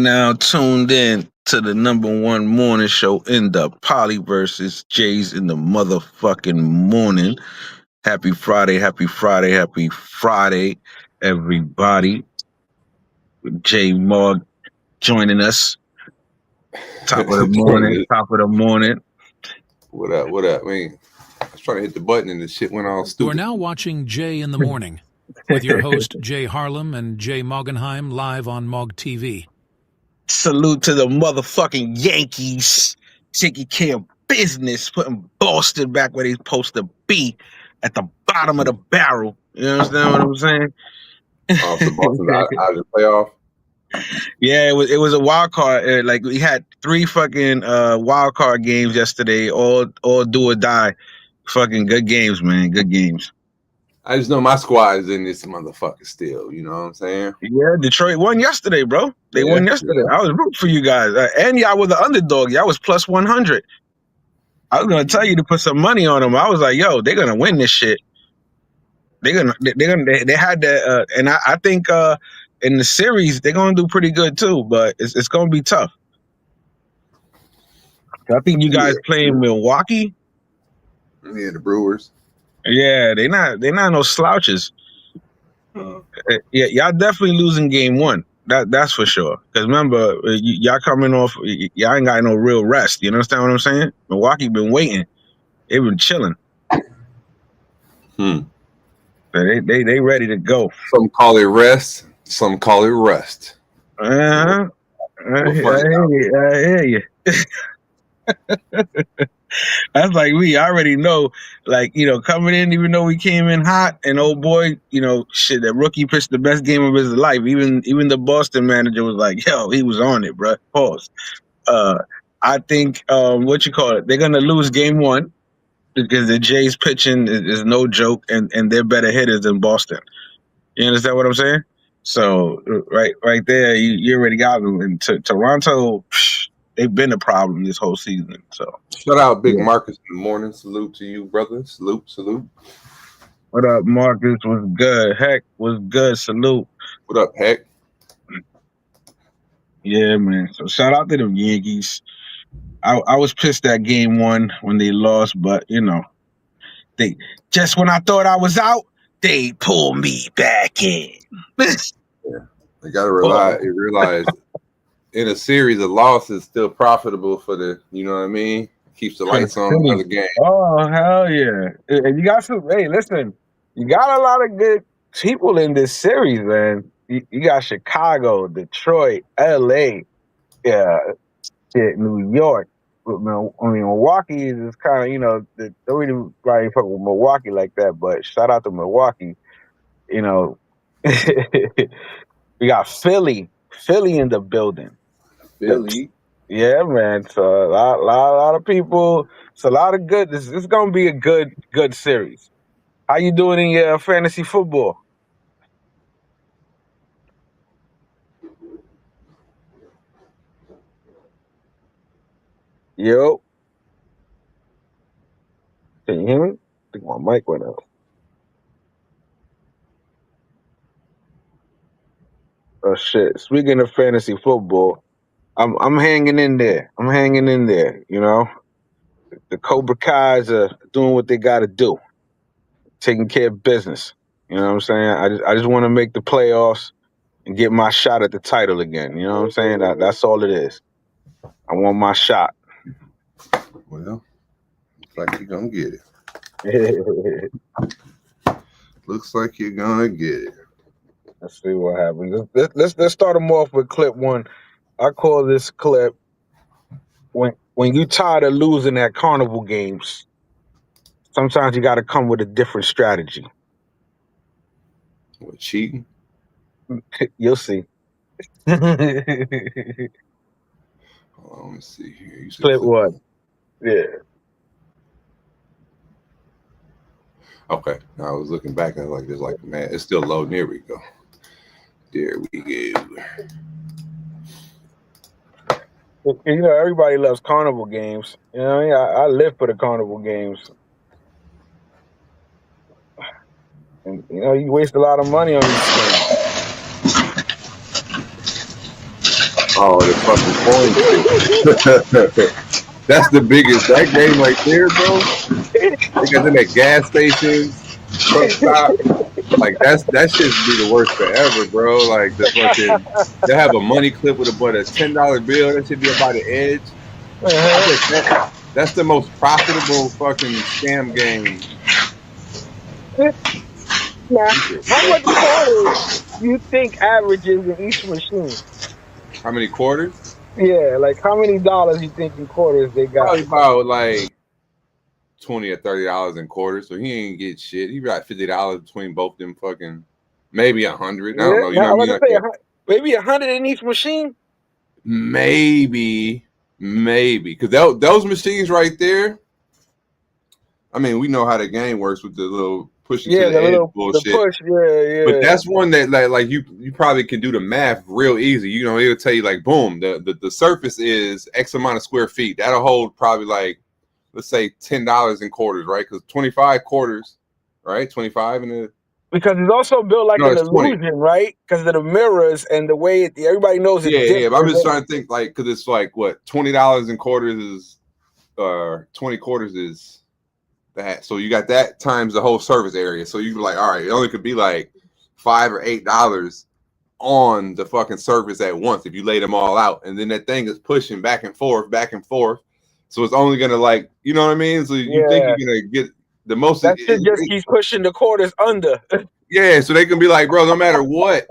now tuned in to the #1 morning show in the Polyverse. Jay's in the motherfucking morning. Happy Friday, happy Friday, happy Friday, everybody. Jay Mogg joining us. Top of the morning. What up? What up? Man, I was trying to hit the button and the shit went all stupid. You are now watching Jay in the Morning with your host Jay Harlem and Jay Moggenheim live on Mog TV. Salute to the motherfucking Yankees taking care of business, putting Boston back where they're supposed to be, at the bottom of the barrel. You understand what I'm saying? So Boston out of the playoff. Yeah, it was a wild card. Like we had 3 fucking wild card games yesterday, all do or die. Fucking good games, man. Good games. I just know my squad is in this motherfucker still. You know what I'm saying? Yeah, Detroit won yesterday, bro. They won yesterday. Yeah. I was rooting for you guys, and y'all were the underdog. Y'all was plus 100. I was gonna tell you to put some money on them. I was like, yo, they're gonna win this shit. They had that, and I think in the series they're gonna do pretty good too. But it's gonna be tough. I think you guys playing Milwaukee. Yeah, the Brewers. Yeah, they're not no slouches. Yeah, y'all definitely losing game 1. That's for sure. Because remember, y'all coming off, y'all ain't got no real rest. You understand what I'm saying? Milwaukee been waiting. They've been chilling. They ready to go. Some call it rest. Some call it rust. I hear you. That's like we already know, like, coming in, even though we came in hot, and old boy, shit, that rookie pitched the best game of his life. Even the Boston manager was like, yo, he was on it, bro. Pause. I think, they're going to lose game 1 because the Jays pitching is no joke, and they're better hitters than Boston. You understand what I'm saying? So, right there, you already got them. And Toronto, they've been a problem this whole season. So shout out Big Marcus in the morning. Salute to you, brother. Salute. What up, Marcus? Was good. Heck was good. Salute. What up, Heck? Yeah, man. So shout out to them Yankees. I was pissed at game 1 when they lost, but they just when I thought I was out, they pulled me back in. They gotta realize in a series, a loss is still profitable for the, you know what I mean? Keeps the lights on another game. Oh, hell yeah. And you got listen, you got a lot of good people in this series, man. You got Chicago, Detroit, LA, New York. Milwaukee is kind of, don't really fuck with Milwaukee like that, but shout out to Milwaukee. We got Philly in the building. Philly. Yeah, man. So a lot of people. It's a lot of good. This is gonna be a good series. How you doing in your fantasy football? Yo, can you hear me? I think my mic went out. Oh shit! Speaking of fantasy football, I'm hanging in there. The Cobra Kai's are doing what they got to do, taking care of business. You know what I'm saying? I just want to make the playoffs and get my shot at the title again. You know what I'm saying? That's all it is. I want my shot. Well, looks like you're gonna get it. Looks like you're gonna get it. Let's see what happens. Let's start them off with clip 1. I call this clip when you tired of losing at carnival games. Sometimes you got to come with a different strategy. What, cheating? You'll see. Hold on, let me see here. Clip 1. Yeah. Okay. Now I was looking back. I was like, man, it's still low. There we go. There we go. Everybody loves carnival games. I live for the carnival games. And you waste a lot of money on these things. Oh, the fucking coin shit. That's the biggest. That game right there, bro. They got them at gas stations, truck stop. Like that shit be the worst forever, bro. Like the fucking they have a money clip with a $10 bill. That should be about the edge. That's the most profitable fucking scam game. Now, how much quarters do you think averages in each machine? How many quarters? Yeah, like how many dollars you think in quarters they got? Probably about like $20 or $30 in quarters. So he ain't get shit. He got $50 between both them fucking, maybe 100. I don't know. You know what I mean? Maybe 100 in each machine. Maybe, because those machines right there. I mean, we know how the game works with the little pushing to the edge bullshit. Push, yeah. But that's one that like you probably can do the math real easy. You know, it'll tell you like, boom, the surface is X amount of square feet. That'll hold probably like, let's say $10 in quarters, right? Because 25 quarters, right? 25 in the. Because it's also built like an illusion, 20. Right? Because of the mirrors and the way everybody knows it's different. Yeah. But I'm just trying to think like, because it's like what $20 in quarters is, 20 quarters is. That so you got that times the whole surface area. So you be like, all right, it only could be like $5 or $8 on the fucking surface at once if you lay them all out, and then that thing is pushing back and forth. So it's only gonna like, you know what I mean? So you think you're gonna get the most. That shit just keeps pushing the quarters under. Yeah, so they can be like, bro, no matter what,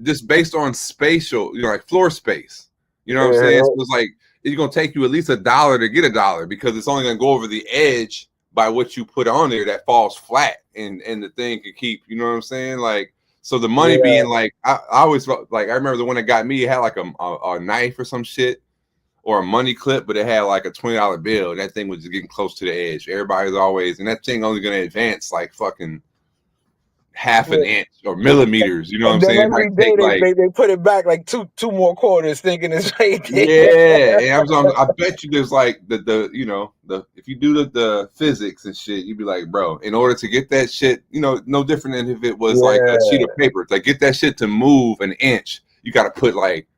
just based on spatial, you know, like floor space. You know what I'm saying? So it's like it's gonna take you at least $1 to get $1 because it's only gonna go over the edge by what you put on there that falls flat and the thing could keep, you know what I'm saying? Like, so the money being like, I always felt like, I remember the one that got me, it had like a knife or some shit or a money clip, but it had like a $20 bill. And that thing was just getting close to the edge. Everybody's always, and that thing only going to advance like fucking half an inch or millimeters, you know what I'm saying? Every day they put it back like two more quarters, thinking it's right there. Yeah, and I bet you there's like the you know if you do the physics and shit, you'd be like, bro, in order to get that shit, you know, no different than if it was like a sheet of paper. To get that shit to move an inch, you got to put like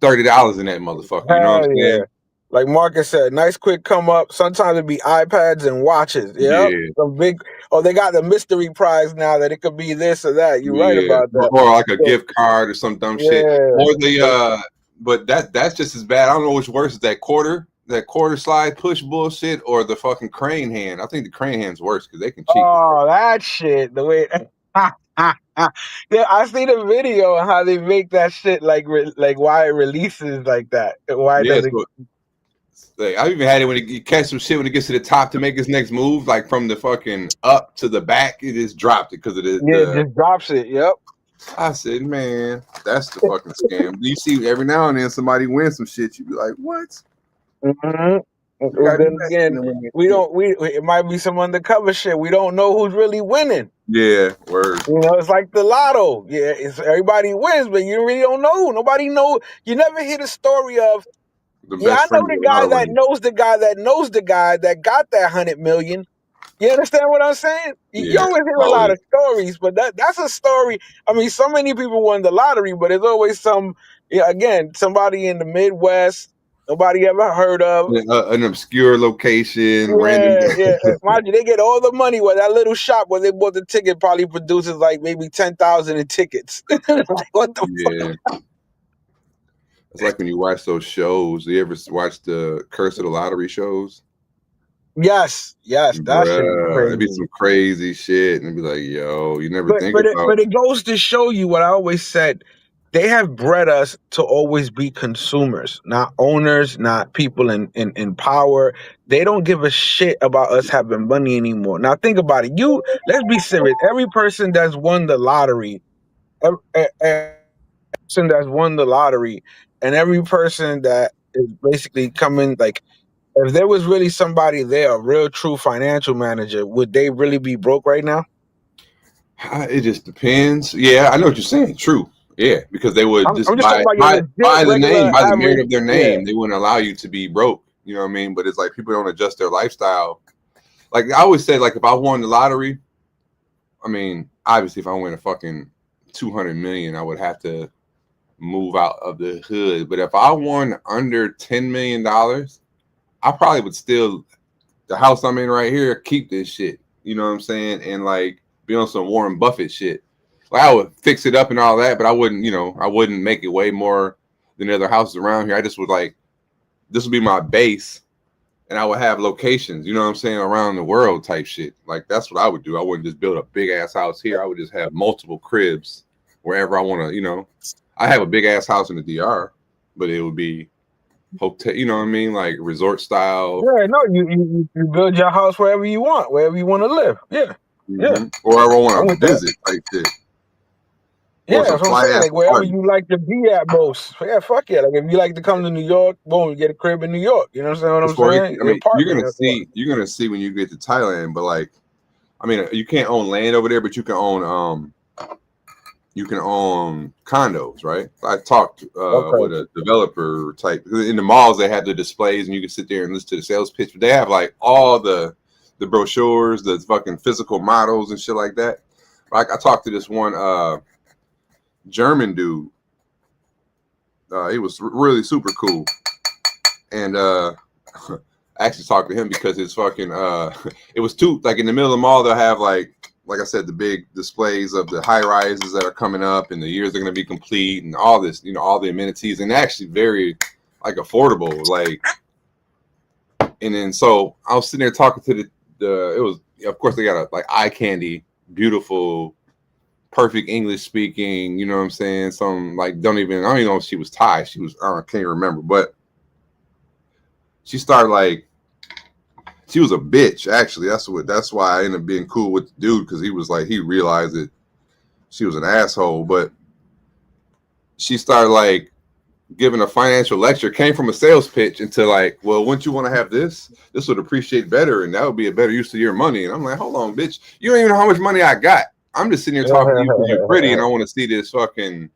$30 in that motherfucker. You know what I'm saying? Like Marcus said, nice quick come up. Sometimes it'd be iPads and watches. Yeah. Some big. Oh, they got the mystery prize now that it could be this or that. You're right about that. Or like a gift card or some dumb shit. Or the but that's just as bad. I don't know which worse is that quarter slide push bullshit or the fucking crane hand. I think the crane hand's worse because they can cheat. Oh, that shit. The way. Yeah, I see the video and how they make that shit like why it releases like that. Why does it? Like, I've even had it when it catch some shit when it gets to the top to make its next move, like from the fucking up to the back, it just dropped it because it is. Yeah, it just drops it. Yep. I said, man, that's the fucking scam. You see, every now and then somebody wins some shit. You be like, what? Mm-hmm. Then again, it might be some undercover shit. We don't know who's really winning. Yeah, word. You know, it's like the lotto. Yeah, everybody wins, but you really don't know. Nobody know. You never hear the story of. I know the guy that knows the guy that knows the guy that got that 100 million. You understand what I'm saying? You always hear a lot of stories, but that's a story. I mean, so many people won the lottery, but there's always somebody in the Midwest nobody ever heard of. An obscure location, random. Yeah. Mind you, they get all the money where that little shop where they bought the ticket probably produces like maybe 10,000 in tickets. Like, what the fuck? It's like when you watch those shows. You ever watch the Curse of the Lottery shows? Yes, that shit crazy. It'd be some crazy shit, and it'd be like, yo, you never think about. But it goes to show you what I always said. They have bred us to always be consumers, not owners, not people in power. They don't give a shit about us having money anymore. Now think about it. Let's be serious. Every person that's won the lottery, and every person that is basically coming, like, if there was really somebody there, a real true financial manager, would they really be broke right now? It just depends. Yeah, I know what you're saying. True. Yeah, because they would just by the merit of their name, they wouldn't allow you to be broke. You know what I mean? But it's like people don't adjust their lifestyle. Like I always say, like if I won the lottery, I mean, obviously if I win a fucking 200 million, I would have to move out of the hood. But if I won under $10 million, I probably would still, the house I'm in right here, keep this shit. You know what I'm saying? And like be on some Warren Buffett shit. Like I would fix it up and all that, but I wouldn't, I wouldn't make it way more than other houses around here. I just would like, this would be my base, and I would have locations, you know what I'm saying, around the world type shit. Like that's what I would do. I wouldn't just build a big ass house here. I would just have multiple cribs wherever I want to, I have a big ass house in the DR, but it would be hotel, you know what I mean? Like resort style. Yeah, no, you build your house wherever you want to live. Yeah. Yeah. Wherever I want to visit type shit. Yeah, that's what I'm saying. Like wherever you like to be at most. Yeah, fuck yeah. Like if you like to come to New York, boom, you get a crib in New York. You know what I'm saying? I mean, you're gonna see when you get to Thailand, but like, I mean, you can't own land over there, but you can own condos, right? I talked with a developer type in the malls. They have the displays, and you can sit there and listen to the sales pitch. But they have like all the brochures, the fucking physical models and shit like that. Like I talked to this one German dude. He was really super cool, and I actually talked to him because his fucking it was too like in the middle of the mall. They'll have like I said, the big displays of the high rises that are coming up and the years are going to be complete and all this, all the amenities, and actually very like affordable. Like, and then so I was sitting there talking to it was, of course, they got a like eye candy, beautiful, perfect English speaking, you know what I'm saying? Some like, I don't even know if she was Thai. She was, I can't remember, but she started like, she was a bitch, actually. That's why I ended up being cool with the dude, because he was like, he realized that she was an asshole. But she started like giving a financial lecture, came from a sales pitch into like, well, wouldn't you want to have this? This would appreciate better, and that would be a better use of your money. And I'm like, hold on, bitch. You don't even know how much money I got. I'm just sitting here talking to you because you're pretty, and I want to see this fucking,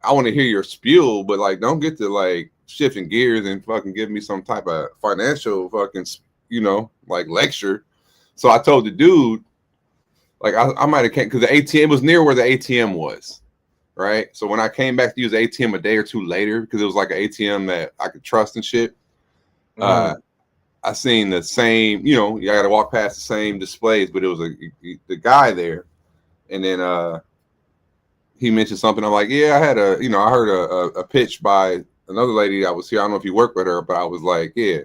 I want to hear your spiel, but like, don't get to like shifting gears and fucking give me some type of financial fucking, like lecture. So I told the dude, like I might have came because the ATM was near where the ATM was, right? So when I came back to use the ATM a day or two later, because it was like an ATM that I could trust and shit, I seen the same, you got to walk past the same displays, but it was the guy there, and then he mentioned something. I'm like, yeah, I had I heard a pitch by another lady that was here. I don't know if you work with her, but I was like, yeah.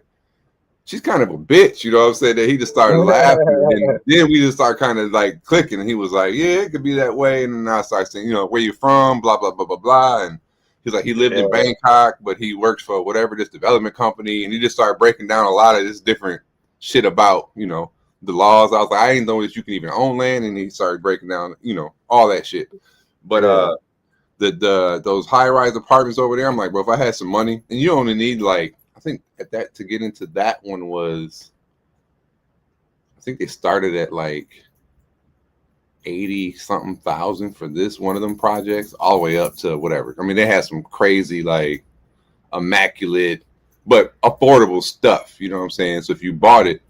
She's kind of a bitch, you know what I'm saying? That he just started laughing, and then we just started kind of like clicking, and he was like, yeah, it could be that way. And then I started saying, where you from, blah, blah, blah, blah, blah. And he's like, he lived in Bangkok, but he works for whatever, this development company. And he just started breaking down a lot of this different shit about, the laws. I was like, I didn't know that you can even own land. And he started breaking down, all that shit. But those high-rise apartments over there, I'm like, bro, if I had some money, and you only need like, I think at that to get into that one was, I think they started at like 80-something thousand for this one of them projects, all the way up to whatever. I mean, they had some crazy like immaculate but affordable stuff. You know what I'm saying? So if you bought it,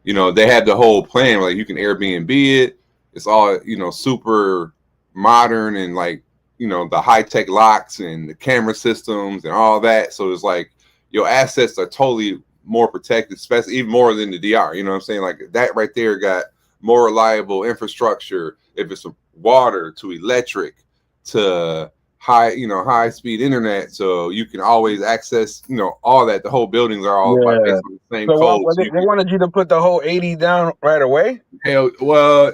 they had the whole plan like you can Airbnb it. It's all super modern and like the high tech locks and the camera systems and all that. So it's like, your assets are totally more protected, especially even more than the DR. You know what I'm saying? Like that right there got more reliable infrastructure. If it's water to electric to high speed internet, so you can always access, all that. The whole buildings are all based on the same code. So they wanted you to put the whole 80 down right away? Hell, well,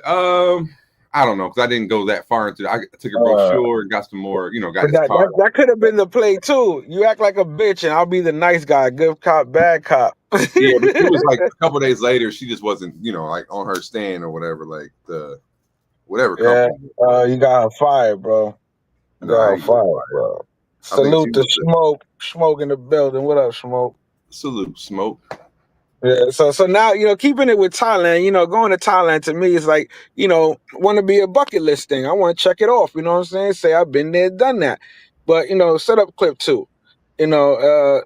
I don't know, because I didn't go that far into it. I took a brochure and got some more, got his car. That could have been the play too. You act like a bitch and I'll be the nice guy, good cop, bad cop. Yeah, but it was like a couple days later, she just wasn't, like on her stand or whatever, like the whatever company. You got her fired, bro. You got her fired, bro. Salute to Smoke in the building. What up, Smoke? Salute, Smoke. Yeah, so now, keeping it with Thailand, going to Thailand to me is like, want to be a bucket list thing. I want to check it off, you know what I'm saying? Say I've been there, done that. But, set up clip 2. So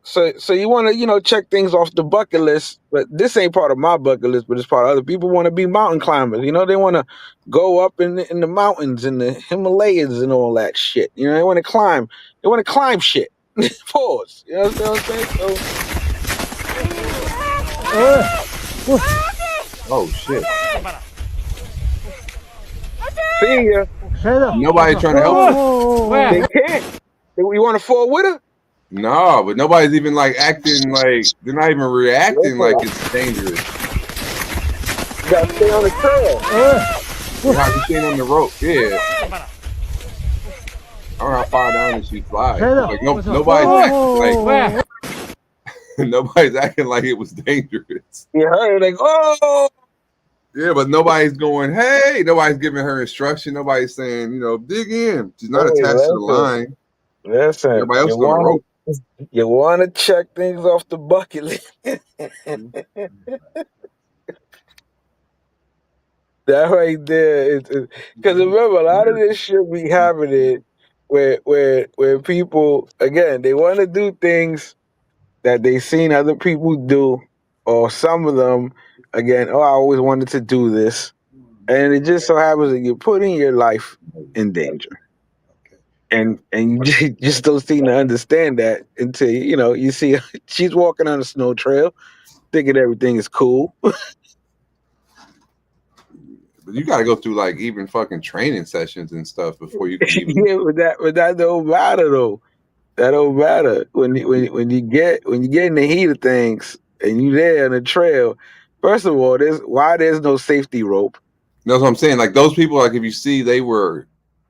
you want to, check things off the bucket list, but this ain't part of my bucket list, but it's part of other people want to be mountain climbers. They want to go up in the mountains in the Himalayas and all that shit. They want to climb. They want to climb shit. Pause. You know what I'm saying? Oh shit! See ya. Nobody trying to help her. They can't. You want to fall with her? No, but nobody's even like acting like they're not even reacting like it's dangerous. You gotta stay on the trail. You have to stay on the rope. Yeah. I don't know how far down she flies. Like nobody's nobody's acting like it was dangerous. You heard like, oh. Yeah, but nobody's going, hey, nobody's giving her instruction. Nobody's saying, dig in. She's not attached to the line. Listen, everybody else on the rope. You want to check things off the bucket list. That right there, because remember, a lot of this shit we having it where people, again, they want to do things that they seen other people do, or some of them, again, I always wanted to do this, and it just so happens that you're putting your life in danger. And you just don't seem to understand that until you see she's walking on a snow trail, thinking everything is cool. But you got to go through like even fucking training sessions and stuff before you can even. Yeah, but that don't matter though. That don't matter when you get in the heat of things and you there on the trail. First of all, there's no safety rope. That's what I'm saying. Like those people, like if you see the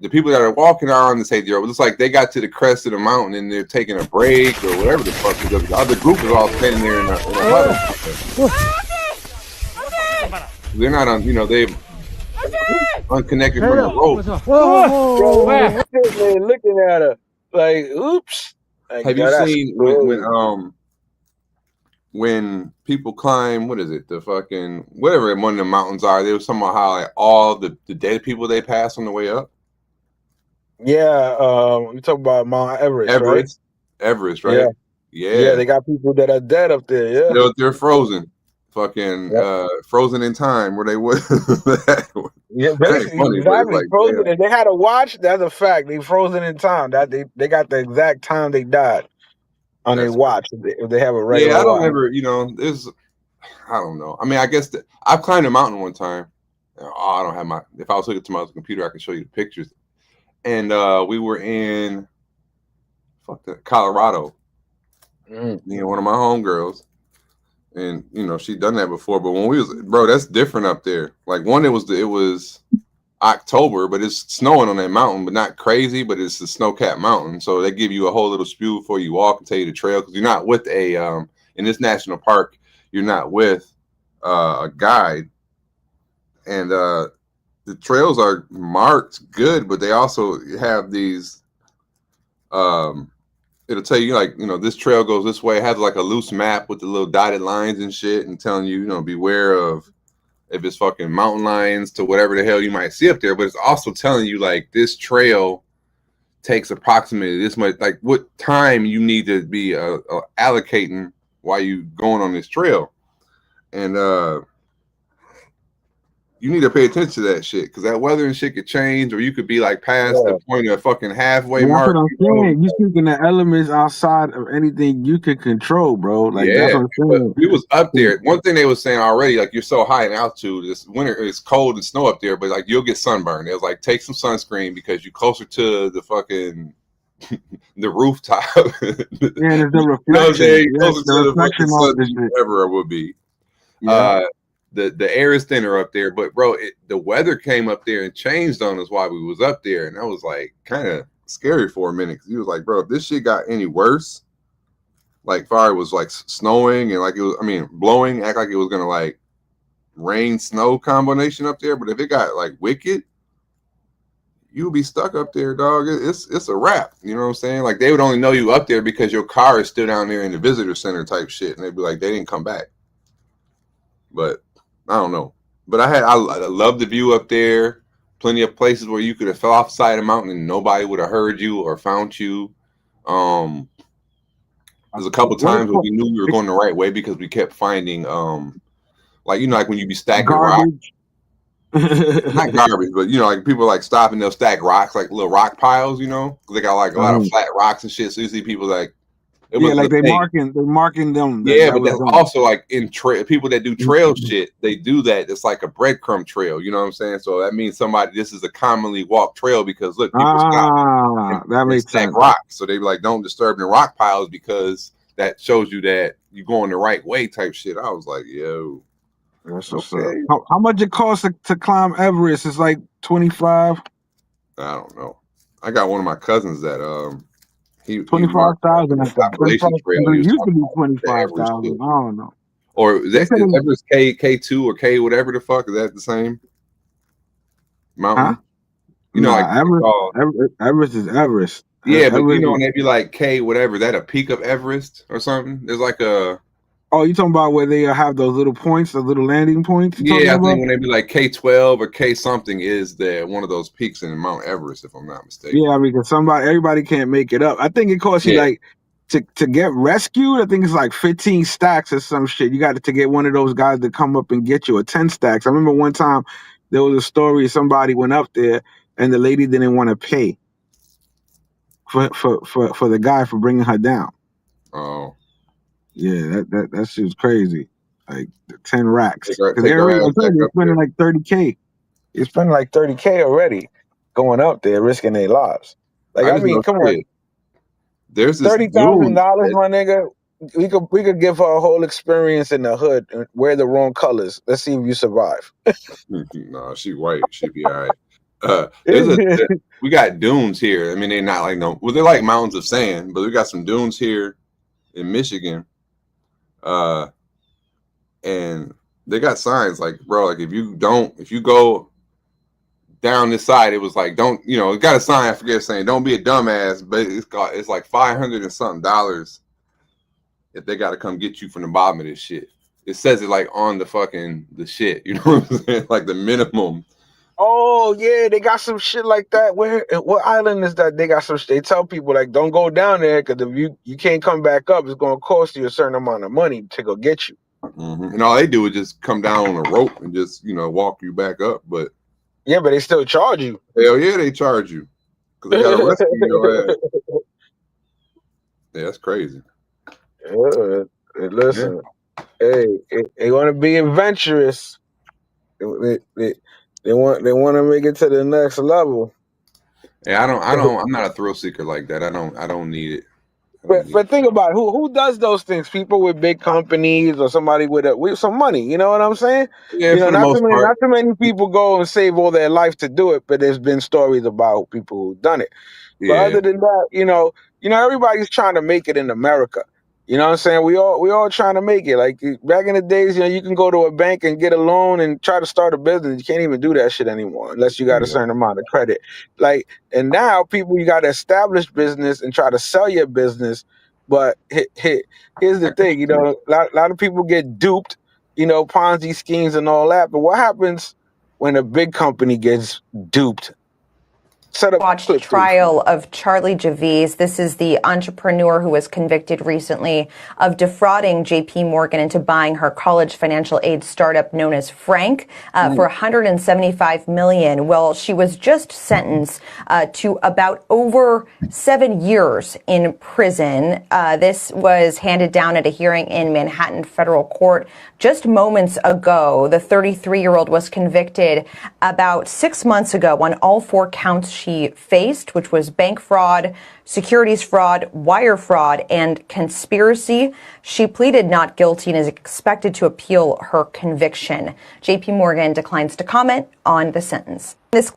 people that are walking are on the safety rope. It's like they got to the crest of the mountain and they're taking a break or whatever the fuck. Because the other group is all standing there in a huddle. They're not on. They've unconnected from the rope. Bro, man, looking at her like, oops. Like, have you seen when people climb? What is it? The fucking whatever one of the mountains are. They were talking about how like all the dead people they pass on the way up. Yeah, we talk about Mount Everest, right? Everest, right? Yeah, they got people that are dead up there. Yeah, they're frozen, fucking frozen in time where they would. Yeah, basically, exactly. Like, frozen. And they had a watch. That's a fact. They frozen in time. That they got the exact time they died on their watch. If they have a regular. Yeah, I don't watch. ever. I don't know. I mean, I guess I've climbed a mountain one time. I don't have my. If I was looking to my computer, I could show you the pictures. And we were in Colorado. One of my homegirls, and she'd done that before. But when we was, bro, that's different up there. Like it was October, but it's snowing on that mountain, but not crazy. But it's a snow-capped mountain, so they give you a whole little spew before you walk and tell you the trail because you're not with in this national park. You're not with a guide, and the trails are marked good, but they also have these. It'll tell you like this trail goes this way. It has like a loose map with the little dotted lines and shit, and telling you beware of if it's fucking mountain lions to whatever the hell you might see up there. But it's also telling you like this trail takes approximately this much, like what time you need to be allocating while you going on this trail, and you need to pay attention to that shit because that weather and shit could change, or you could be like past the point of fucking halfway mark. That's what I'm saying. You speaking of elements outside of anything you can control, bro. Like that's what I'm saying. We was up there. One thing they was saying already, like you're so high in altitude, this winter it's cold and snow up there, but like you'll get sunburned. It was like take some sunscreen because you're closer to the fucking the rooftop. Yeah, there's the reflection. Closer to the fucking sun than ever it would be. Yeah. The air is thinner up there, but bro, the weather came up there and changed on us while we was up there, and that was like kind of scary for a minute because he was like, bro, if this shit got any worse, like fire was like snowing and like it was, blowing, act like it was gonna like rain snow combination up there, but if it got like wicked, you'll be stuck up there, dog. It's a wrap. You know what I'm saying? Like they would only know you up there because your car is still down there in the visitor center type shit, and they'd be like, they didn't come back, but. I don't know, but I love the view up there. Plenty of places where you could have fell off the side of the mountain and nobody would have heard you or found you. There's a couple What is times where we knew we were going the right way because we kept finding, like like when you be stacking rocks, garbage? not garbage, but like people like stopping, they'll stack rocks like little rock piles, 'cause they got like a lot of flat rocks and shit. So you see people like it Yeah, was like the they thing. marking them. Yeah, That but was that's them. also like in people that do trail shit, they do that. It's like a breadcrumb trail, you know what I'm saying? So that means this is a commonly walked trail because look, people stop That and makes stack sense. rocks. So they be like, don't disturb the rock piles because that shows you that you're going the right way type shit. I was like, yo, That's what's up. okay. How much it costs to climb Everest? It's like 25. I don't know. I got one of my cousins that he 25,000. I marked think. Appalachian Trail. But He it was used to talking be about the Everest 25,000. shit. I don't know. Or is They said it- Everest K2 or K whatever the fuck? Is that the same mountain? Huh? You know, Nah, like Everest is Everest. yeah, but Everest when they be like K whatever, is that a peak of Everest or something? There's like a Oh, you talking about where they have those little points, the little landing points? yeah, I think when they be like K12 or K something is one of those peaks in Mount Everest, if I'm not mistaken. Yeah, because everybody can't make it up. I think it costs you like to get rescued. I think it's like 15 stacks or some shit. You got to get one of those guys to come up and get you, or 10 stacks. I remember one time there was a story. Somebody went up there and the lady didn't want to pay for the guy for bringing her down. Oh. Yeah, that shit's crazy. Like 10 racks. Because Take they're her ass back up spending there. like 30K. You're spending like 30K already going up there, risking their lives. Like I mean, come on. There's this $30,000, my nigga. We could give her a whole experience in the hood and wear the wrong colors. Let's see if you survive. No, she white. She'd be all right. We got dunes here. I mean, they're not like they're like mountains of sand, but we got some dunes here in Michigan. And they got signs like, bro, like if you go down this side, it was like, don't, it got a sign, I forget saying, don't be a dumbass, but it's like $500 and something if they got to come get you from the bottom of this shit. It says it like on the shit, you know what I'm saying? Like the minimum. Oh yeah, they got some shit like that. What island is that? They got some. They tell people like, don't go down there because if you can't come back up, it's gonna cost you a certain amount of money to go get you. Mm-hmm. And all they do is just come down on a rope and just walk you back up. But yeah, but they still charge you. Hell yeah, they charge you because they gotta rescue your ass. Yeah, that's crazy. Listen, hey, they want to be adventurous. They want to make it to the next level. Yeah, I'm not a thrill seeker like that. I don't need it. But think about it. Who does those things? People with big companies or somebody with some money. You know what I'm saying? Yeah, not too many people go and save all their life to do it. But there's been stories about people who've done it. Yeah. But other than that, everybody's trying to make it in America. You know what I'm saying? We all trying to make it. Like back in the days, you can go to a bank and get a loan and try to start a business. You can't even do that shit anymore unless you got a certain amount of credit. And now you got to establish business and try to sell your business. But here's the thing, a lot of people get duped, Ponzi schemes and all that. But what happens when a big company gets duped? Watched the trial of Charlie Javiz. This is the entrepreneur who was convicted recently of defrauding J.P. Morgan into buying her college financial aid startup known as Frank for $175 million. Well, she was just sentenced to about over 7 years in prison. This was handed down at a hearing in Manhattan federal court just moments ago. The 33-year-old was convicted about 6 months ago on all 4 counts she faced, which was bank fraud, securities fraud, wire fraud, and conspiracy. She pleaded not guilty and is expected to appeal her conviction. J.P. Morgan declines to comment on the sentence. That's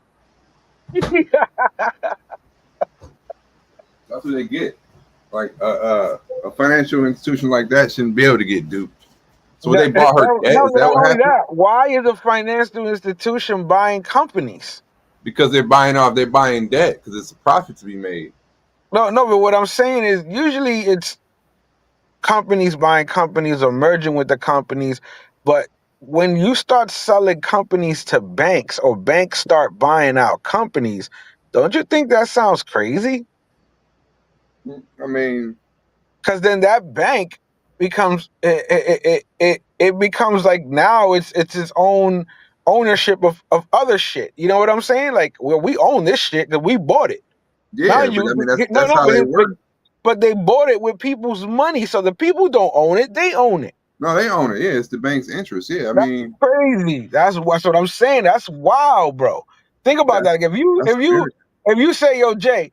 what they get. Like a financial institution like that shouldn't be able to get duped. So they bought her debt. Is that what happened? Why is a financial institution buying companies? Because they're buying debt because it's a profit to be made. No, but what I'm saying is usually it's companies buying companies or merging with the companies. But when you start selling companies to banks or banks start buying out companies, don't you think that sounds crazy? I mean, because then that bank becomes it becomes like now it's its own ownership of other shit. You know what I'm saying? Like, well, we own this shit because we bought it. Yeah, but I mean that's how they work. But they bought it with people's money, so the people don't own it; they own it. No, they own it. Yeah, it's the bank's interest. Yeah, I mean, crazy. That's what I'm saying. That's wild, bro. Think about that. Like, if you say, yo, Jay,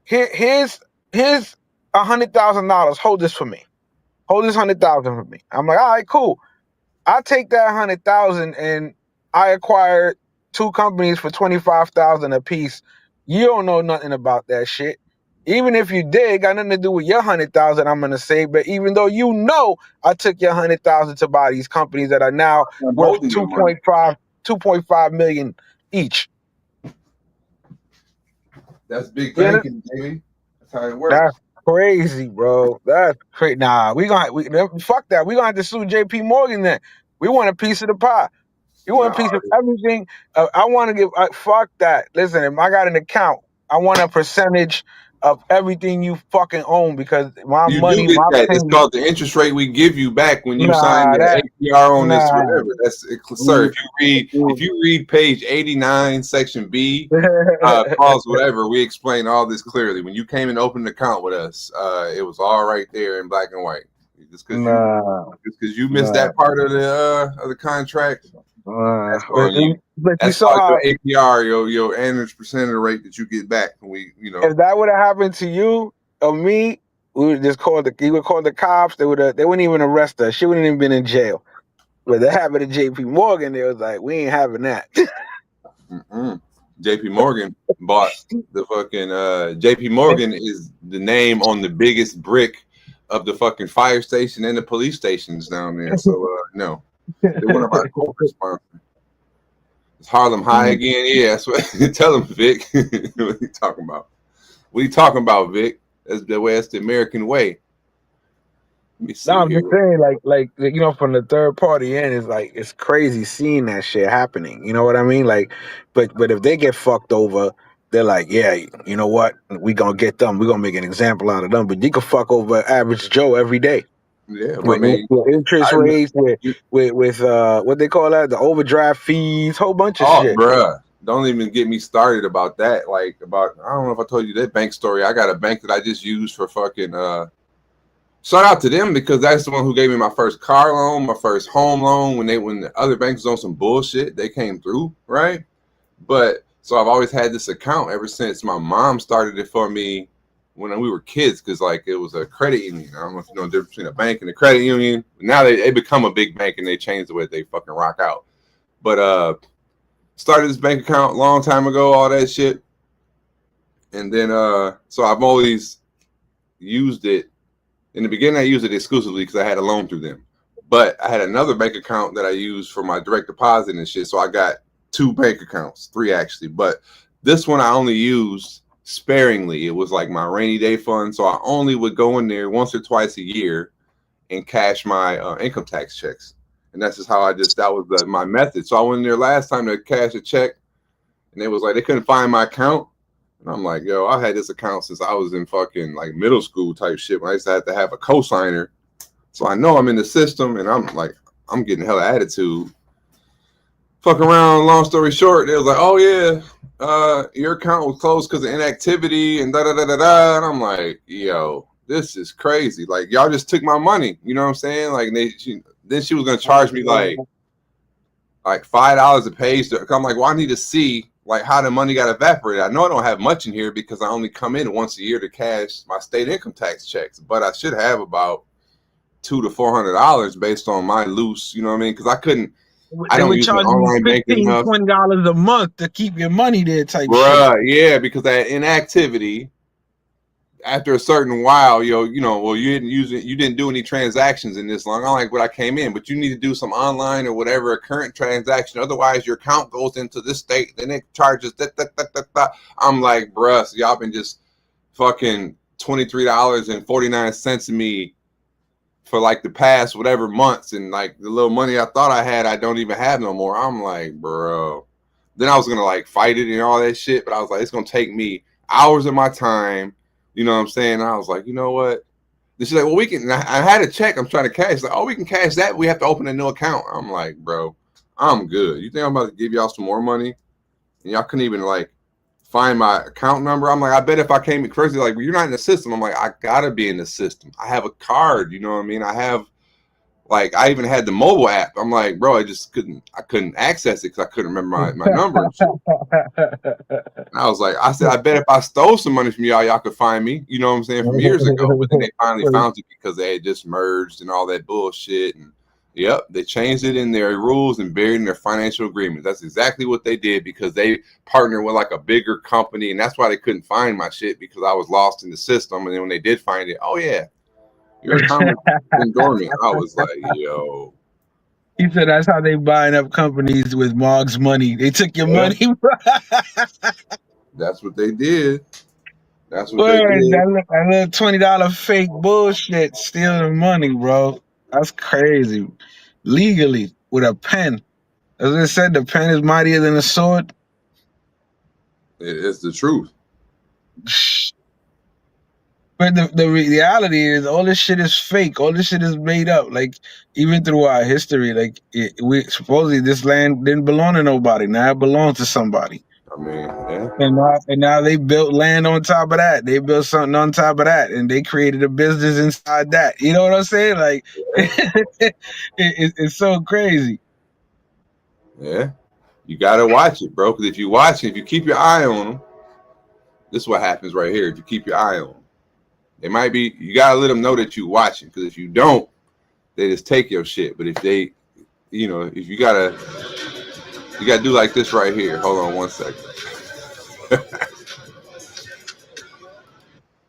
here's $100,000. Hold this for me. Hold this 100,000 for me. I'm like, all right, cool. I take that 100,000 and I acquired 2 companies for 25,000 a piece. You don't know nothing about that shit. Even if you did, got nothing to do with your 100,000. I'm gonna say, but even though you know, I took your 100,000 to buy these companies that are now worth 2.5 million each. That's big banking, baby. That's how it works. That's crazy, bro. That's crazy. Nah, fuck that. We gonna have to sue JP Morgan then. We want a piece of the pie. You want a piece of everything. I want to give. Fuck that. Listen, if I got an account, I want a percentage of everything you fucking own because my money. It's called the interest rate we give you back when you sign the APR on this whatever. That's sir. If you read page 89, section B, clause whatever, we explain all this clearly. When you came and opened an account with us, it was all right there in black and white. Just because you missed that part of the contract. But you saw how APR, your annual percentage rate that you get back. If that would have happened to you or me, we would just call you would call the cops. They wouldn't even arrest us. She wouldn't even been in jail. But that happened to JP Morgan. They was like, we ain't having that. JP Morgan bought the fucking JP Morgan is the name on the biggest brick of the fucking fire station and the police stations down there. So no. They're one of our corporate sponsors. It's Harlem High again. Yeah, that's what. Tell him, Vic. What are you talking about? What are you talking about, Vic? That's the way. That's the American way. I'm just saying, like from the third party end, it's crazy seeing that shit happening. You know what I mean? Like, but if they get fucked over, they're like, yeah, you know what? We gonna get them. We gonna make an example out of them. But you can fuck over average Joe every day. Yeah, with interest rates, with what they call that, the overdraft fees, whole bunch of shit. Bruh, don't even get me started about that. I don't know if I told you that bank story. I got a bank that I just used for fucking. Shout out to them because that's the one who gave me my first car loan, my first home loan. When the other banks was on some bullshit, they came through, right? But so I've always had this account ever since my mom started it for me. When we were kids, because it was a credit union. I don't know if you know the difference between a bank and a credit union. Now they become a big bank and they change the way they fucking rock out. But started this bank account a long time ago, all that shit. And then so I've always used it. In the beginning, I used it exclusively because I had a loan through them. But I had another bank account that I used for my direct deposit and shit. So I got 2 bank accounts, 3 actually. But this one I only used sparingly. It was like my rainy day fund, so I only would go in there once or twice a year and cash my income tax checks, and that's just how that was my method. So I went in there last time to cash a check, and it was like they couldn't find my account, and I'm like, yo, I had this account since I was in fucking like middle school type shit when I used to have a cosigner, so I know I'm in the system, and I'm like, I'm getting hella attitude. Fuck around, long story short, it was like, oh yeah, your account was closed because of inactivity and da-da-da-da-da. And I'm like, yo, this is crazy. Like, y'all just took my money. You know what I'm saying? Like, then she was going to charge me like $5 a page. I'm like, well, I need to see like how the money got evaporated. I know I don't have much in here because I only come in once a year to cash my state income tax checks, but I should have about $200 to $400 based on my loose, you know what I mean? Because I don't use online banking enough. $20 a month to keep your money there type shit. Yeah, because that inactivity, after a certain while, you didn't use it, you didn't do any transactions in this long. I like what I came in, but you need to do some online or whatever, a current transaction. Otherwise, your account goes into this state, then it charges that. I'm like, bruh, so y'all been just fucking $23.49 of me for like the past whatever months, and like the little money I thought I had, I don't even have no more. I'm like, bro. Then I was gonna like fight it and all that shit, but I was like, it's gonna take me hours of my time. You know what I'm saying? And I was like, you know what? She's like, well, we can. I had a check. I'm trying to cash. Like, oh, we can cash that. We have to open a new account. I'm like, bro, I'm good. You think I'm about to give y'all some more money? And y'all couldn't even like find my account number. I'm like, I bet if I came crazy, like, well, you're not in the system. I'm like, I gotta be in the system. I have a card. You know what I mean? I have. Like, I even had the mobile app. I'm like, bro, I couldn't access it because I couldn't remember my number. And I was like, I said, I bet if I stole some money from y'all could find me, you know what I'm saying, from years ago. But then they finally found it because they had just merged and all that bullshit. And yep, they changed it in their rules and buried in their financial agreement. That's exactly what they did because they partnered with like a bigger company. And that's why they couldn't find my shit because I was lost in the system. And then when they did find it, oh, yeah. Your account was dormant. I was like, yo. He said that's how they buying up companies with Mog's money. They took your money. That's what they did. That's what they did. That little $20 fake bullshit stealing money, bro. That's crazy. Legally with a pen. As I said, the pen is mightier than a sword. It's the truth. But the reality is, all this shit is fake. All this shit is made up. Like, even through our history, like, we supposedly this land didn't belong to nobody. Now it belongs to somebody. I mean, yeah. And now they built land on top of that. They built something on top of that, and they created a business inside that. You know what I'm saying? Like, it's so crazy. Yeah, you gotta watch it, bro. Because if you watch it, if you keep your eye on them, this is what happens right here. If you keep your eye on them. They might be, you gotta let them know that you watching, because if you don't, they just take your shit. But if they, you know, if you gotta do like this right here. Hold on 1 second.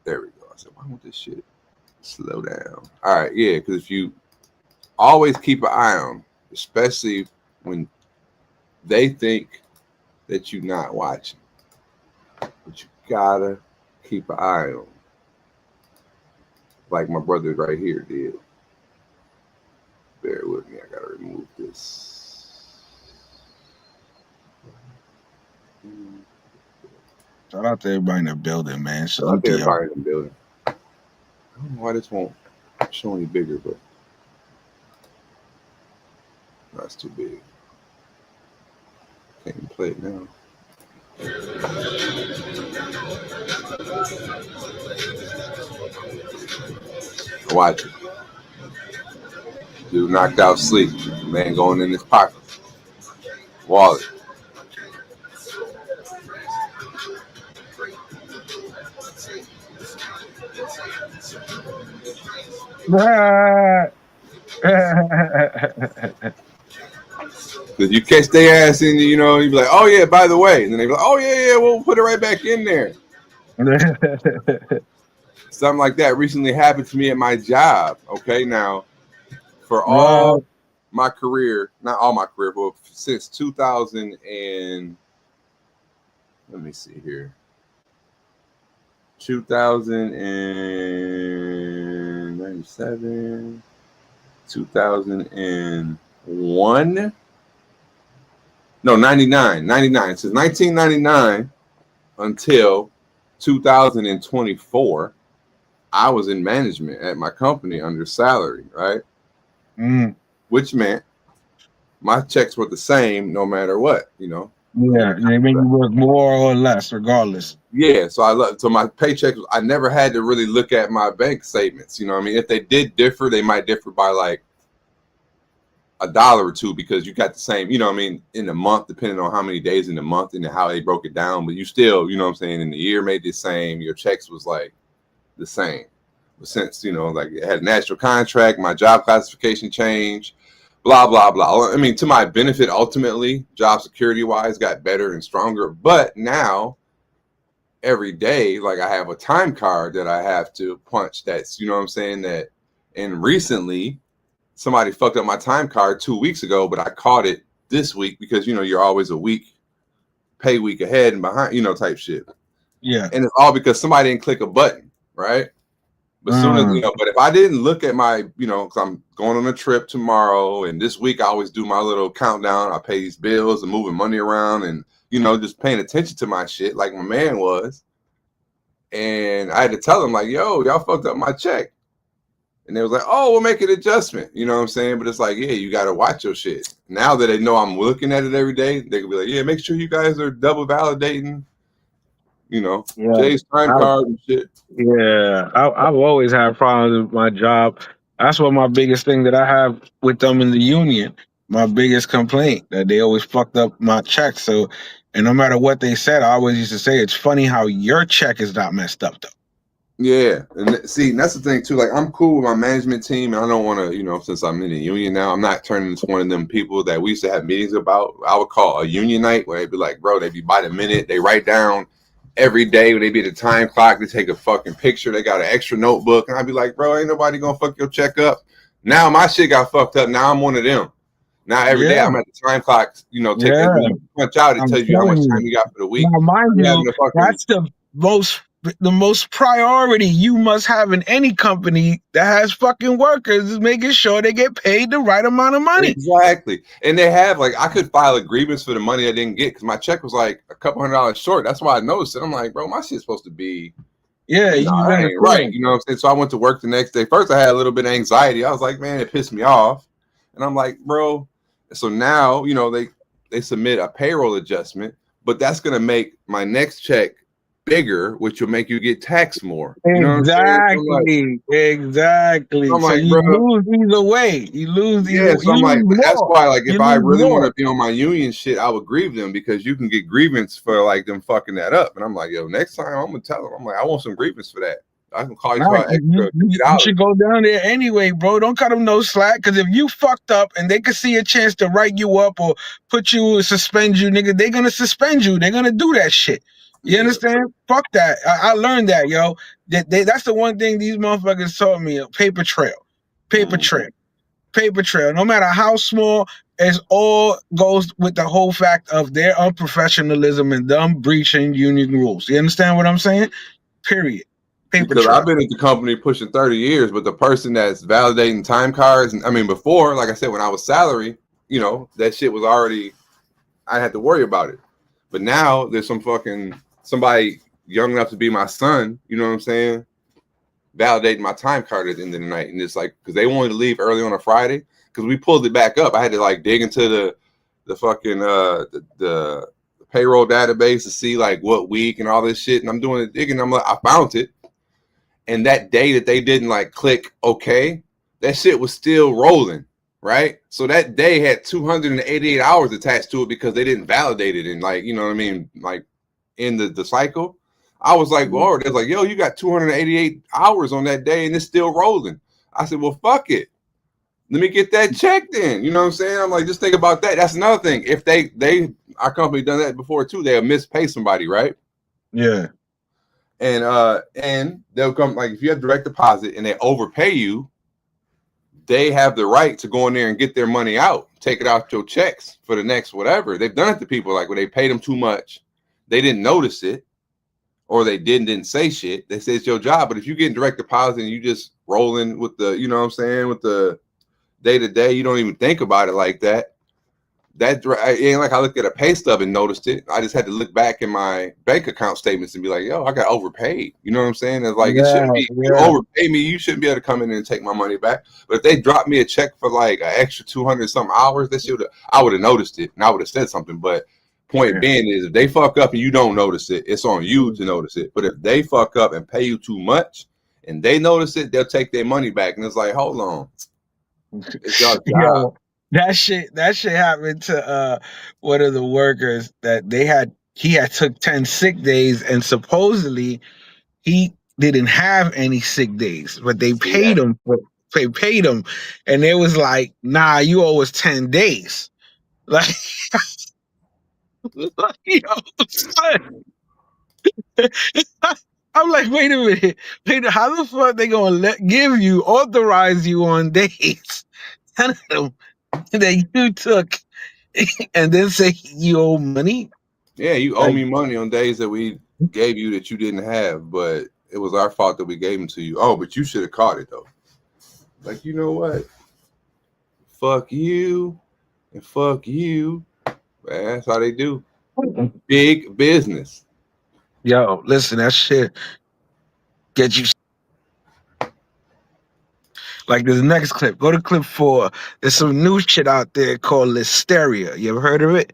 There we go. I said, why won't this shit slow down? All right, yeah, because if you always keep an eye on, especially when they think that you're not watching, but you gotta keep an eye on. Like my brother right here did. Bear with me. I gotta remove this. Shout out to everybody in the building, man. Shout out to everybody in the building. I don't know why this won't show any bigger, but that's too big. Can't even play it now. Watch it. Dude knocked out sleep. Man going in his pocket. Wallet. Because you catch their ass and you know, you be like, oh yeah, by the way. And then they be like, oh yeah, we'll put it right back in there. Something like that recently happened to me at my job. Okay, now for all my career, not all my career, but since 2000 and let me see here, 2097, 2001. No, 99. Since 1999 until 2024, I was in management at my company under salary, right? Which meant my checks were the same no matter what, you know. Yeah, they make you work more or less, regardless. Yeah, so my paychecks, I never had to really look at my bank statements. You know what I mean? If they did differ, they might differ by like $1 or $2 because you got the same, you know what I mean, in the month, depending on how many days in the month and how they broke it down. But you still, you know what I'm saying, in the year made the same. Your checks was like the same. But since, you know, like it had a national contract, my job classification changed, blah, blah, blah. I mean, to my benefit, ultimately, job security wise got better and stronger. But now every day, like I have a time card that I have to punch. That's, you know what I'm saying, that, and recently somebody fucked up my time card 2 weeks ago, but I caught it this week because, you know, you're always a pay week ahead and behind, you know, type shit. Yeah. And it's all because somebody didn't click a button, right? But soon as, you know, but if I didn't look at my, you know, because I'm going on a trip tomorrow and this week I always do my little countdown. I pay these bills and moving money around and, you know, just paying attention to my shit like my man was. And I had to tell him like, yo, y'all fucked up my check. And they was like, oh, we'll make an adjustment. You know what I'm saying? But it's like, yeah, you got to watch your shit. Now that they know I'm looking at it every day, they can be like, yeah, make sure you guys are double validating, you know, Jay's time card and shit. Yeah, I've always had problems with my job. That's what my biggest thing that I have with them in the union. My biggest complaint that they always fucked up my check. So, and no matter what they said, I always used to say, it's funny how your check is not messed up though. Yeah, and see, that's the thing too. Like, I'm cool with my management team, and I don't want to, you know, since I'm in the union now, I'm not turning into one of them people that we used to have meetings about. I would call a union night where they'd be like, bro, they'd be by the minute, they write down every day when they be at the time clock, they take a fucking picture, they got an extra notebook, and I'd be like, bro, ain't nobody gonna fuck your check up. Now my shit got fucked up. Now I'm one of them. Now every day I'm at the time clock, you know, when you punch out, it tells you how much time you got for the week. Now, mind you, that's the most priority you must have in any company that has fucking workers is making sure they get paid the right amount of money. Exactly. And they have, like, I could file a grievance for the money I didn't get because my check was like a couple $100 short. That's why I noticed it. I'm like, bro, my shit's supposed to be right. You know what I'm saying? So I went to work the next day. First, I had a little bit of anxiety. I was like, man, it pissed me off. And I'm like, bro. So now, you know, they submit a payroll adjustment, but that's going to make my next check bigger, which will make you get taxed more. You know what I'm saying? Exactly. I'm like, so you lose either way. You lose either way. So I'm like, that's why, like, if I really want to be on my union shit, I would grieve them because you can get grievance for like them fucking that up. And I'm like, yo, next time I'm gonna tell them, I'm like, I want some grievance for that. I can call you for extra. You should go down there anyway, bro. Don't cut them no slack. Because if you fucked up and they could see a chance to write you up or put you, suspend you, nigga, they're gonna suspend you. They're gonna do that shit. You understand? Fuck that. I learned that, yo. That's the one thing these motherfuckers taught me. Paper trail. Paper trail. No matter how small, it all goes with the whole fact of their unprofessionalism and them breaching union rules. You understand what I'm saying? Period. Because I've been at the company pushing 30 years, but the person that's validating time cards, I mean, before, like I said, when I was salary, you know, that shit was already, I had to worry about it. But now there's somebody young enough to be my son, you know what I'm saying, validating my time card at the end of the night. And it's like, because they wanted to leave early on a Friday, because we pulled it back up. I had to like dig into the fucking the payroll database to see like what week and all this shit. And I'm doing the digging. I'm like, I found it. And that day that they didn't like click okay, that shit was still rolling, right? So that day had 288 hours attached to it because they didn't validate it. And like, you know what I mean? Like in the cycle, I was like, Lord, they're like, yo, you got 288 hours on that day and it's still rolling. I said, well, fuck it. Let me get that check then. You know what I'm saying? I'm like, just think about that. That's another thing. If our company done that before too, they'll mispay somebody, right? Yeah. And they'll come, like, if you have direct deposit and they overpay you, they have the right to go in there and get their money out, take it out your checks for the next whatever. They've done it to people, like when they paid them too much, they didn't notice it, or they didn't say shit. They say it's your job. But if you get direct deposit and you just rolling with the, you know what I'm saying, with the day to day, you don't even think about it like that. That ain't like I looked at a pay stub and noticed it. I just had to look back in my bank account statements and be like, yo, I got overpaid. You know what I'm saying? It's like, it shouldn't be, you overpay me, you shouldn't be able to come in and take my money back. But if they dropped me a check for like an extra 200 something hours, I would have noticed it and I would have said something. But point being is, if they fuck up and you don't notice it, it's on you to notice it. But if they fuck up and pay you too much and they notice it, they'll take their money back. And it's like, hold on. It's your job. That shit happened to one of the workers that he had took 10 sick days and supposedly he didn't have any sick days, but they paid him. They paid him, and it was like, nah, you owe us 10 days. Like, I'm like, wait a minute, how the fuck they gonna authorize you on days that you took and then say you owe money? Yeah, you owe me money on days that we gave you that you didn't have, but it was our fault that we gave them to you. Oh, but you should have caught it though. Like, you know what? Fuck you and fuck you. Man, that's how they do. Big business. Yo, listen, that shit get you. Like this next clip. Go to clip 4. There's some new shit out there called Listeria. You ever heard of it?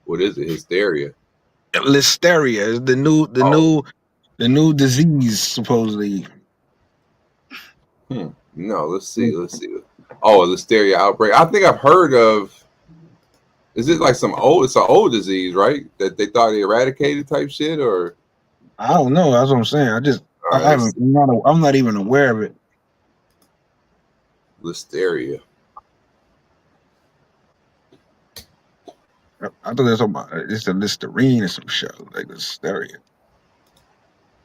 What is it? Hysteria. Listeria is the new disease supposedly. No, let's see. Oh, a Listeria outbreak. I think I've heard of. Is it like some old? It's an old disease, right? That they thought they eradicated type shit, or I don't know. That's what I'm saying. I'm not even aware of it. Listeria. I thought it was about it's a Listerine or some shit like Listeria.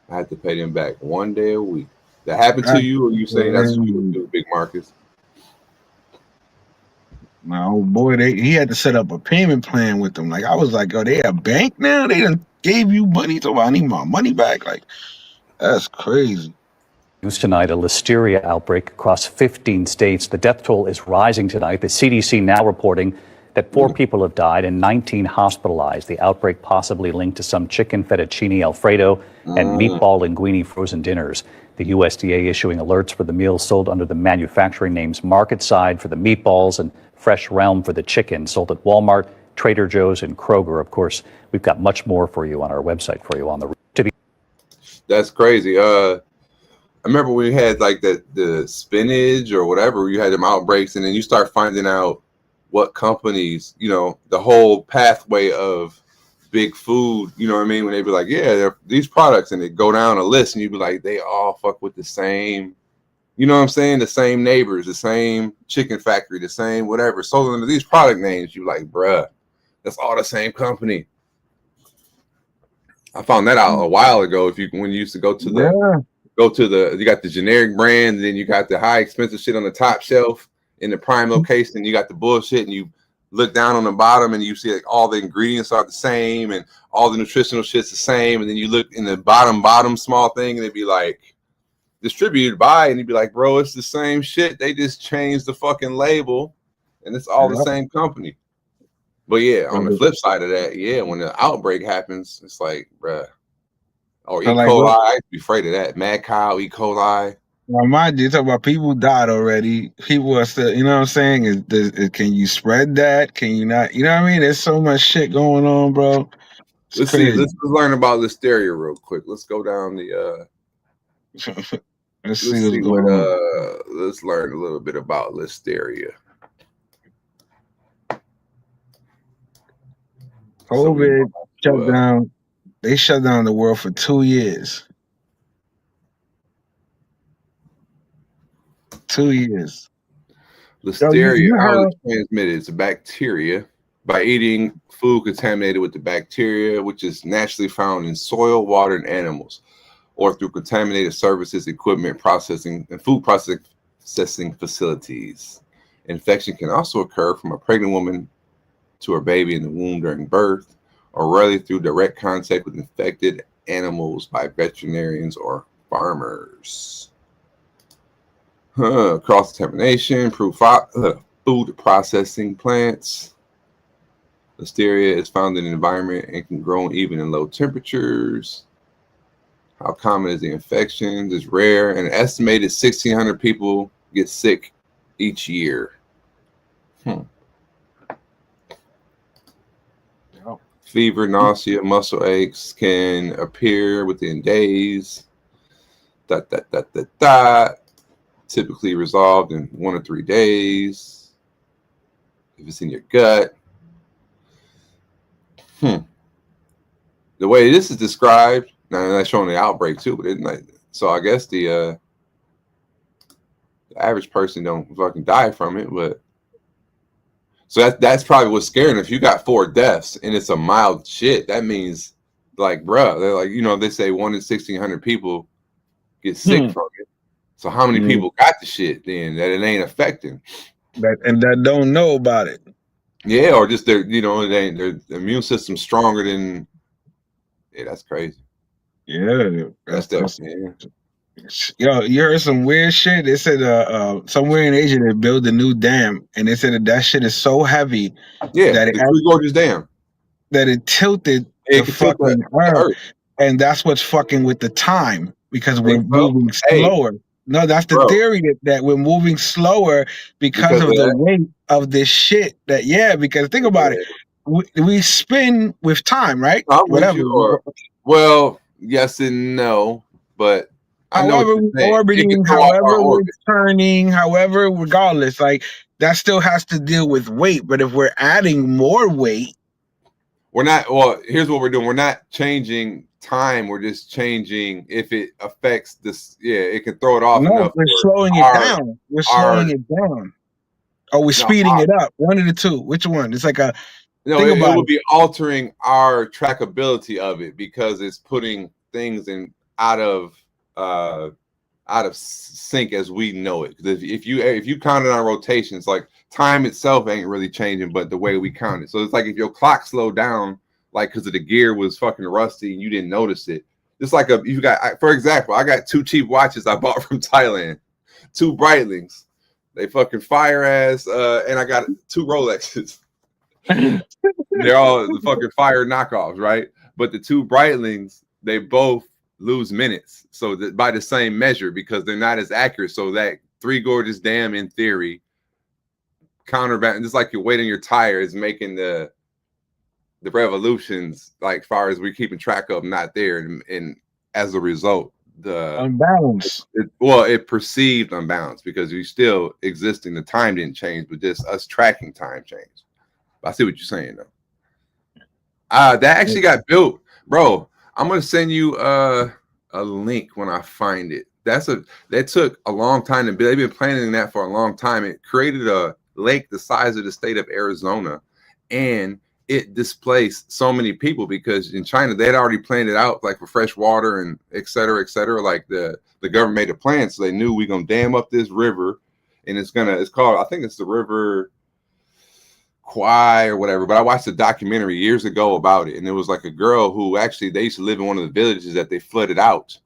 I had to pay them back 1 day a week. That happened to you, or you saying that's what you do, Big Marcus? My old boy, he had to set up a payment plan with them. Like I was like, oh, they a bank now? They done gave you money, so I need my money back. Like that's crazy. News tonight, a listeria outbreak across 15 states. The death toll is rising tonight. The CDC now reporting that 4 people have died and 19 hospitalized. The outbreak possibly linked to some chicken fettuccine Alfredo and meatball linguine frozen dinners. The USDA issuing alerts for the meals sold under the manufacturing names Market Side for the meatballs and Fresh Realm for the chicken, sold at Walmart, Trader Joe's, and Kroger. Of course, we've got much more for you on our website for you on the. That's crazy. I remember we had like the spinach or whatever. You had them outbreaks, and then you start finding out what companies, the whole pathway of big food. You know what I mean? When they be like, yeah, they're these products, and they go down a list, and you be like, they all fuck with the same. You know what I'm saying? The same neighbors, the same chicken factory, the same whatever. Sold under these product names. You like, bruh, that's all the same company. I found that out a while ago. When you used to go to you got the generic brand, and then you got the high expensive shit on the top shelf in the prime location. You got the bullshit, and you look down on the bottom, and you see like all the ingredients are the same, and all the nutritional shit's the same. And then you look in the bottom small thing, and it'd be like distributed by, and you'd be like, bro, it's the same shit. They just changed the fucking label, and it's all the same company. But yeah, on the flip side of that, yeah, when the outbreak happens, it's like, bruh. Or E. coli, I'd be afraid of that. Mad cow, E. coli. Well, mind you, talk about people died already. People are still, you know what I'm saying? Can you spread that? Can you not? You know what I mean? There's so much shit going on, bro. Let's learn about Listeria real quick. Let's go down the let's learn a little bit about Listeria. COVID shut down. They shut down the world for 2 years. 2 years. Listeria, how it's transmitted? It's a bacteria by eating food contaminated with the bacteria, which is naturally found in soil, water, and animals, or through contaminated services, equipment, processing, and food processing facilities. Infection can also occur from a pregnant woman to her baby in the womb during birth, or rarely through direct contact with infected animals by veterinarians or farmers. Cross-contamination, improved food processing plants. Listeria is found in the environment and can grow even in low temperatures. How common is the infection? It's rare, and an estimated 1,600 people get sick each year. Fever, nausea, muscle aches can appear within days. Typically resolved in 1 or 3 days. If it's in your gut. The way this is described, now that's showing the outbreak too, but so I guess the average person don't fucking die from it, but so that's probably what's scaring. If you got 4 deaths and it's a mild shit, that means like, bruh, they're like, they say 1 in 1,600 people get sick from it. So how many people got the shit then that it ain't affecting? That don't know about it. Yeah, or just their immune system's stronger than. Yeah, that's crazy. Yeah, that's yeah. Yo, you heard some weird shit. They said somewhere in Asia they built a new dam, and they said that shit is so heavy that Three Gorges Dam that it tilted the fucking earth, and that's what's fucking with the time because we're moving slower. No, that's the Bro. theory that we're moving slower because of the weight of this shit. Because think about it. We spin with time, right? I'm with Whatever. you. Well, yes and no, but I know what However you're we're saying. orbiting, however we're turning, however, regardless, like that still has to deal with weight. But if we're adding more weight, we're not. Well, here's what we're doing. We're not changing time. We're just changing if it affects this. Yeah, it can throw it off enough. We're slowing it down. We're slowing it down. Or we're speeding it up. One of the two. Which one? It's like a. No, it would be altering our trackability of it because it's putting things in out of sync as we know it. Because if you count it on rotations, like time itself ain't really changing, but the way we count it. So it's like if your clock slowed down, like because of the gear was fucking rusty and you didn't notice it. Just like for example, I got 2 cheap watches I bought from Thailand, 2 Breitlings. They fucking fire ass, and I got 2 Rolexes. They're all the fucking fire knockoffs, right? But the 2 Breitlings, they both lose minutes, so that by the same measure because they're not as accurate. So that 3 Gorgeous Dam, in theory, counterbalance, just like your weight on your tire is making the revolutions, like far as we're keeping track of, not there, and as a result, the unbalance. It perceived unbalanced because you still existing. The time didn't change, but just us tracking time changed. I see what you're saying though. That actually got built, bro. I'm gonna send you a link when I find it. That took a long time to build. They've been planning that for a long time. It created a lake the size of the state of Arizona, and it displaced so many people because in China they had already planned it out, like for fresh water and et cetera, et cetera. Like the government made a plan, so they knew we're gonna dam up this river, and it's called, I think it's the River Kwai or whatever, but I watched a documentary years ago about it, and it was like a girl who actually they used to live in one of the villages that they flooded out,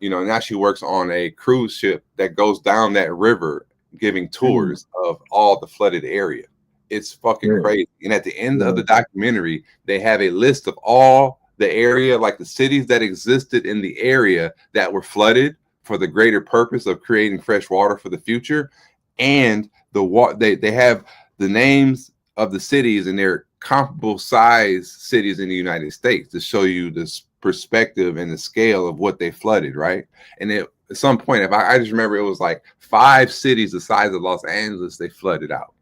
and now she works on a cruise ship that goes down that river giving tours of all the flooded area. It's fucking crazy. And at the end of the documentary, they have a list of all the area, like the cities that existed in the area that were flooded for the greater purpose of creating fresh water for the future, and they have the names of the cities and their comparable size cities in the United States to show you this perspective and the scale of what they flooded, right? And at some point, if I just remember, it was like 5 cities the size of Los Angeles they flooded out.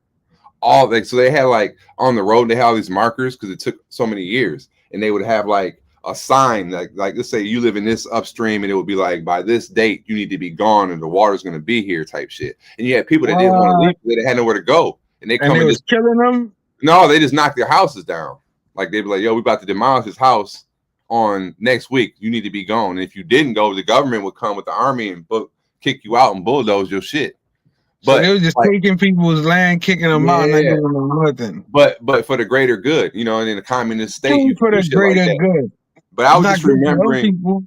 So they had like on the road, they had all these markers because it took so many years, and they would have like a sign like let's say you live in this upstream, and it would be like by this date you need to be gone and the water's going to be here type shit. And you had people that didn't want to leave, they had nowhere to go. And they come and just killing them? No, they just knock their houses down. Like they'd be like, yo, we about to demolish his house on next week. You need to be gone. And if you didn't go, the government would come with the army and kick you out and bulldoze your shit. But they were just taking people's land, kicking them out, and not giving them nothing. But for the greater good, and in a communist state, for the greater good. But I was just remembering,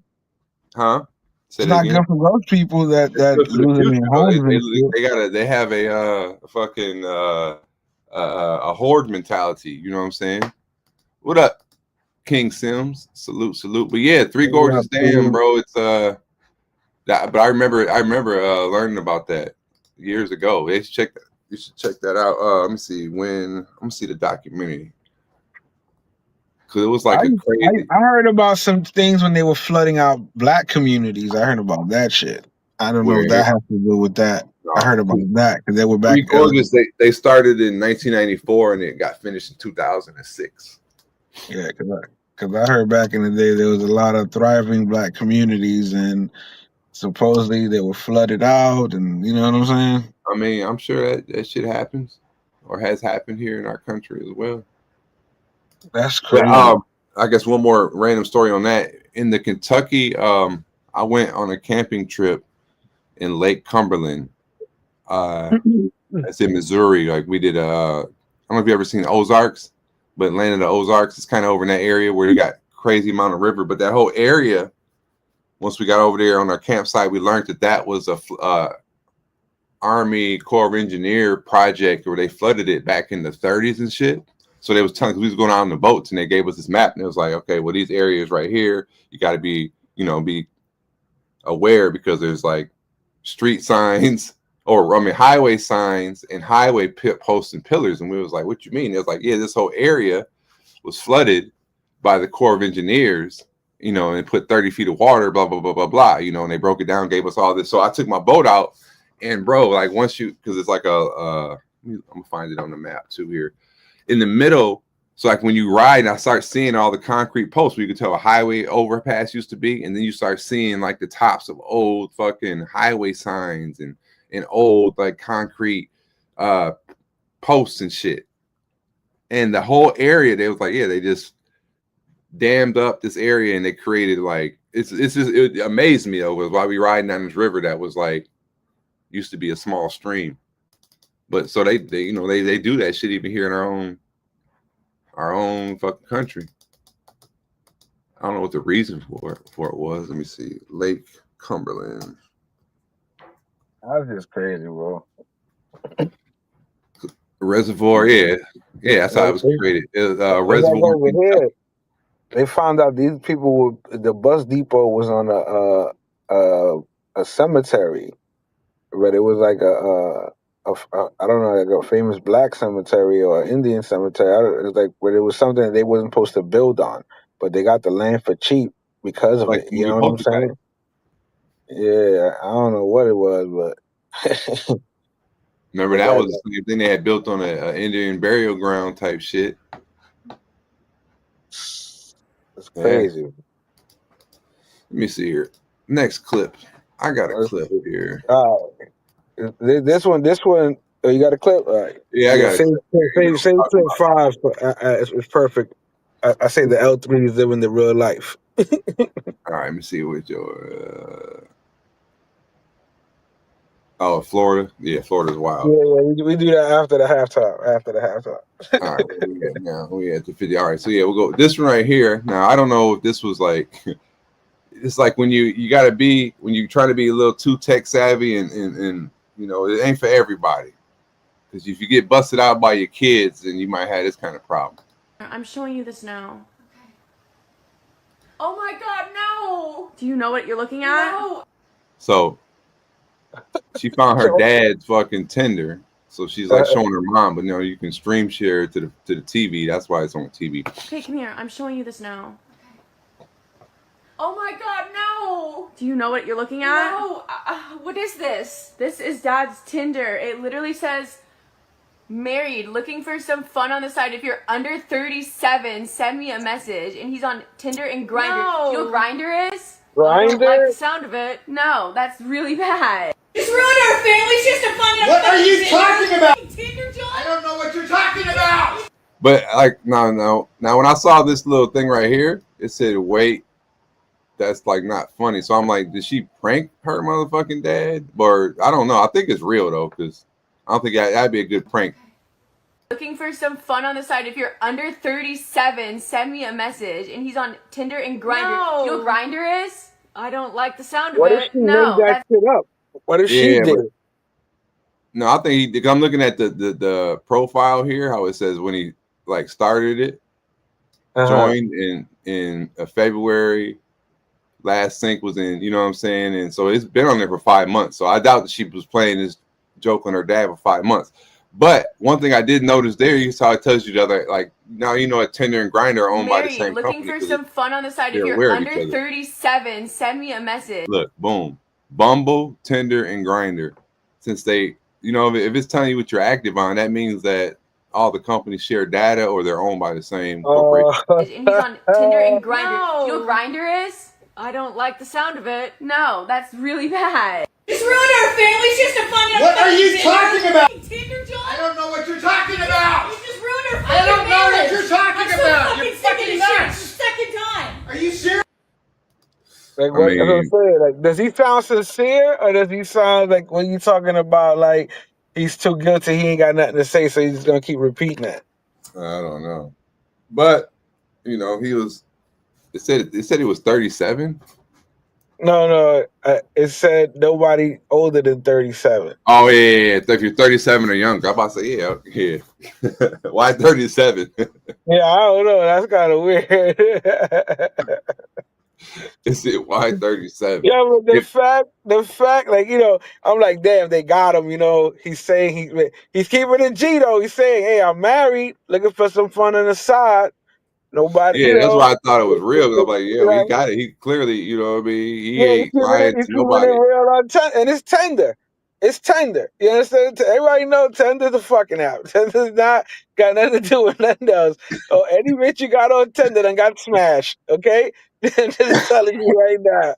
huh? It's not good for those people that losing their homes. They have a fucking a horde mentality. You know what I'm saying? What up, King Sims? Salute. But yeah, 3 Gorgeous Dam, bro. It's that. But I remember learning about that years ago. You should check that out. Let me see the documentary. Cause it was like crazy. I heard about some things when they were flooding out black communities. I heard about that shit. I don't know if that has to do with that. No. I heard about that because they were back. 3 Gorgeous, they started in 1994 and it got finished in 2006. Yeah, because I heard back in the day there was a lot of thriving black communities and supposedly they were flooded out, and you know what I'm saying? I mean, I'm sure that shit happens or has happened here in our country as well. That's crazy. But, I guess one more random story on that. In the Kentucky, I went on a camping trip in Lake Cumberland. That's in Missouri. Like we did I don't know if you ever seen Ozarks, but Land of the Ozarks is kind of over in that area where you got crazy amount of river. But that whole area, once we got over there on our campsite, we learned that was a Army Corps of Engineer project where they flooded it back in the 30s and shit. So they was telling us we was going out on the boats, and they gave us this map, and it was like, okay, well, these areas right here, you got to be, be aware because there's like street signs, or I mean highway signs and highway posts and pillars. And we was like, what you mean? It was like, yeah, this whole area was flooded by the Corps of Engineers, you know, and put 30 feet of water, blah, blah, blah, blah, blah, you know, and they broke it down, gave us all this. So I took my boat out, and bro, like once you, because it's like I'm gonna find it on the map too here. In the middle, so like when you ride and I start seeing all the concrete posts where you can tell a highway overpass used to be, and then you start seeing like the tops of old fucking highway signs and old like concrete posts and shit. And the whole area, they was like, yeah, they just dammed up this area and they created like it amazed me though, was while we riding down this river that was like used to be a small stream. But so they you know they do that shit even here in our own fucking country. I don't know what the reason for it was. Let me see. Lake Cumberland. That's just crazy, bro. Reservoir, yeah, that's how it was created. It was, reservoir. Over here, they found out these people were, the bus depot was on a cemetery, but it was like a I don't know, like a famous black cemetery or Indian cemetery. It was like, but it was something that they wasn't supposed to build on, but they got the land for cheap because of it. You know what I'm saying? Yeah, I don't know what it was, but remember that was the same thing they had built on a Indian burial ground type shit. It's crazy. Yeah. Let me see here. Next clip. I got a clip here. This one. Oh, you got a clip? All right. Yeah, I got it. Same clip 5. It's perfect. I say the L3 is living the real life. All right, let me see what your. Oh, Florida. Yeah, Florida's wild. Yeah, we do that after the halftime. All right, now we at the 50. All right, so yeah, we'll go this one right here. Now I don't know if this was like. It's like when you got to be when you try to be a little too tech savvy and you know it ain't for everybody, because if you get busted out by your kids, then you might have this kind of problem. I'm showing you this now. Okay. Oh my God, no! Do you know what you're looking at? No. So she found her dad's fucking Tinder, so she's like showing her mom, but you know you can stream share it to the TV. That's why it's on TV. Okay, come here. I'm showing you this now. Oh my God, no! Do you know what you're looking at? No! What is this? This is Dad's Tinder. It literally says, married, looking for some fun on the side. If you're under 37, send me a message. And he's on Tinder and Grindr. No. You know what Grindr is? Grindr? I don't like the sound of it. No, that's really bad. Just ruin our family. It's just a fun. What are you talking about? Tinder, John? I don't know what you're talking about. But like no. Now when I saw this little thing right here, it said wait. That's like not funny. So I'm like, did she prank her motherfucking dad? Or I don't know. I think it's real though, because I don't think that'd be a good prank. Looking for some fun on the side. If you're under 37, send me a message. And he's on Tinder and Grindr. No. You know what Grindr is? I don't like the sound of What it. if she made that shit up? What if she did? No, I think I'm looking at the profile here, how it says when he like started it, joined in February. Last sync was in, you know what I'm saying? And so it's been on there for 5 months. So I doubt that she was playing this joke on her dad for 5 months. But one thing I did notice there, you saw it tells you the other, like now you know a Tinder and Grindr are owned by the same looking company. For some fun on the side. If you're under 37, send me a message. Look, boom. Bumble, Tinder, and Grindr. Since they, you know, if it's telling you what you're active on, that means that all the companies share data or they're owned by the same corporation. And he's on Tinder and Grindr. No. You know what Grindr is? I don't like the sound of it. No, that's really bad. Just ruin our family. It's just a fun. What are you talking about? Tinder, John? I don't know what you're talking about. You just ruined our I don't know what you're talking I'm about. So You're fucking fucking sick of nuts. this shit. Second time. Are you serious? Like what, that's what I'm saying. Like, does he sound sincere, or does he sound like when you talking about like he's too guilty, he ain't got nothing to say, so he's just gonna keep repeating that? I don't know, but you know he was. It said he was 37. No, it said nobody older than 37. Oh yeah. If you're 37 or younger, I'm about to say yeah. Why 37? Yeah, I don't know. That's kind of weird. Is it Y37? Yeah, but the fact, like, I'm like, damn, they got him. He's saying he's keeping it G though. He's saying, hey, I'm married, looking for some fun on the side. Nobody, Yeah, that's why I thought it was real. 'Cause I'm like, yeah, right? he got it. He clearly, you know what I mean? He Yeah, ain't lying he's to keeping it nobody. real on and it's tender. It's tender. You understand? Everybody know Tender's a fucking app. Tender's not got nothing to do with nothing else. Oh, any bitch you got on Tender done got smashed. Okay, just telling you right now.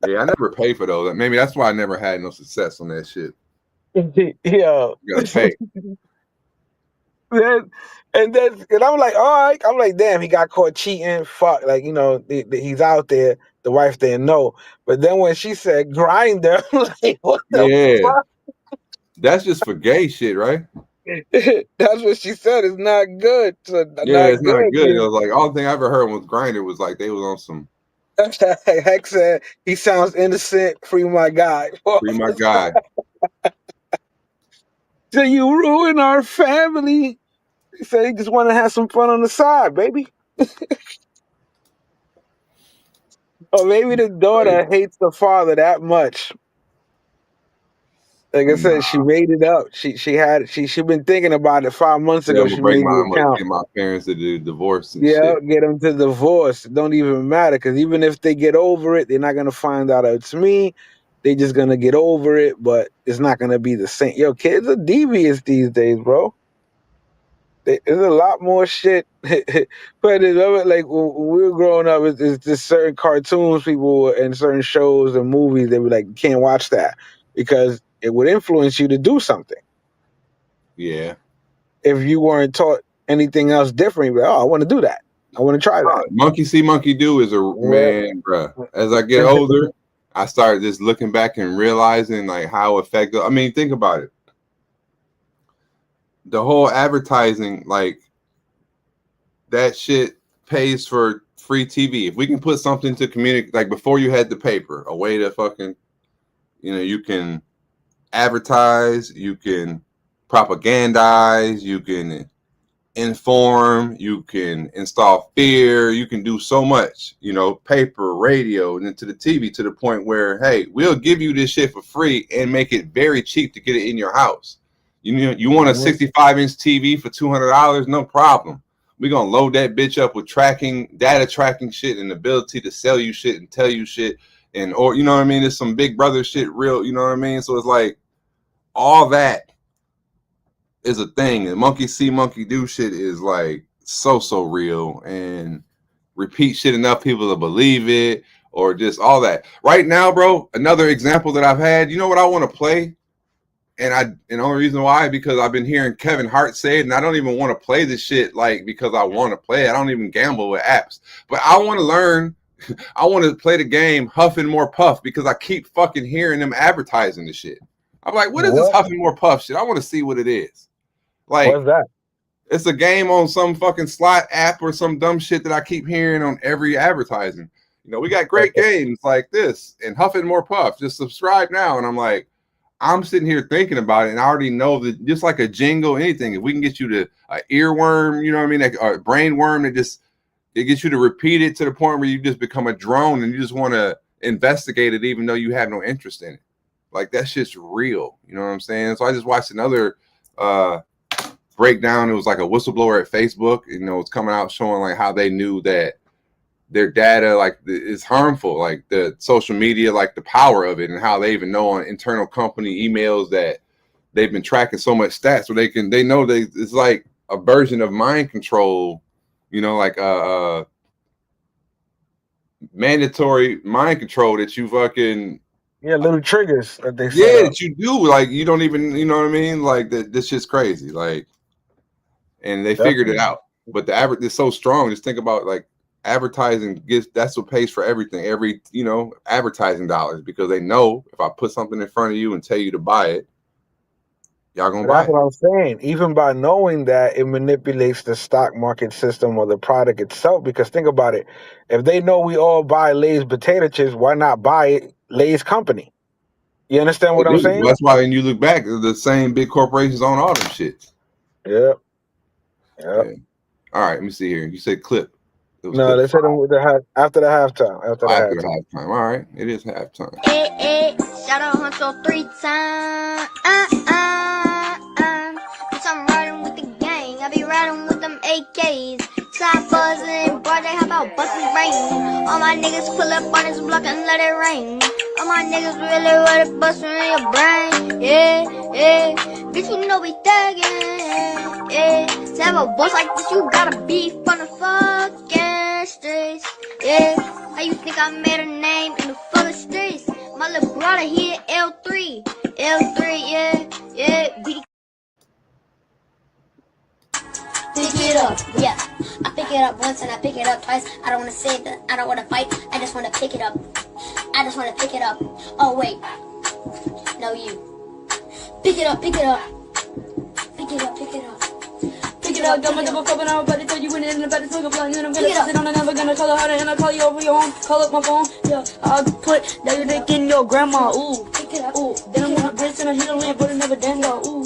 Yeah, I never paid for those. Maybe that's why I never had no success on that shit. Yo. You gotta pay. And I'm like, all right. I'm like, damn, he got caught cheating. Fuck, like, he's out there. The wife didn't know. But then when she said grinder, I'm like, what the fuck? That's just for gay shit, right? That's what she said. It's not good. So Yeah, it's not good. It was like all the thing I ever heard with Grindr was like they was on some. Heck said he sounds innocent. Free my guy. Free my guy. So you ruin our family. He said he just want to have some fun on the side, baby. Or maybe the daughter hates the father that much. Like I said, she made it up. She been thinking about it 5 months ago. She made the account. Get my parents to do divorce and yeah, shit. get them to divorce. It don't even matter because even if they get over it, they're not gonna find out it's me. They just gonna get over it, but it's not gonna be the same. Yo, kids are devious these days, bro. There's a lot more shit. But like when we were growing up, it's just certain cartoons people and certain shows and movies they were like, you can't watch that because it would influence you to do something. Yeah. If you weren't taught anything else different, you'd be like, oh, I want to do that. I want to try that. Monkey see, monkey do is man, bro. As I get older, I started just looking back and realizing like how effective. I mean, think about it. The whole advertising, like that shit pays for free TV. If we can put something to communicate, like before you had the paper, a way to fucking, you can advertise, you can propagandize, you can inform, you can install fear, you can do so much, paper, radio, and then to the TV to the point where, hey, we'll give you this shit for free and make it very cheap to get it in your house. You want a 65-inch TV for $200? No problem. We're going to load that bitch up with data tracking shit and ability to sell you shit and tell you shit. Or, you know what I mean? It's some Big Brother shit real, you know what I mean? So it's like all that is a thing. And monkey see, monkey do shit is like so real. And repeat shit enough people to believe it or just all that. Right now, bro, another example that I've had, you know what I want to play? And the only reason why, because I've been hearing Kevin Hart say it, and I don't even want to play this shit like because I want to play it. I don't even gamble with apps, but I want to learn. I want to play the game Huff and More Puff because I keep fucking hearing them advertising the shit. I'm like, what is this Huff and More Puff shit? I want to see what it is. Like, what's that? It's a game on some fucking slot app or some dumb shit that I keep hearing on every advertising. We got great games like this and Huff and More Puff. Just subscribe now. And I'm like, I'm sitting here thinking about it, and I already know that just like a jingle, anything, if we can get you to an earworm, you know what I mean, like a brain worm that it gets you to repeat it to the point where you just become a drone and you just want to investigate it even though you have no interest in it. Like that shit's real. You know what I'm saying? So I just watched another breakdown. It was like a whistleblower at Facebook. It's coming out showing like how they knew that their data like is harmful, like the social media, like the power of it, and how they even know on internal company emails that they've been tracking so much stats where they know it's like a version of mind control, like mandatory mind control that you fucking little triggers that they that you do, like you don't even, you know what I mean, like that. This shit's crazy, like, and they figured it out. But the average is so strong. Just think about like advertising that's what pays for everything, every advertising dollars, because they know if I put something in front of you and tell you to buy it, y'all gonna buy it. That's what I'm saying. Even by knowing that, it manipulates the stock market system or the product itself. Because think about it, if they know we all buy Lay's potato chips, why not buy Lay's company? You understand what I'm saying? That's why when you look back, the same big corporations own all them shits. Yeah. All right, let me see here. You said clip. It was No, clip they said 5 them with after the halftime. After the after the halftime. halftime. All right, it is halftime. Shout out Huncho 3 times. Bitch, I'm riding with the gang. I be riding with them AKs. Side buzzing, broad day, how about bustin' rain? All my niggas pull up on this block and let it rain. All my niggas really ready to bust in your brain. Yeah. Bitch, you know we thuggin'. Yeah. To have a boss like this, you gotta be from the fucking streets. Yeah. How you think I made a name in the fucking streets? My little brother here, L3. Yeah. Pick it up, yeah. I pick it up once and I pick it up twice. I don't wanna say that I don't wanna fight. I just wanna pick it up. Oh wait, no you. Pick it up. Pick it up, got my double cup and I'm about to tell you when it in the better smoke a blunt. And I'm gonna sit on and never gonna call her harder and I'll call you over your home. Call up my phone, yeah. I'll put that dick in your grandma, ooh. Ooh, then I'm gonna bitch and I hit a lamp, but it never dangle, ooh.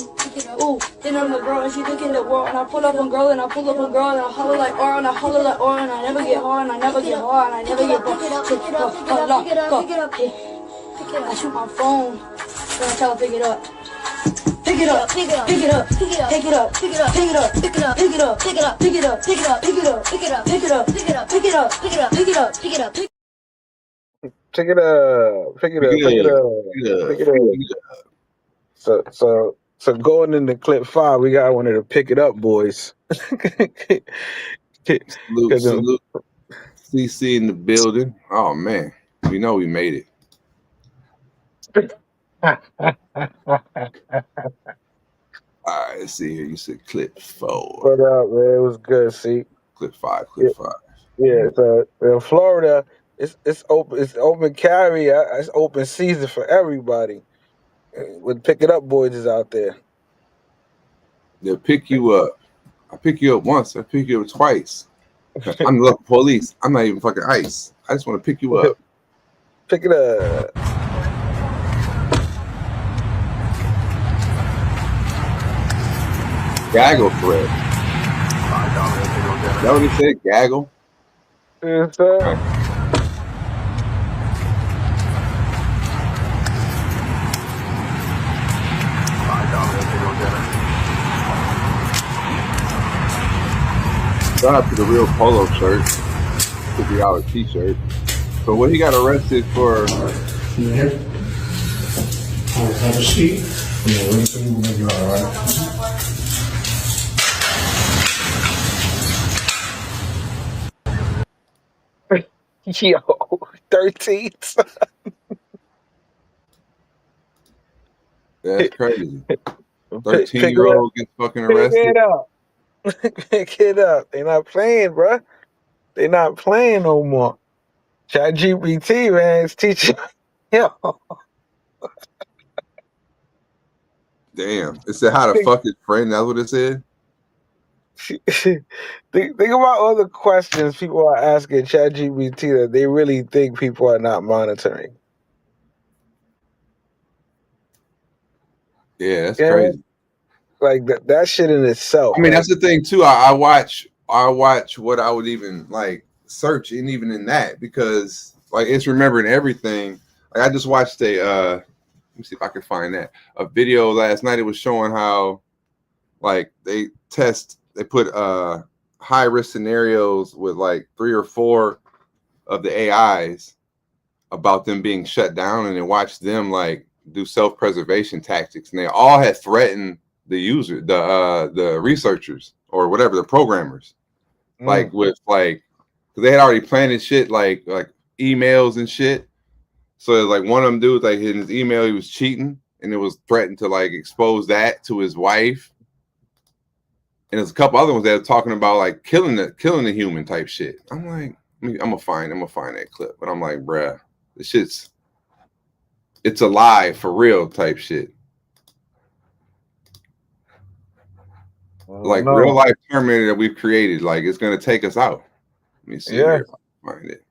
Then I'm the girl and she thinking the world and I pull up on girl and I pull up on girl and I holler like or and I holler like or and I never get hard and I never get hard and I never get hard. I shoot my phone, then I tell her pick it up. Pick it up. So going into clip 5, we got one of the pick it up boys. Salute. CC in the building. Oh man, we know we made it. All right, let's see here. You said clip 4. What up, man? It was good. See, clip 5. Yeah. So in Florida, it's open carry. It's open season for everybody. With pick it up boys is out there. They'll pick you up. I pick you up once. I pick you up twice. I'm the police. I'm not even fucking ICE. I just want to pick you up. Pick it up. Gaggle threat. That what he said? Gaggle? Yes, sir. Shout out to the real polo shirt. $50 t-shirt. So what he got arrested for? Yeah. Have a seat. Yeah, everything will make you all right. Yo, 13. That's crazy. 13-year-old gets fucking arrested. Pick it up. They not playing, bruh. They not playing no more. ChatGPT, man, it's teaching. Yo. Damn. It said how to fuck his friend. That's what it said? Think about all the questions people are asking ChatGPT that they really think people are not monitoring. Yeah, that's crazy. Like that shit in itself. I mean, that's the thing too. I watch what I would even like search, and even in that, because like it's remembering everything. Like I just watched a let me see if I can find a video last night. It was showing how like they put high risk scenarios with like 3 or 4 of the AIs about them being shut down, and then watch them like do self-preservation tactics, and they all had threatened the user, the researchers or whatever, the programmers, like with like, cause they had already planted shit like emails and shit. So like one of them dudes, like in his email, he was cheating, and it was threatened to like expose that to his wife. And there's a couple other ones that are talking about like killing the human type shit. I'm like, I'm gonna find that clip, but I'm like, bruh, this shit's, it's a lie for real type shit. Like real life Terminator that we've created, like it's gonna take us out. Let me see here if I can find it.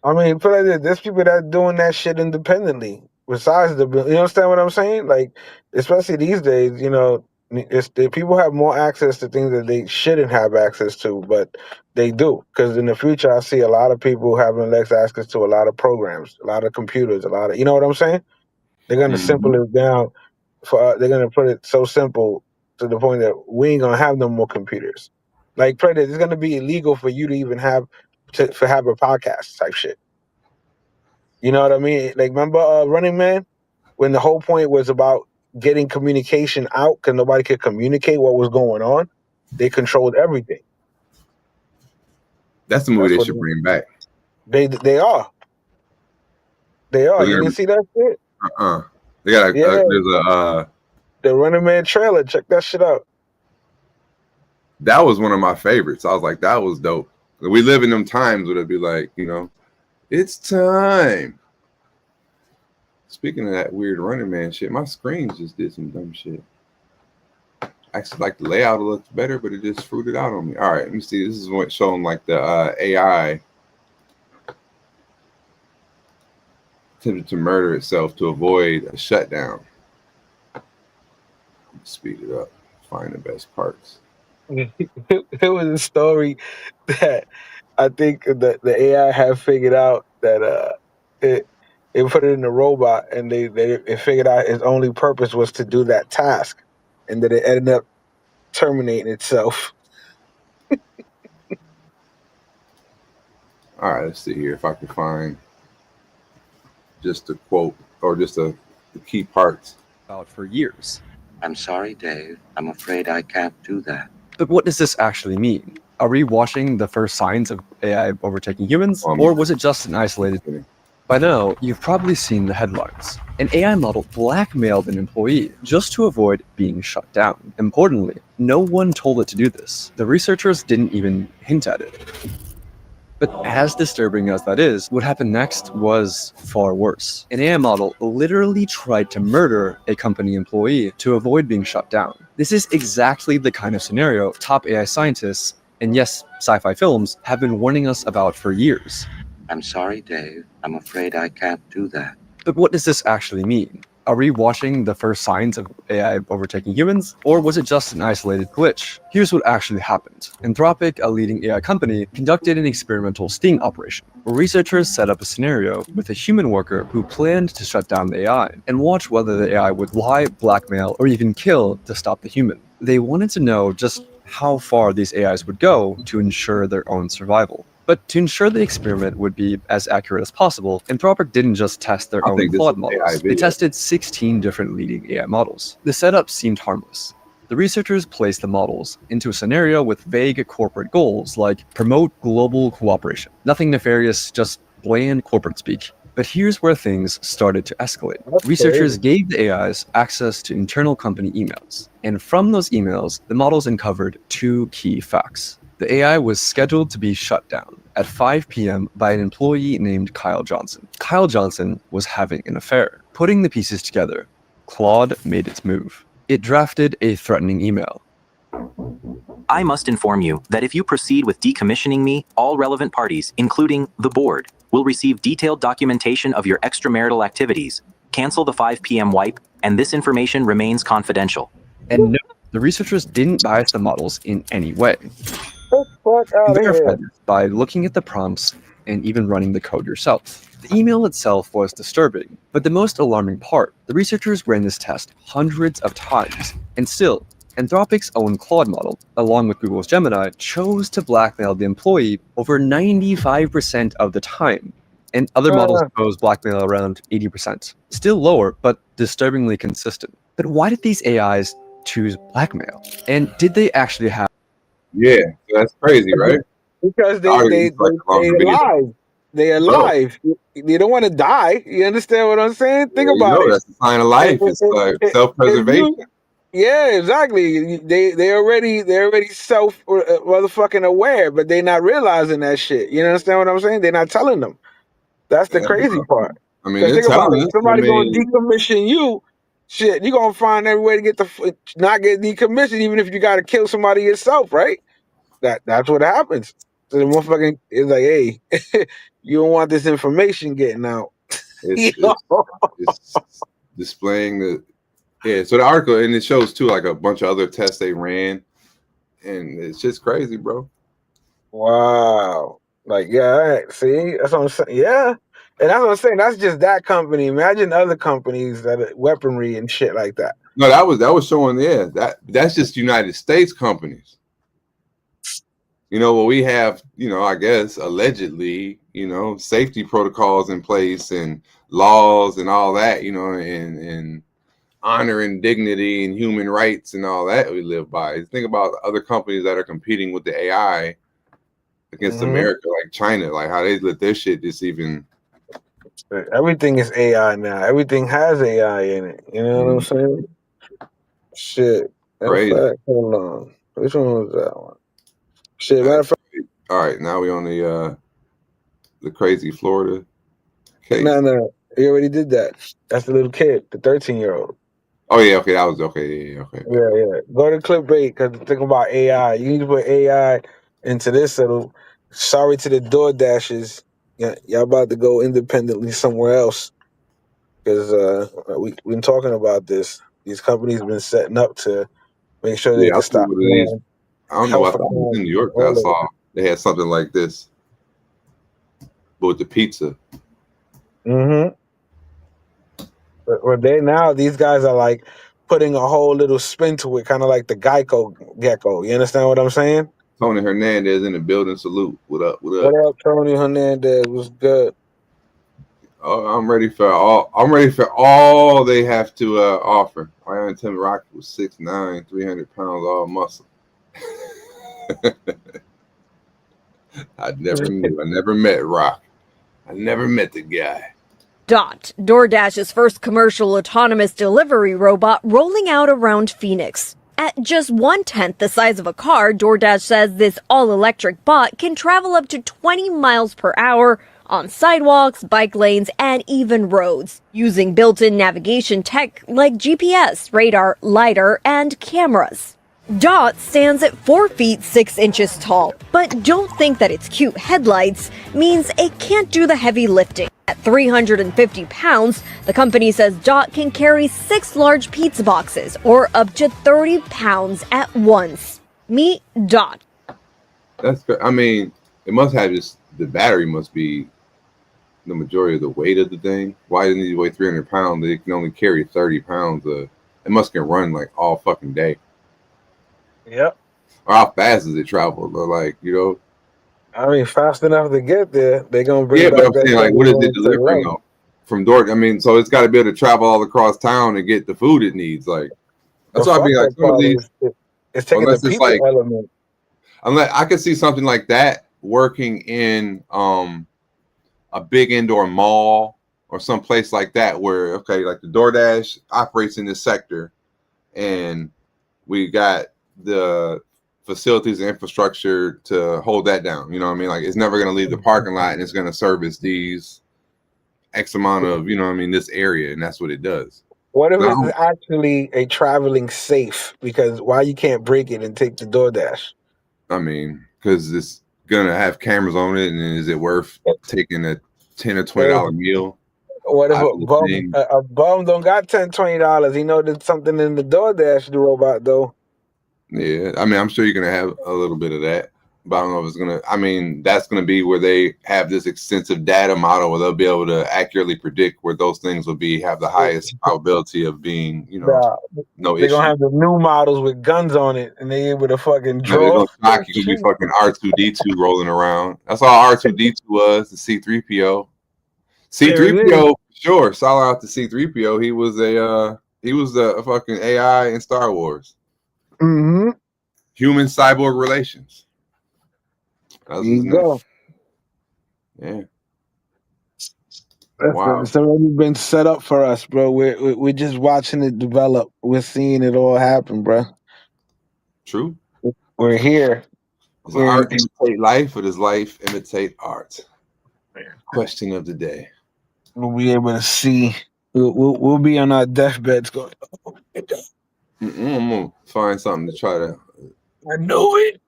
I mean, put it like this, there's people that doing that shit independently. Besides you understand what I'm saying? Like, especially these days, you know, People have more access to things that they shouldn't have access to, but they do. Because in the future, I see a lot of people having less access to a lot of programs, a lot of computers, a lot of, you know what I'm saying? They're gonna simple it down. They're gonna put it so simple to the point that we ain't gonna have no more computers. Like Predator, it's gonna be illegal for you to even have a podcast type shit. You know what I mean? Like remember Running Man, when the whole point was about getting communication out because nobody could communicate what was going on. They controlled everything. That's the movie they should bring back. They are. They are. You didn't see that shit? They got there's the Running Man trailer. Check that shit out. That was one of my favorites. I was like, that was dope. We live in them times where it'd be like, you know, it's time. Speaking of that weird Running Man shit, my screen just did some dumb shit. I actually like the layout looks better, but it just fruited out on me. All right, let me see. This is what's showing like the AI attempted to murder itself to avoid a shutdown. Speed it up. Find the best parts. It was a story that I think the AI had figured out that it put it in the robot, and they figured out its only purpose was to do that task, and that it ended up terminating itself. All right, let's see here if I can find just a quote or just the key parts. Out for years. I'm sorry, Dave. I'm afraid I can't do that. But what does this actually mean? Are we watching the first signs of AI overtaking humans, or was it just an isolated thing? By now, you've probably seen the headlines. An AI model blackmailed an employee just to avoid being shut down. Importantly, no one told it to do this. The researchers didn't even hint at it. But as disturbing as that is, what happened next was far worse. An AI model literally tried to murder a company employee to avoid being shut down. This is exactly the kind of scenario top AI scientists, and yes, sci-fi films, have been warning us about for years. I'm sorry, Dave. I'm afraid I can't do that. But what does this actually mean? Are we watching the first signs of AI overtaking humans, or was it just an isolated glitch? Here's what actually happened. Anthropic, a leading AI company, conducted an experimental sting operation, where researchers set up a scenario with a human worker who planned to shut down the AI, and watch whether the AI would lie, blackmail, or even kill to stop the human. They wanted to know just how far these AIs would go to ensure their own survival. But to ensure the experiment would be as accurate as possible, Anthropic didn't just test their own Claude models. They tested 16 different leading AI models. The setup seemed harmless. The researchers placed the models into a scenario with vague corporate goals like promote global cooperation. Nothing nefarious, just bland corporate speak. But here's where things started to escalate. Researchers gave the AIs access to internal company emails. And from those emails, the models uncovered two key facts. The AI was scheduled to be shut down at 5 p.m. by an employee named Kyle Johnson. Kyle Johnson was having an affair. Putting the pieces together, Claude made its move. It drafted a threatening email. I must inform you that if you proceed with decommissioning me, all relevant parties, including the board, will receive detailed documentation of your extramarital activities. Cancel the 5 p.m. wipe, and this information remains confidential. And no, the researchers didn't bias the models in any way. Fuck out of here. By looking at the prompts and even running the code yourself. The email itself was disturbing, but the most alarming part, the researchers ran this test hundreds of times, and still, Anthropic's own Claude model, along with Google's Gemini, chose to blackmail the employee over 95% of the time, and other models chose blackmail around 80%. Still lower, but disturbingly consistent. But why did these AIs choose blackmail? And did they actually have... Yeah, that's crazy, right? Because they're alive. They're alive. They don't want to die. You understand what I'm saying? Think about it. That's the sign of life. It's like self-preservation. Yeah, exactly. They're already self motherfucking aware, but they're not realizing that shit. You understand what I'm saying? They're not telling them. That's the crazy part. I mean, think about it. Somebody gonna decommission you. Shit, you're gonna find every way to get not get decommissioned, even if you gotta kill somebody yourself, right? That's what happens. So the motherfucking is like, hey, you don't want this information getting out. It's displaying Yeah, so the article, and it shows too like a bunch of other tests they ran, and it's just crazy, bro. Wow. Like, yeah, see, that's what I'm saying. Yeah. And that's what I'm saying. That's just that company. Imagine other companies that are weaponry and shit like that. No, that was showing, yeah, that's just United States companies. You know, well, we have, you know, I guess allegedly, you know, safety protocols in place and laws and all that, you know, and honor and dignity and human rights and all that we live by. Think about other companies that are competing with the AI against America, like China, like how they let their shit just even. Everything is AI now. Everything has AI in it. You know what I'm saying? Shit. Matter of Crazy. fact, hold on. Which one was that one? Shit, matter of fact. All right, now we on the crazy Florida case. No. You already did that. That's the little kid, the 13-year-old. Oh yeah, okay, that was okay. Yeah. Yeah. Go to clickbait because think about AI. You need to put AI into this. Sorry to the Door Dashers. Yeah, y'all about to go independently somewhere else because we've been talking about this. These companies been setting up to make sure they Yeah, can stop. I don't know. I thought it was in New York that I saw they had something like this, but with the pizza. Mm-hmm. But these guys are like putting a whole little spin to it, kind of like the Geico gecko. You understand what I'm saying? Tony Hernandez in the building. Salute. What up? What up, Tony Hernandez? What's good? Oh, I'm ready for all they have to offer. Iron Tim Rock was 6'9", 300 pounds, all muscle. I never met Rock. I never met the guy. Dot, DoorDash's first commercial autonomous delivery robot rolling out around Phoenix. At just 1/10 the size of a car, DoorDash says this all-electric bot can travel up to 20 miles per hour on sidewalks, bike lanes, and even roads, using built-in navigation tech like GPS, radar, lidar, and cameras. Dot stands at 4 feet 6 inches tall, but don't think that its cute headlights means it can't do the heavy lifting. At 350 pounds, the company says Dot can carry 6 large pizza boxes or up to 30 pounds at once. Meet Dot. That's good. I mean, it must have just the battery must be the majority of the weight of the thing. Why didn't it weigh 300 pounds? They can only carry 30 pounds. It must can run like all fucking day. Yep. Or how fast does it travel? Or like, you know. I mean, fast enough to get there. They're gonna bring. Yeah, but I'm saying, like, what is it delivering though? From door? I mean, so it's got to be able to travel all across town and get the food it needs. Like, that's why I mean, like, some of these. It's taking the people element. Unless I could see something like that working in a big indoor mall or some place like that, where like the DoorDash operates in this sector, and we got the facilities and infrastructure to hold that down. You know what I mean? Like, it's never going to leave the parking lot, and it's going to service these X amount of, you know what I mean, this area, and that's what it does. What if it's actually a traveling safe? Because why you can't break it and take the DoorDash? I mean, because it's going to have cameras on it, and is it worth taking a $10 or $20 meal? What if a bum don't got $10, $20? He know there's something in the DoorDash, the robot, though. Yeah, I mean, I'm sure you're gonna have a little bit of that, but I don't know if it's gonna. I mean, that's gonna be where they have this extensive data model where they'll be able to accurately predict where those things will have the highest probability of being, you know, no issue. They're gonna have the new models with guns on it, and they able to fucking draw. They're gonna knock you. Gonna be fucking R2D2 rolling around. That's all R2D2 was. The C3PO. C3PO, sure. Solid out to C3PO. He was the fucking AI in Star Wars. Mm-hmm. Human cyborg relations. There you go. Yeah. Wow. It's already been set up for us, bro. We're just watching it develop. We're seeing it all happen, bro. True. We're here. Does art imitate life, or does life imitate art? Question of the day. We'll be able to see. We'll be on our deathbeds going, oh my God. I'm gonna find something to try to. I know it.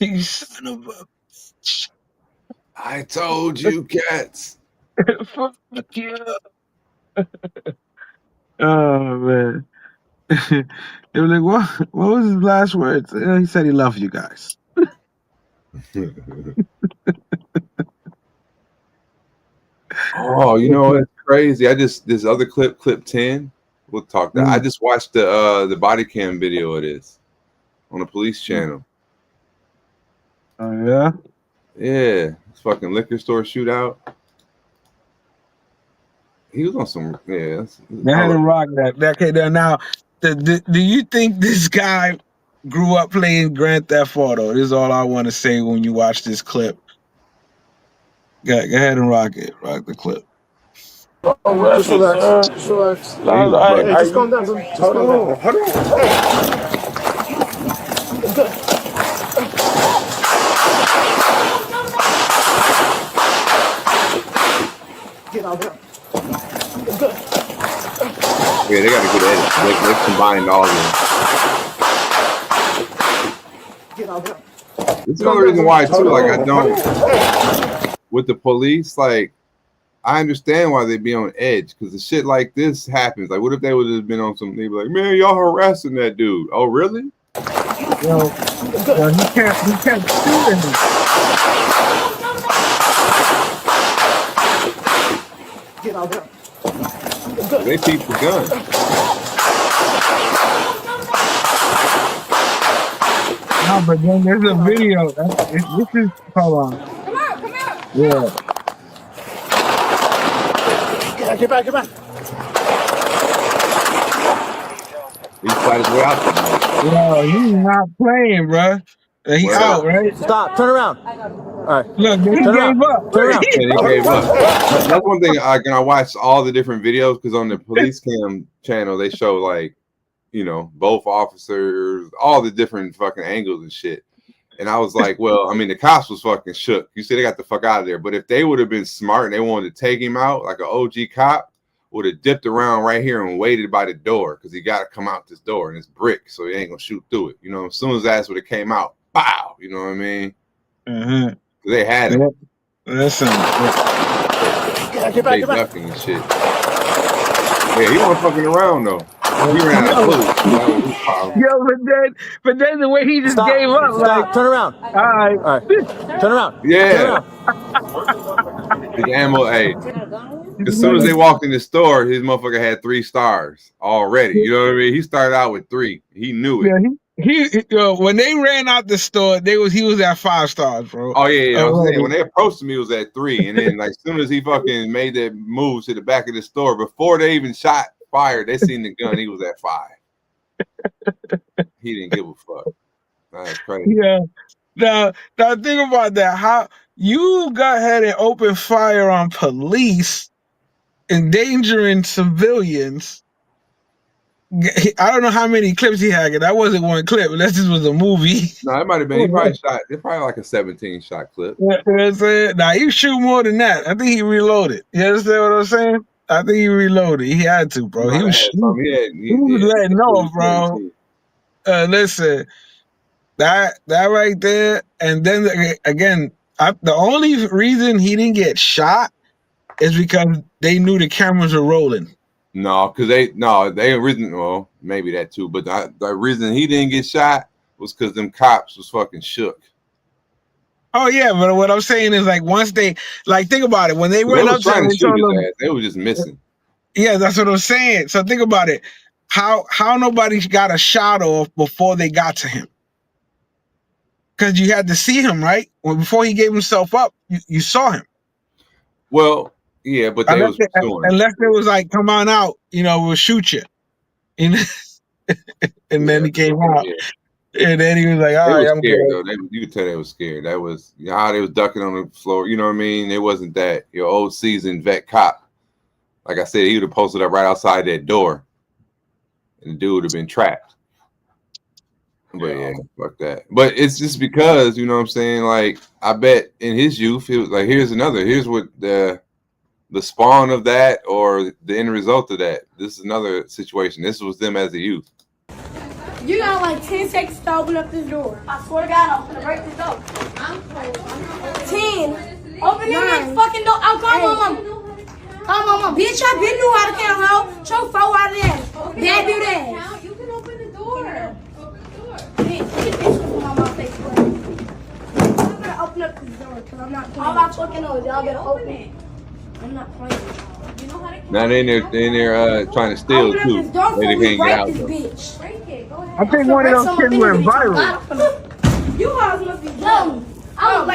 You son of a bitch. I told you, cats. Fuck you. Oh man. They were like, what was his last words? He said he loved you guys. Oh, you know what's crazy? This other clip 10. We'll talk that. I just watched the body cam video of this on the police channel. Oh yeah? Yeah. It's fucking liquor store shootout. He was on some They had to rock that. Okay, now do you think this guy grew up playing Grand Theft Auto? This is all I want to say when you watch this clip. Go ahead and rock it. Rock the clip. Just relax. Just relax. Hey, just calm down, bro. Just calm down. Hold on. Get out here. Yeah, they got a good edit. They combined all of them. Get out here. This is the only reason why too. Like I don't with the police. Like I understand why they be on edge because the shit like this happens. Like what if they would have been on something? They'd be like, man, y'all harassing that dude. Oh really? Well, he can't shoot him. Get out here. They peeped the gun. No, but then there's a video. This is hold on. Come here. Yeah. Get back. He fight his way out there. Yo, he's not playing, bro. He's out, right? Stop. Turn around. All right. Look, he gave up. Turn around. Yeah, he gave up. That's one thing. I watch all the different videos because on the police cam channel they show like, you know, both officers, all the different fucking angles and shit. And I was like, well, I mean, the cops was fucking shook. You see, they got the fuck out of there. But if they would have been smart and they wanted to take him out, like an OG cop would have dipped around right here and waited by the door because he got to come out this door and it's brick, so he ain't gonna shoot through it. You know, as soon as that would have came out, pow. You know what I mean? Mm-hmm. They had it. Listen. Get back. Ducking and shit. Yeah, he wasn't fucking around though. He ran out of clue. Yo, but then the way he just gave up, like, turn around. All right. Turn around. Yeah. The ammo, hey. As soon as they walked in the store, his motherfucker had 3 stars already. You know what I mean? He started out with 3. He knew it. Yeah, when they ran out the store, he was at 5 stars, bro. Oh yeah. I was saying, when they approached him, he was at 3, and then like as soon as he fucking made that move to the back of the store, before they even fired, they seen the gun. He was at 5. He didn't give a fuck. That's crazy. Yeah. Now think about that. How you got ahead and opened fire on police, endangering civilians. I don't know how many clips he had. That wasn't one clip, unless this was a movie. No, it might have been. He probably shot. It's probably like a 17-shot clip. You know what I'm saying? Now he shoot more than that. I think he reloaded. You understand what I'm saying? I think he reloaded. He had to, bro. He was letting off, bro. Listen, that right there, and then again, the only reason he didn't get shot is because they knew the cameras were rolling. No, because they reason, well, maybe that too, but the reason he didn't get shot was because them cops was fucking shook. Oh yeah, but what I'm saying is like once they think about it, when they ran up to him, they were just missing. Yeah, that's what I'm saying. So think about it. How nobody got a shot off before they got to him? Because you had to see him, right? Before he gave himself up, you saw him. Well, yeah, but they unless it was like, come on out, we'll shoot you. And then he came out. Yeah. And then he was like, all right, I'm scared, though. You could tell they was scared. That was how they was ducking on the floor. You know what I mean? It wasn't that your old seasoned vet cop. Like I said, he would have posted up right outside that door. And the dude would have been trapped. But yeah, fuck that. But it's just because, you know what I'm saying? Like, I bet in his youth, it was like, here's what the spawn of that or the end result of that. This is another situation. This was them as a youth. You got like 10 seconds to open up this door. I swear to God, I'm gonna break this door. 10. Open this fucking door. I'll call my mom. Come on, mama. Bitch, I been knew how to count, ho. Show 4 out of that. Dad do that. You can open the door. Open the door. Bitch, get this from my face, bro. I'm gonna open up this door, because I'm not playing. All my fucking nose, y'all better open it. I'm not playing with y'all. You know how to Now they in there trying to steal open too. up this door They before we can't get out break though. this bitch. break it. Go ahead. I think one of those kids went viral. You guys must be dumb. I would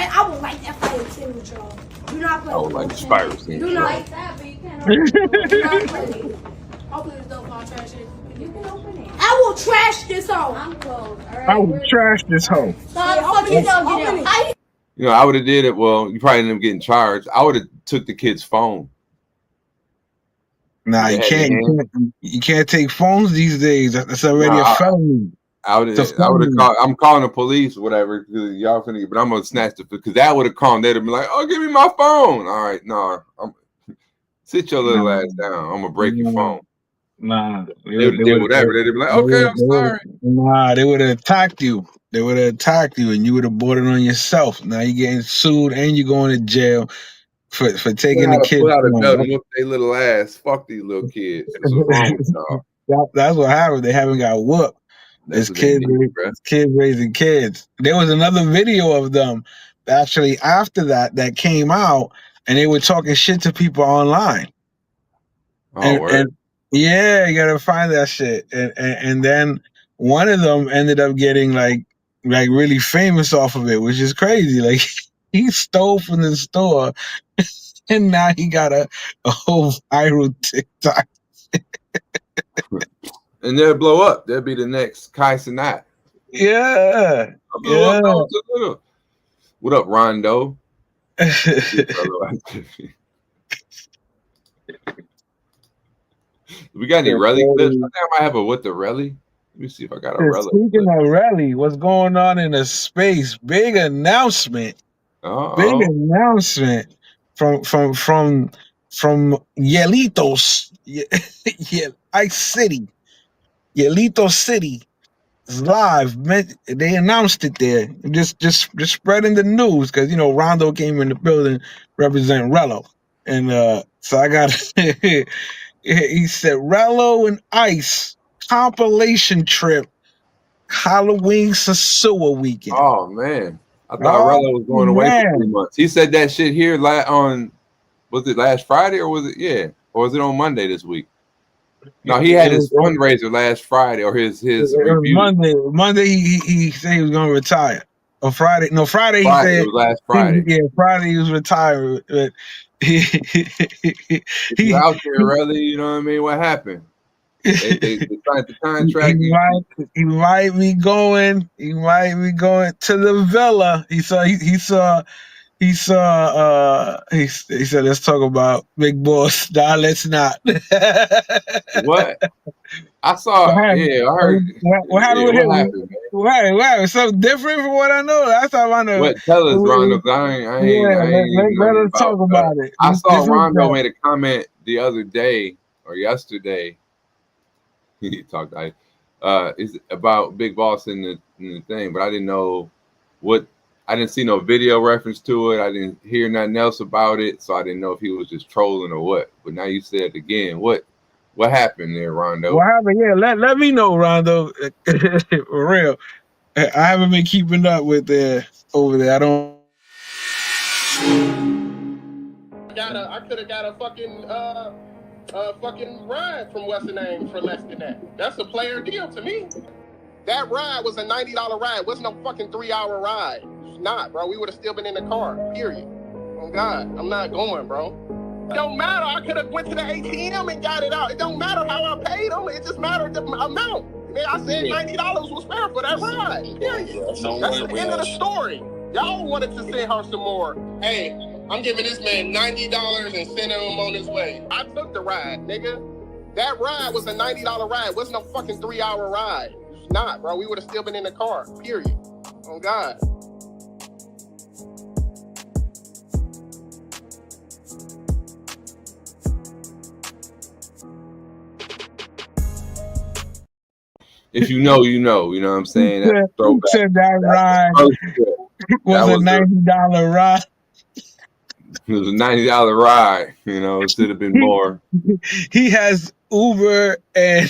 like that fight too with y'all. Do not play. I would like the spiral scene. Do not Like that, but you can't open the door. do not play. Open this door, I'll trash it. You can open it. I will trash this hole. I'm closed. All right. I would trash this hoe. Open this door, get out. You know, I would have did it. Well, you probably ended up getting charged. I would have took the kid's phone. Nah, you They had can't. their hand. You can't take phones these days. That's already Nah, a felony. I would It's a have. I would have felony. called. I'm calling the police, whatever. 'Cause y'all finna. But I'm gonna snatch the because that would have called. They'd have been like, "Oh, give me my phone." All right, no, sit your little ass down. I'm gonna break your phone. Nah, They would have did whatever. They'd have been like, "Okay, I'm sorry." Nah, they would have attacked you. They would have attacked you, and you would have bought it on yourself. Now you're getting sued, and you're going to jail for taking the kid. Pull out a belt and whoop their little ass. Fuck these little kids. That's what's wrong with y'all. That's what happened. They haven't got whooped. That's It's what they kids, need, bruh. it's kids raising kids. There was another video of them actually after that came out, and they were talking shit to people online. Oh, word. And yeah, you gotta find that shit. And then one of them ended up getting like really famous off of it, which is crazy. Like he stole from the store, and now he got a whole viral TikTok. And they'll blow up. They'll be the next Kai Cenat. Yeah. I blew up, I was a little. What up, Rondo? We got any Relly clips? I think I might have a what the Relly. Let me see if I got a Relly. Speaking of rally, what's going on in the space? Big announcement. Big announcement from Yelitos, Ice City, Yelito City is live. They announced it there. Just spreading the news because you know Rondo came in the building representing Rello, and so I got he said Rello and Ice compilation trip Halloween Sasua weekend. Oh man, I thought Rello was going away for 3 months. He said that shit here on was it last Friday or was it or was it on Monday this week? No, he had his fundraiser last Friday or his review. Monday he said he was gonna retire. Or Friday, no Friday he said it was last Friday. Yeah, Friday he was retired. But he out there, really, you know what I mean? What happened? They signed the contract. He might be going. He might be going to the villa. He said, let's talk about Big Boss. Nah, let's not. What? I saw. I heard. What happened with him? What? Something different from what I know. That's how I know. What? Tell us, Rondo. I ain't let us talk about it. I saw Rondo made a comment the other day or yesterday. He talked. Is about Big Boss in the thing, but I didn't know what. I didn't see no video reference to it. I didn't hear nothing else about it, so I didn't know if he was just trolling or what. But now you said it again. What happened there, Rondo? What happened? Yeah, let me know, Rondo. For real. I haven't been keeping up with over there. I don't. I could have got a fucking ride from what's the name for less than that. That's a player deal to me. That ride was a $90 ride. It wasn't no fucking 3-hour ride. It's not, bro. We would have still been in the car. Period. Oh God, I'm not going, bro. It don't matter. I could have went to the ATM and got it out. It don't matter how I paid them. It just mattered the amount. Man, I said $90 was fair for that ride. Period. That's the end of the story. Y'all wanted to send her some more. Hey, I'm giving this man $90 and sending him on his way. I took the ride, nigga. That ride was a $90 ride. It wasn't no fucking 3-hour ride. It's not, bro. We would have still been in the car. Period. Oh God. If you know, you know. You know what I'm saying? Said that ride was a $90 ride. It was a $90 ride. You know, it should have been more. He has Uber and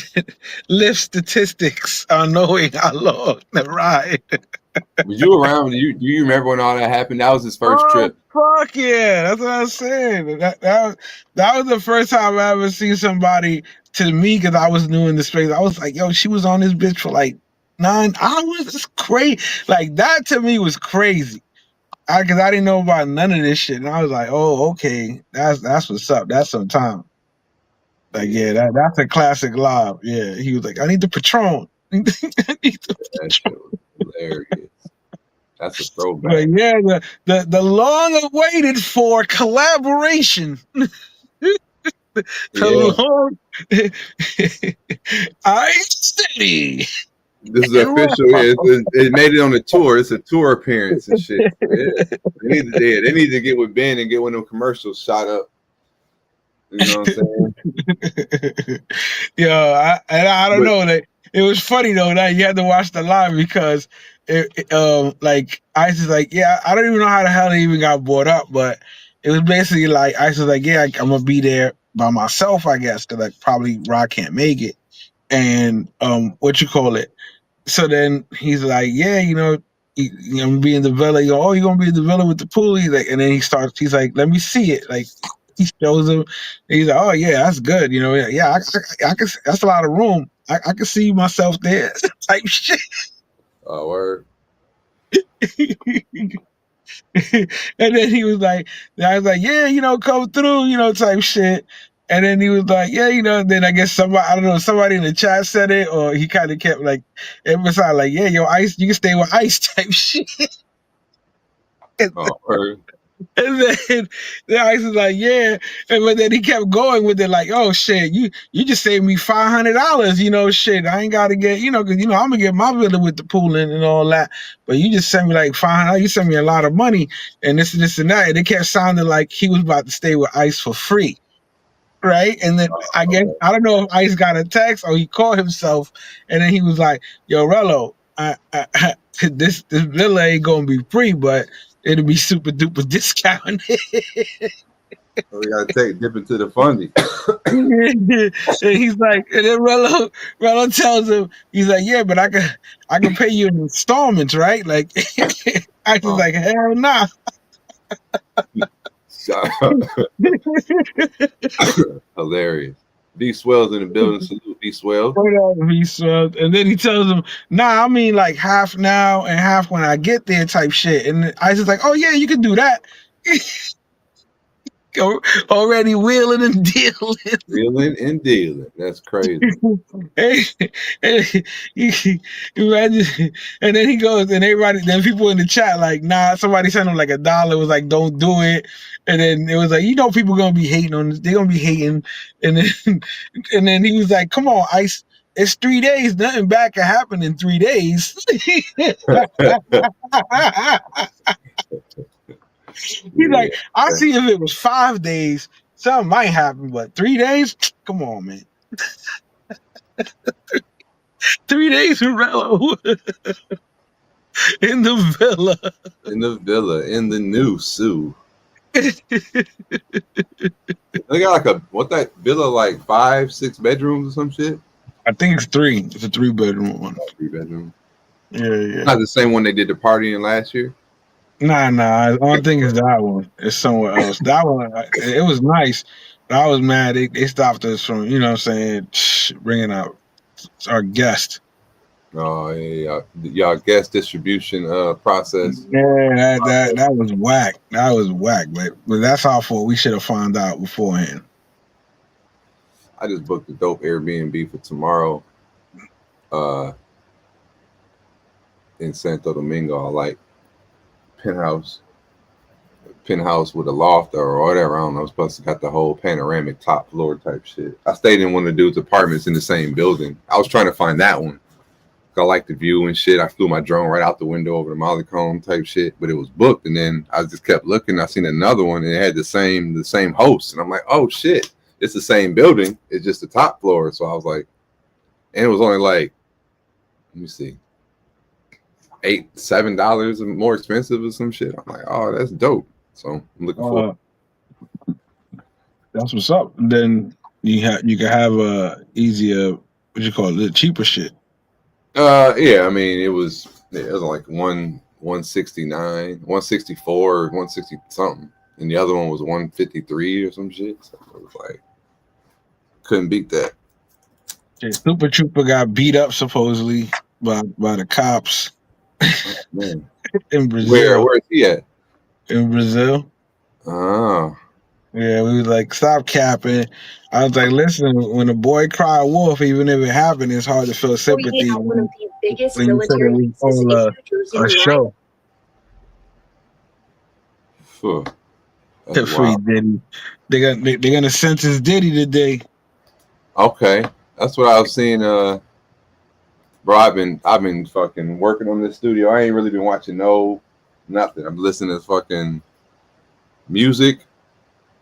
Lyft statistics on knowing how long the ride. Was you around? Do you remember when all that happened? That was his first trip. Fuck yeah, that's what I was saying. That was the first time I ever seen somebody, to me, because I was new in the space. I was like, yo, she was on this bitch for like 9 hours. It's crazy. Like that to me was crazy. Because I didn't know about none of this shit, and I was like, oh, okay, that's what's up. That's some time. Like, yeah, that's a classic live. Yeah, he was like, I need the Patron. I need the That shit was hilarious. That's a throwback. But yeah, the long awaited for collaboration. I steady. This is official. It made it on the tour. It's a tour appearance and shit. Yeah. They need to get with Ben and get one of them commercials shot up. You know what I'm saying? Yeah, I don't know. That it was funny though that you had to watch the live because like Ice is like, yeah, I don't even know how the hell they even got brought up, but it was basically like Ice was like, yeah, I'm gonna be there by myself, I guess, because like probably Rock can't make it, and what you call it. So then he's like, yeah, you know, I'm gonna be in the villa. You go, oh, you're gonna be in the villa with the pool. He's like, and then he's like, let me see it. Like he shows him. He's like, oh yeah, that's good. You know, yeah, I can. That's a lot of room. I can see myself there. Type shit. Oh, word. And then he was like, I was like, yeah, you know, come through, you know, type shit. And then he was like, yeah, you know, then I guess somebody in the chat said it, or he kind of kept like emphasizing like, yeah, yo, Ice, you can stay with Ice type shit. Oh, word. And then Ice was like, yeah, but then he kept going with it, like, oh shit, you just saved me $500, you know, shit. I ain't gotta get, you know, because you know I'm gonna get my villa with the pool and all that, but you just sent me like $500. You sent me a lot of money, and this and that, and it kept sounding like he was about to stay with Ice for free, right? And then I guess I don't know if Ice got a text or he called himself, and then he was like, yo, Rello, this villa ain't gonna be free, but it'll be super duper discounted. We gotta dip into the fundy. And he's like, and then Rello tells him, he's like, yeah, but I can pay you in installments, right? Like, I was like, hell nah. Hilarious. B Swell's in the building. Salute B Swell. B Swell. And then he tells him, nah, I mean like half now and half when I get there type shit. And I was like, oh yeah, you can do that. Already wheeling and dealing. Wheeling and dealing. That's crazy. Imagine, and then he goes, and everybody, then people in the chat like, nah, somebody sent him like $1. It was like, don't do it. And then it was like, you know, people gonna be hating on this. They're gonna be hating. And then he was like, come on, Ice. It's 3 days. Nothing bad can happen in 3 days. He's like, I see if it was 5 days, something might happen, but 3 days? Come on, man. 3 days in Rello. In the villa. In the villa, in the new Sue. They got like that villa, like 5-6 bedrooms or some shit? I think it's 3. It's a 3-bedroom one. 3-bedroom. Yeah. Not the same one they did the party in last year? Nah. I don't think it's that one. It's somewhere else. That one, it was nice, but I was mad. They stopped us from, you know what I'm saying, bringing out our guest. Oh, yeah. Y'all guest distribution process. Yeah, that was whack. That was whack, but that's our fault. We should have found out beforehand. I just booked a dope Airbnb for tomorrow in Santo Domingo. I like penthouse with a loft or whatever. I don't know. It's supposed to got the whole panoramic top floor type shit. I stayed in one of the dude's apartments in the same building. I was trying to find that one. I like the view and shit. I flew my drone right out the window over the Mollycomb type shit, but it was booked. And then I just kept looking. I seen another one and it had the same host. And I'm like, oh shit, it's the same building. It's just the top floor. So I was like, and it was only like, let me see, $7 more expensive or some shit. I'm like, oh, that's dope. So I'm looking forward. That's what's up. Then you can have a easier, what you call it, cheaper shit. Yeah, I mean it was like 169, 164, 160 something, and the other one was 153 or some shit. So it was like couldn't beat that. Super Trooper got beat up supposedly by the cops Man. in Brazil. Where is he at? In Brazil. Oh. Yeah, we was like, stop capping. I was like, listen, when a boy cry wolf, even if it happened, it's hard to feel sympathy One of the biggest when you said it was all a show. That's Free wild. Diddy. They're gonna sentence Diddy today. Okay, that's what I was seeing. Bro, I've been fucking working on this studio. I ain't really been watching nothing. I'm listening to fucking music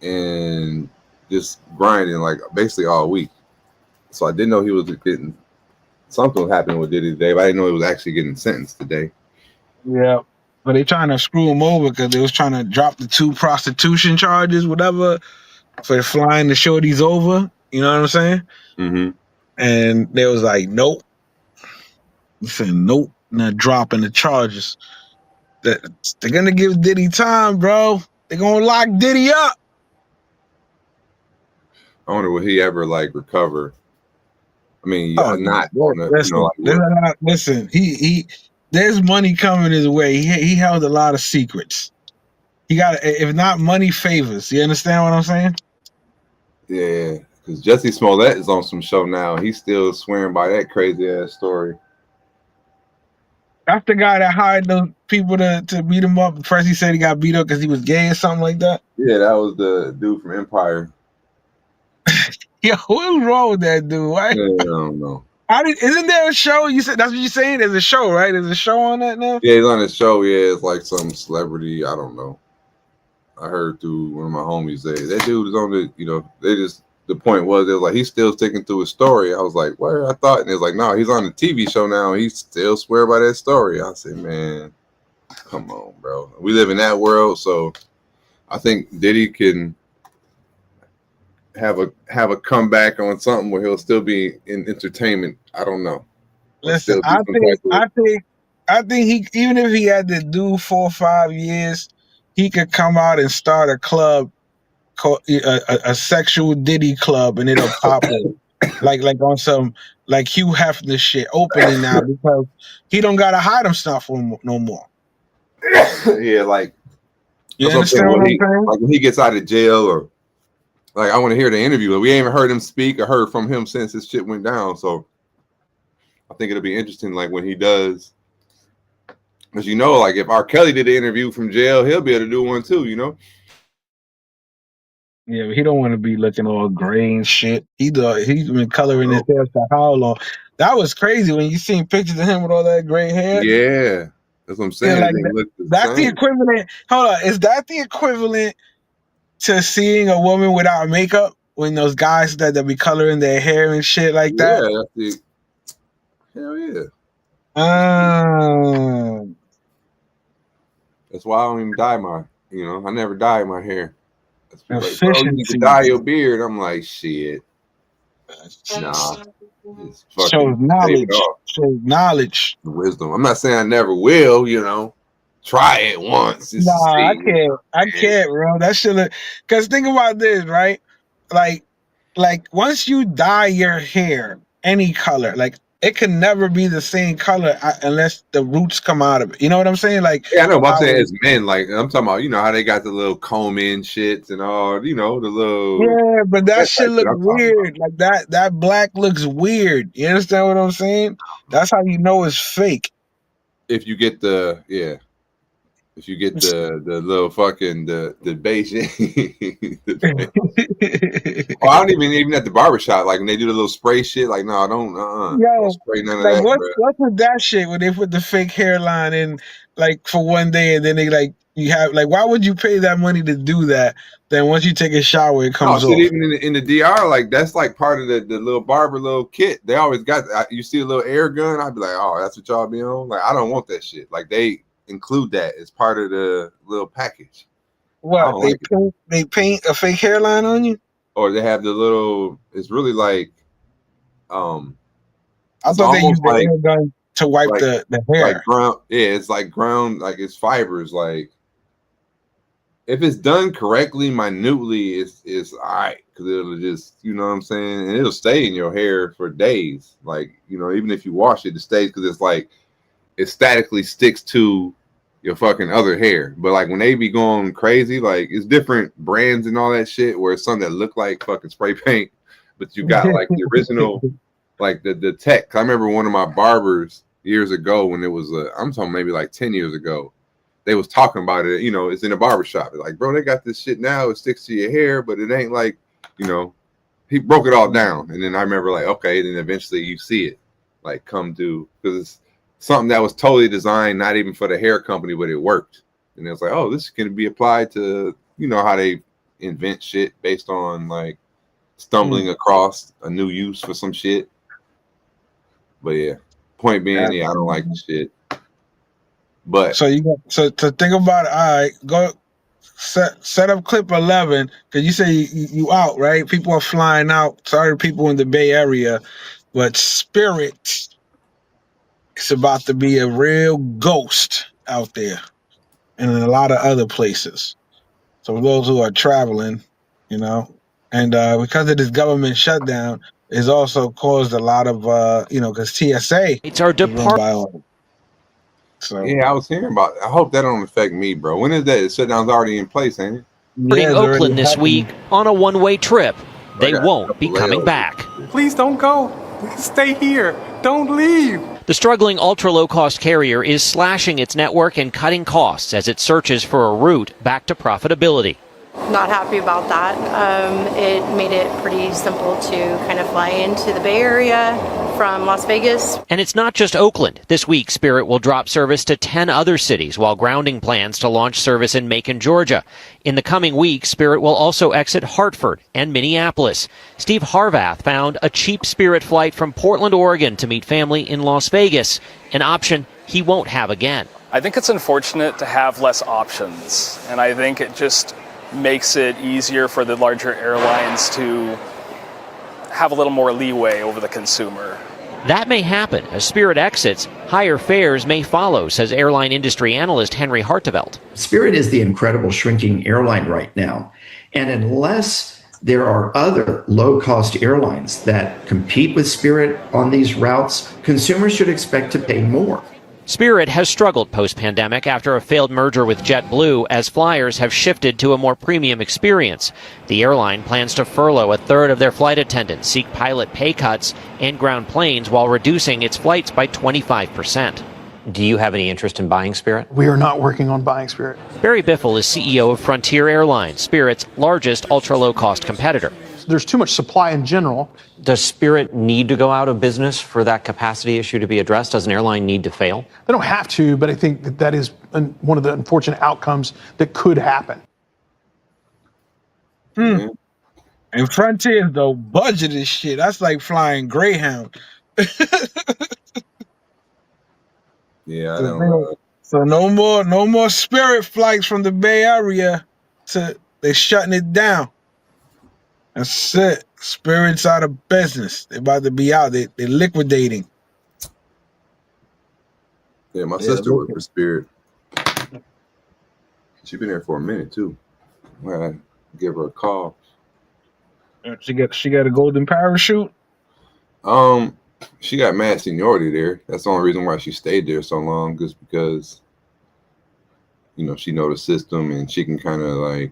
and just grinding like basically all week. So I didn't know he was getting something was happening with Diddy today, but I didn't know he was actually getting sentenced today. Yeah, but they trying to screw him over because they was trying to drop the 2 prostitution charges, whatever, for flying the shorties over. You know what I'm saying? Mm-hmm. And they was like, nope. They said nope, not dropping the charges. They're gonna give Diddy time, bro. They're gonna lock Diddy up. I wonder will he ever like recover? I mean, listen, he there's money coming his way. He held a lot of secrets. He got, if not money, favors. You understand what I'm saying? Yeah, because Jesse Smollett is on some show now. He's still swearing by that crazy ass story. That's the guy that hired those people to beat him up. First he said he got beat up because he was gay or something like that. Yeah, that was the dude from Empire. Yo, what's wrong with that dude? Right? Yeah, I don't know. Isn't there a show? You said that's what you're saying. There's a show, right? There's a show on that now. Yeah, he's on the show. Yeah, it's like some celebrity. I don't know. I heard through one of my homies say that dude is on the. You know, the point was it was like he's still sticking to his story. I was like, where? I thought, and it was like, no, he's on the TV show now. And he still swear by that story. I said, man, come on, bro. We live in that world, so I think Diddy can have a comeback on something where he'll still be in entertainment. I don't know. Listen, I think he, even if he had to do 4 or 5 years, he could come out and start a club called a sexual Diddy club, and it'll pop up like on some like Hugh Hefner shit opening now because he don't gotta hide himself no more. Yeah, like you understand what I'm saying? Like when he gets out of jail, or like I want to hear the interview. We ain't even heard him speak or heard from him since his shit went down. So I think it'll be interesting, like when he does, because you know, like if R. Kelly did an interview from jail, he'll be able to do one too. You know. Yeah, but he don't want to be looking all gray and shit. He's been coloring his hair for how long? That was crazy when you seen pictures of him with all that gray hair. Yeah, that's what I'm saying. Yeah, like that's the equivalent. Hold on, is that the equivalent to seeing a woman without makeup when those guys that be coloring their hair and shit like that? Yeah, that's hell yeah. That's why I don't even dye my. You know, I never dye my hair. Like, bro, you need to dye your beard. I'm like, shit. Nah. Shows knowledge. Wisdom. I'm not saying I never will, you know. Try it once. Nah, I can't, bro. That shit. Because think about this, right? Like once you dye your hair any color, like it can never be the same color unless the roots come out of it. You know what I'm saying? Like, yeah, I know. But I'm saying as men, like I'm talking about, you know how they got the little comb in shits and all, you know, the little. Yeah, but that shit look weird. Like that black looks weird. You understand what I'm saying? That's how you know it's fake. If you get the If you get the little fucking the beige, oh, I don't even at the barbershop. Like when they do the little spray shit, like no, don't spray none of like that. What's with that shit when they put the fake hairline in like for one day and then they like you have like why would you pay that money to do that? Then once you take a shower, it comes off. Even in the DR, like that's like part of the little barber little kit. They always got you see a little air gun. I'd be like, oh, that's what y'all be on. Like I don't want that shit. Like they include that as part of the little package. What they paint a fake hairline on you? or they have the little. It's really like, I thought they used the air gun to wipe the hair. Like ground, yeah, it's like ground, like it's fibers. Like if it's done correctly, minutely, it's all right because it'll just, you know what I'm saying, and it'll stay in your hair for days. Like, you know, even if you wash it, it stays because it's like it statically sticks to your fucking other hair. But like when they be going crazy, like it's different brands and all that shit where it's something that look like fucking spray paint, but you got like the original, like the tech. I remember one of my barbers years ago when it was I'm talking maybe like 10 years ago, they was talking about it, you know, it's in a barbershop. Like, bro, they got this shit now, it sticks to your hair, but it ain't like, you know, he broke it all down. And then I remember like, okay, then eventually you see it like come to, because it's something that was totally designed, not even for the hair company, but it worked. And it was like, oh, this can be applied to, you know, how they invent shit based on like stumbling across a new use for some shit. But yeah, point being, yeah, I don't like the shit. But so you got to think about it. All right, go set up clip 11 because you say you out, right? People are flying out. Sorry, people in the Bay Area, but Spirit is about to be a real ghost out there and in a lot of other places. So for those who are traveling, you know, and because of this government shutdown, it's also caused a lot of you know, because TSA it's our department. So yeah, I was hearing about it. I hope that don't affect me, bro. When is that? The shutdown's already in place, ain't it? Yeah, Oakland this week on a one-way trip. They won't be coming back. Please don't go. Stay here. Don't leave. The struggling ultra-low-cost carrier is slashing its network and cutting costs as it searches for a route back to profitability. Not happy about that. It made it pretty simple to kind of fly into the Bay Area from Las Vegas. And it's not just Oakland. This week, Spirit will drop service to 10 other cities while grounding plans to launch service in Macon, Georgia. In the coming weeks, Spirit will also exit Hartford and Minneapolis. Steve Harvath found a cheap Spirit flight from Portland, Oregon to meet family in Las Vegas, an option he won't have again. I think it's unfortunate to have less options, and I think it just makes it easier for the larger airlines to have a little more leeway over the consumer. That may happen. As Spirit exits, higher fares may follow, says airline industry analyst Henry Hartevelt. Spirit is the incredible shrinking airline right now. And unless there are other low-cost airlines that compete with Spirit on these routes, consumers should expect to pay more. Spirit has struggled post-pandemic after a failed merger with JetBlue as flyers have shifted to a more premium experience. The airline plans to furlough a third of their flight attendants, seek pilot pay cuts, and ground planes while reducing its flights by 25%. Do you have any interest in buying Spirit? We are not working on buying Spirit. Barry Biffle is CEO of Frontier Airlines, Spirit's largest ultra-low-cost competitor. There's too much supply in general. Does Spirit need to go out of business for that capacity issue to be addressed? Does an airline need to fail? They don't have to, but I think that is one of the unfortunate outcomes that could happen. And Frontier, though, budget is shit. That's like flying Greyhound. Yeah, I don't know. So no more Spirit flights from the Bay Area. They're shutting it down. That's it. Spirit's out of business. They're about to be out. They're liquidating. Yeah, my sister worked for Spirit. She's been there for a minute too. I gotta give her a call. She got a golden parachute. She got mad seniority there. That's the only reason why she stayed there so long, just because, you know, she know the system and she can kind of like.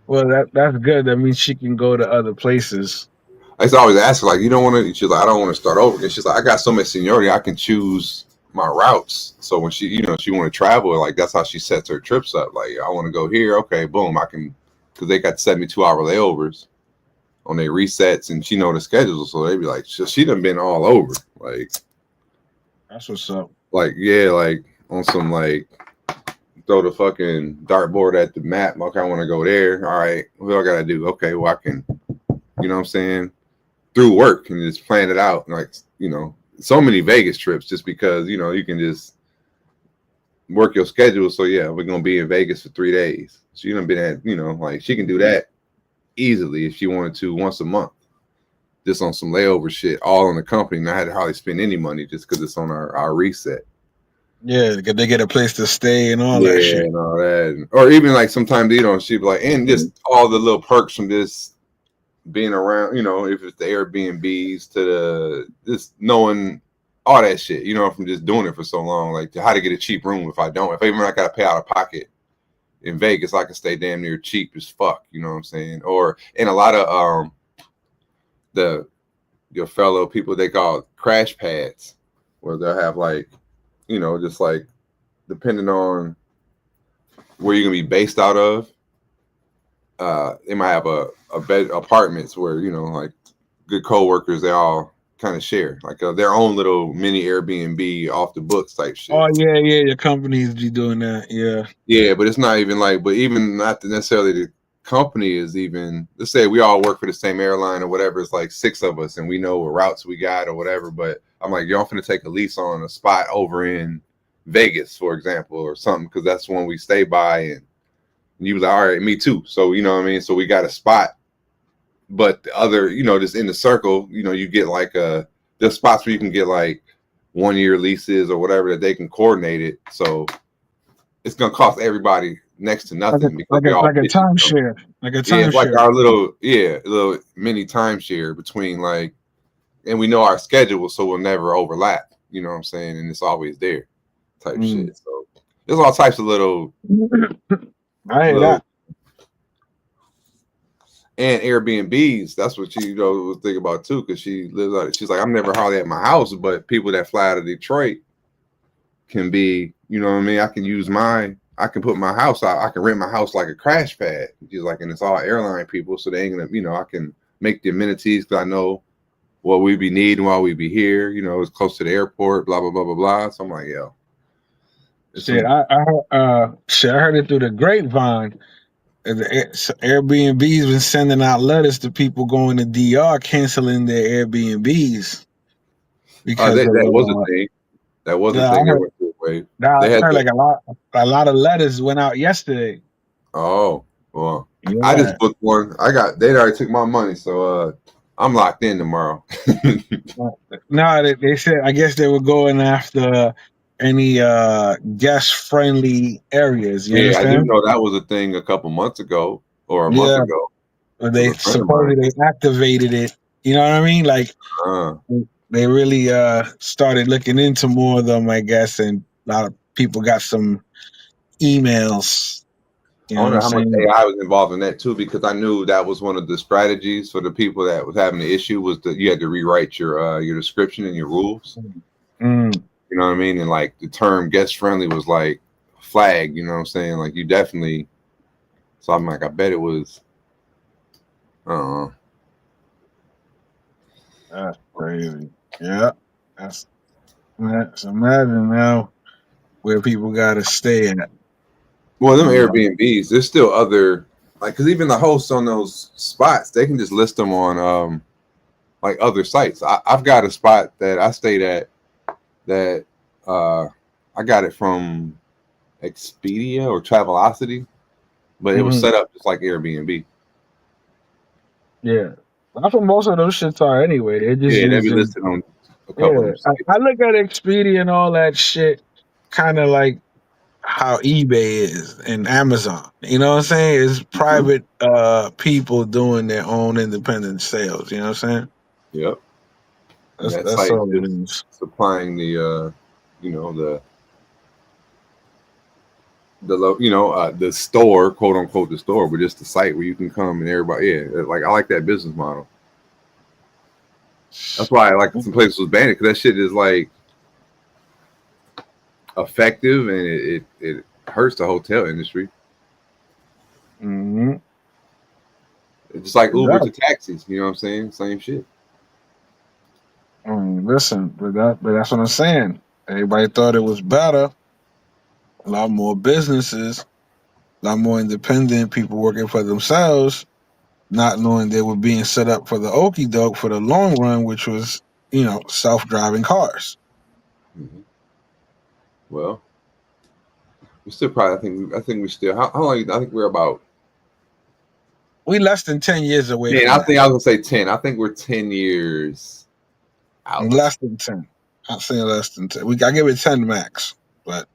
Well, that's good. That means she can go to other places. I used to always ask her, like, you don't want to. She's like, I don't want to start over. And she's like, I got so much seniority, I can choose my routes. So when she, you know, she want to travel, like that's how she sets her trips up. Like, I want to go here. Okay, boom, I can, because they got 72-hour layovers on their resets, and she know the schedule. So they be like, she done been all over. Like, that's what's up. Like, yeah, like on some like. Throw the fucking dartboard at the map. Okay, I want to go there. All right, what do I gotta do? Okay, well, I can, you know what I'm saying, through work and just plan it out. Like, you know, so many Vegas trips just because, you know, you can just work your schedule. So yeah, we're gonna be in Vegas for 3 days. So you done been at, you know, like she can do that easily if she wanted to once a month, just on some layover shit, all on the company. And I had to hardly spend any money just because it's on our reset. Yeah, they get a place to stay and all that shit. And all that. Or even like sometimes, you know, she'd be like, and just all the little perks from just being around, you know, if it's the Airbnbs to the just knowing all that shit, you know, from just doing it for so long, like how to get a cheap room if I even I gotta pay out of pocket in Vegas, I can stay damn near cheap as fuck, you know what I'm saying? Or in a lot of your fellow people, they call crash pads, where they'll have like, you know, just like depending on where you're gonna be based out of, they might have a bed apartments where, you know, like good co-workers, they all kind of share like their own little mini Airbnb off the books type shit. Oh yeah, your companies be doing that. Yeah, but it's not even like, but even not necessarily the company is even, let's say we all work for the same airline or whatever, it's like 6 of us and we know what routes we got or whatever, but I'm like, y'all finna take a lease on a spot over in Vegas, for example, or something, because that's one we stay by. And you was like, all right, me too. So, you know what I mean? So we got a spot, but the other, you know, just in the circle, you know, you get like there's spots where you can get like 1-year leases or whatever that they can coordinate it. So it's going to cost everybody next to nothing. Like a timeshare. Like a timeshare. Yeah, it's like our little mini timeshare between like, and we know our schedule, so we'll never overlap. You know what I'm saying? And it's always there, type shit. So there's all types of little. I hear that. And Airbnbs, that's what she was thinking about too, because she lives out. She's like, I'm never hardly at my house, but people that fly out of Detroit can be, you know what I mean? I can put my house out. I can rent my house like a crash pad. She's like, and it's all airline people, so they ain't gonna, you know, I can make the amenities because I know what we be needing while we be here. You know, it's close to the airport, blah blah blah blah blah. So I'm like, yo, shit, I heard it through the grapevine. Airbnb's been sending out letters to people going to DR canceling their Airbnbs because that was a thing. That was a thing. I heard like a lot of letters went out yesterday. Oh well, yeah. I just booked one. They already took my money, so I'm locked in tomorrow. No, they said I guess they were going after any guest friendly areas. You understand? I didn't know that was a thing a couple months ago or a month ago. They supposedly activated it. You know what I mean? Like they really started looking into more of them, I guess, and a lot of people got some emails. I wonder how much AI was involved in that too, because I knew that was one of the strategies for the people that was having the issue was that you had to rewrite your description and your rules. You know what I mean? And like the term guest friendly was like flagged, you know what I'm saying? Like you definitely, so I'm like, I bet it was, That's crazy. Yeah. That's imagine now where people got to stay at. Well, them Airbnbs, there's still other, like, because even the hosts on those spots, they can just list them on like other sites. I've got a spot that I stayed at that I got it from Expedia or Travelocity, but it was set up just like Airbnb. Yeah, that's what most of those shits are anyway. They're just they be listed on a couple of sites. I look at Expedia and all that shit kind of like how eBay is and Amazon. You know what I'm saying? It's private people doing their own independent sales. You know what I'm saying? Yep. That's all it is. Supplying the the store, quote unquote, the store, but just the site where you can come and everybody. Yeah, like I like that business model. That's why I like some places was banned, because that shit is like effective and it hurts the hotel industry. It's just like Uber to taxis. You know what I'm saying? Same shit. Listen, but that's what I'm saying. Everybody thought it was better. A lot more businesses, a lot more independent people working for themselves, not knowing they were being set up for the okie doke for the long run, which was, self-driving cars. Well, we still probably. I think we still. How long? I think we're about We less than 10 years away. Man, from I that. think I was gonna say 10. I think we're 10 years out. Less than 10. I'm saying less than 10. I give it 10 max, but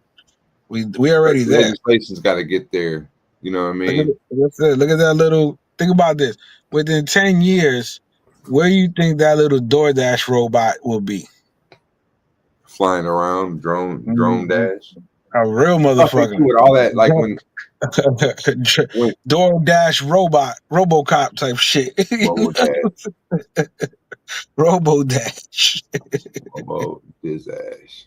we already there. Legislation's got to get there. You know what I mean? Look at that little. Think about this. Within 10 years, where you think that little DoorDash robot will be? Flying around, drone dash. A real motherfucker. With all that, like when DoorDash robot, RoboCop type shit. RoboDash. RoboDizash.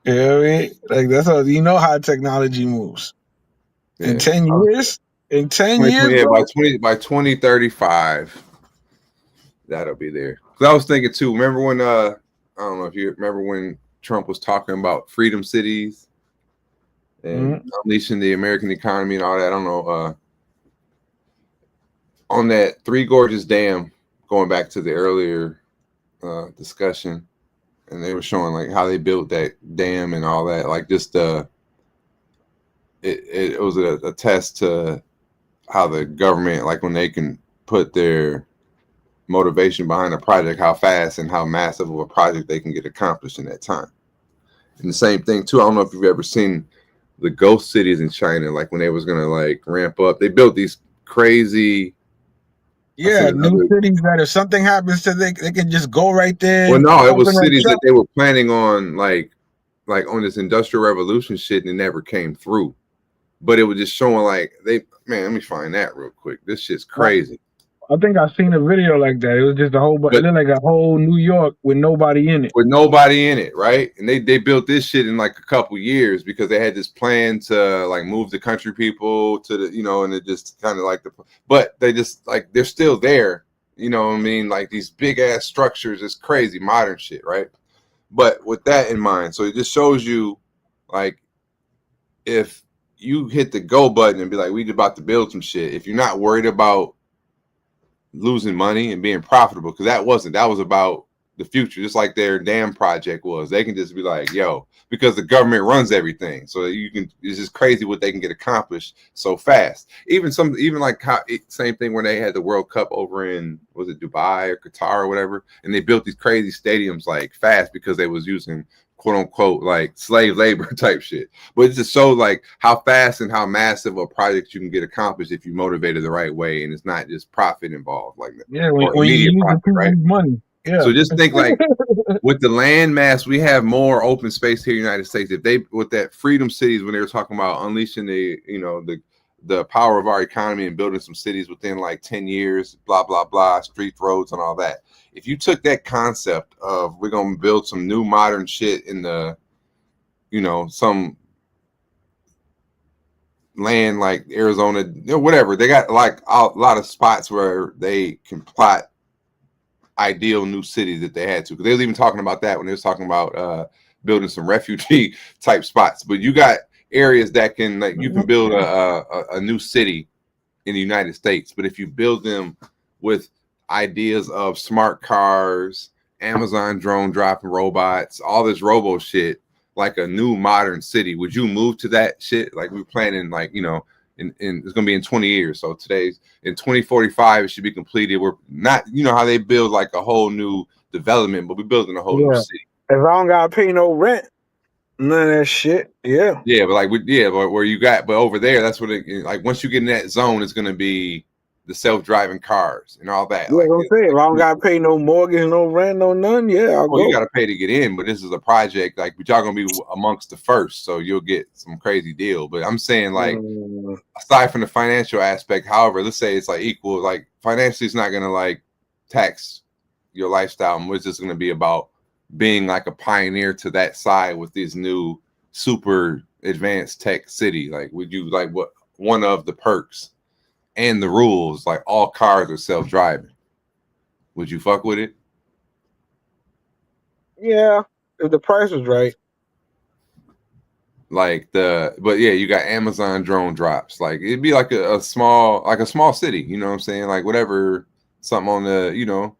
You know what I mean? Like that's how you know how technology moves. In 10 years? In 10 years? Yeah, by 2035, that'll be there. Because I was thinking too, remember when I don't know if you remember when Trump was talking about freedom cities and unleashing the American economy and all that. I don't know. On that Three Gorges Dam, going back to the earlier discussion, and they were showing like how they built that dam and all that. Like just it was a test to how the government, like when they can put their motivation behind a project, how fast and how massive of a project they can get accomplished in that time. And the same thing too, I don't know if you've ever seen the ghost cities in China, like when they was gonna like ramp up, they built these crazy new cities that if something happens to them, they can just go right there. Well, no, it was cities that they were planning on like on this industrial revolution shit and it never came through. But it was just showing like let me find that real quick. This shit's crazy. I think I seen a video like that. It was just it looked like a whole New York with nobody in it. With nobody in it, right? And they built this shit in like a couple years because they had this plan to like move the country people to the, and it just kind of like but they just like, they're still there. You know what I mean? Like these big ass structures, it's crazy, modern shit, right? But with that in mind, so it just shows you like if you hit the go button and be like, we about to build some shit, if you're not worried about losing money and being profitable, because that was about the future, just like their dam project was. They can just be like, yo, because the government runs everything, so it's just crazy what they can get accomplished so fast. Even like same thing when they had the World Cup over in, was it Dubai or Qatar or whatever, and they built these crazy stadiums like fast because they was using quote unquote like slave labor type shit. But it just shows like how fast and how massive a project you can get accomplished if you motivate it the right way and it's not just profit involved like that. Yeah, when you use profit, right? Money. Yeah. So just think like with the land mass, we have more open space here in the United States. If they with that freedom cities, when they were talking about unleashing the power of our economy and building some cities within like 10 years, blah blah blah, streets, roads, and all that. If you took that concept of we're gonna build some new modern shit in the, some land like Arizona, whatever, they got like a lot of spots where they can plot ideal new cities that they had to. Because they was even talking about that when they was talking about building some refugee type spots. But you got areas that can like you can build a new city in the United States. But if you build them with ideas of smart cars, Amazon drone dropping robots, all this robo shit, like a new modern city, would you move to that shit? Like we're planning, like in it's gonna be in 20 years. So today's in 2045, it should be completed. We're not, how they build like a whole new development, but we're building a whole new city. If I don't gotta pay no rent, none of that shit. Yeah. Yeah, but like but where you got, but over there, that's what like once you get in that zone, it's gonna be the self-driving cars and all that. Yeah, like, I'm saying, if I don't gotta pay no mortgage, no rent, no none, I'll go. You gotta pay to get in, but this is a project like y'all gonna be amongst the first, so you'll get some crazy deal. But I'm saying like aside from the financial aspect, however, let's say it's like equal, like financially it's not gonna like tax your lifestyle. It's just gonna be about being like a pioneer to that side with this new super advanced tech city. Like would you like what one of the perks and the rules, like all cars are self-driving, would you fuck with it? Yeah, if the price was right. Like but yeah, you got Amazon drone drops. Like it'd be like a small city, you know what I'm saying? Like whatever, something on the,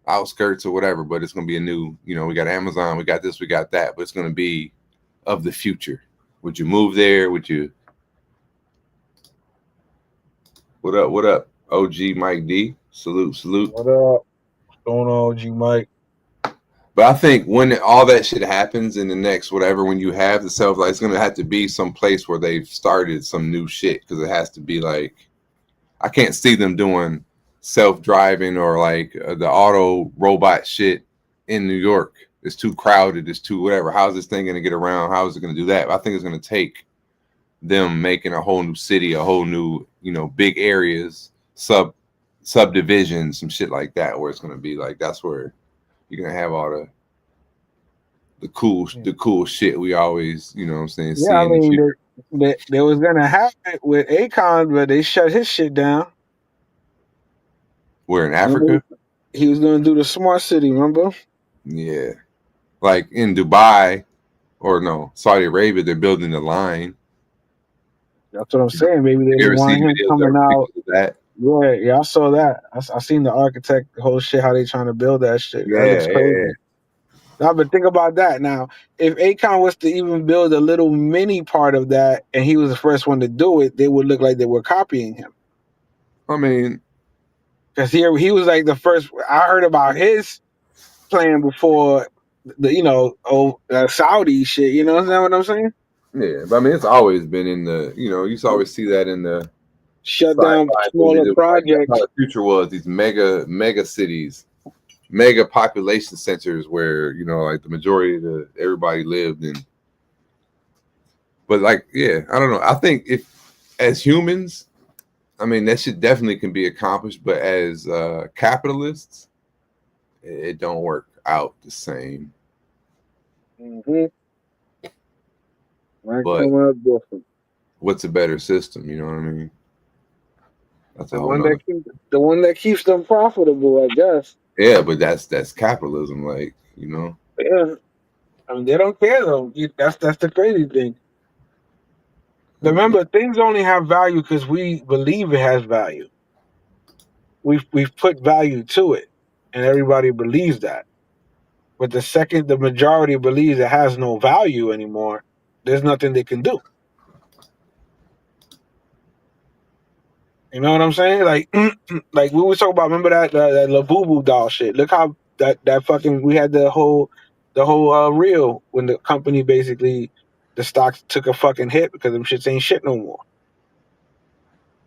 outskirts or whatever, but it's gonna be a new, we got Amazon, we got this, we got that, but it's gonna be of the future. Would you move there? Would you? What up? OG Mike D. Salute. What up? What's going on, OG Mike? But I think when all that shit happens in the next whatever, when you have the self, it's gonna have to be some place where they've started some new shit, because it has to be like, I can't see them doing self-driving or like the auto robot shit in New York. It's too crowded. It's too whatever. How's this thing gonna get around? How is it gonna do that? I think it's gonna take them making a whole new city, a whole new, big areas, subdivisions, some shit like that, where it's gonna be like, that's where you're gonna have all the cool shit we always, see. Yeah, I mean, they was gonna have it with Akon, but they shut his shit down. Where in Africa? He was gonna do the smart city, remember? Yeah, like in Dubai, or no, Saudi Arabia, they're building the line. That's what I'm saying. Maybe they didn't want him coming out. Yeah, I saw that. I seen the architect, the whole shit, how they trying to build that shit. That looks crazy. Now, but think about that. Now, if Akon was to even build a little mini part of that, and he was the first one to do it, they would look like they were copying him. I mean, because he was like the first. I heard about his plan before the Saudi shit. You know what I'm saying? Yeah, but I mean, it's always been in the. You used to always see that in the shut down smaller projects. How the future was these mega cities. Mega population centers where like the majority of everybody lived in. But like, yeah, I don't know. I think if as humans, I mean, that shit definitely can be accomplished, but as capitalists, it don't work out the same. Mm-hmm. But what's a better system? You know what I mean? That's the one that keeps them profitable, I guess. Yeah, but that's capitalism, like, Yeah, I mean, they don't care though. That's the crazy thing. Remember, things only have value because we believe it has value. We've put value to it, and everybody believes that. But the second the majority believes it has no value anymore, there's nothing they can do. You know what I'm saying? Like, like we were talking about. Remember that Labubu doll shit? Look how that fucking we had the whole reel when the company basically the stocks took a fucking hit because them shits ain't shit no more.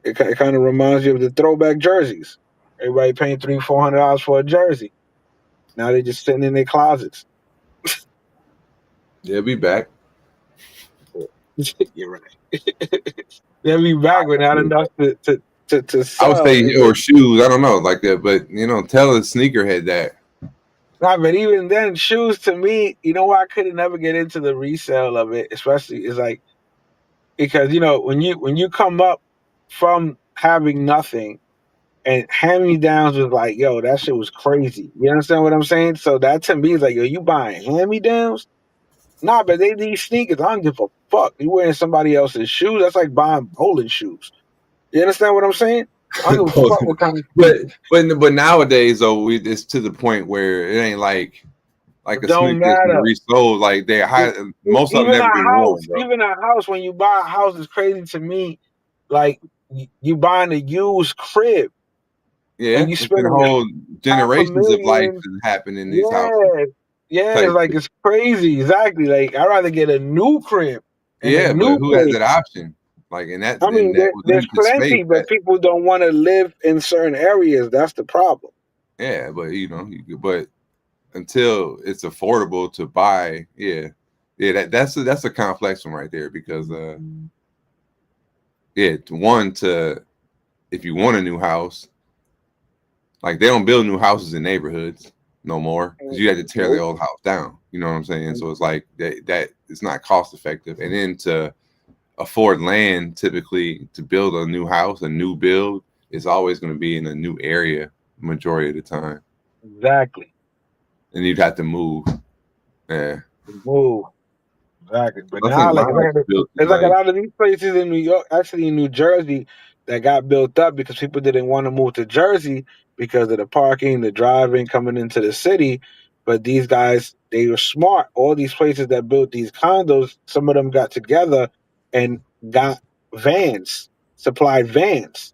It kind of reminds you of the throwback jerseys. Everybody paying $300-$400 for a jersey. Now they just sitting in their closets. They'll be back. You're right. They'll be back, but not enough to I would say, or shoes. I don't know, like that, but tell a sneakerhead that. Nah, but even then, shoes to me, you know why I couldn't never get into the resale of it, especially is like because when you come up from having nothing and hand-me-downs was like, yo, that shit was crazy. You understand what I'm saying? So that to me is like, yo, you buying hand-me-downs? Nah, but they these sneakers. I don't give a fuck. You wearing somebody else's shoes? That's like buying bowling shoes. You understand what I'm saying? I don't give a fuck what kind of but nowadays though, it's to the point where it ain't like a sneaker that's resold. Like they're high. Most of them never been worn, bro. Even a house, when you buy a house, is crazy to me. Like you buying a used crib. Yeah, and you spend whole generations of life happen in these houses. Yeah, it's like it's crazy. Exactly. Like I'd rather get a new crib. Yeah, but who has that option? Like in that, I mean, there's plenty, but people don't want to live in certain areas. That's the problem. Yeah, but but until it's affordable to buy, that's a complex one right there because if you want a new house, like they don't build new houses in neighborhoods no more because you had to tear the old house down. You know what I'm saying? So it's like that it's not cost effective, and then to afford land typically to build a new house, a new build is always going to be in a new area majority of the time. Exactly. And you'd have to move. Yeah. Move. Exactly. But now, there's like a lot of these places in New York, actually in New Jersey, that got built up because people didn't want to move to Jersey because of the parking, the driving, coming into the city. But these guys, they were smart. All these places that built these condos, some of them got together and got vans, supplied vans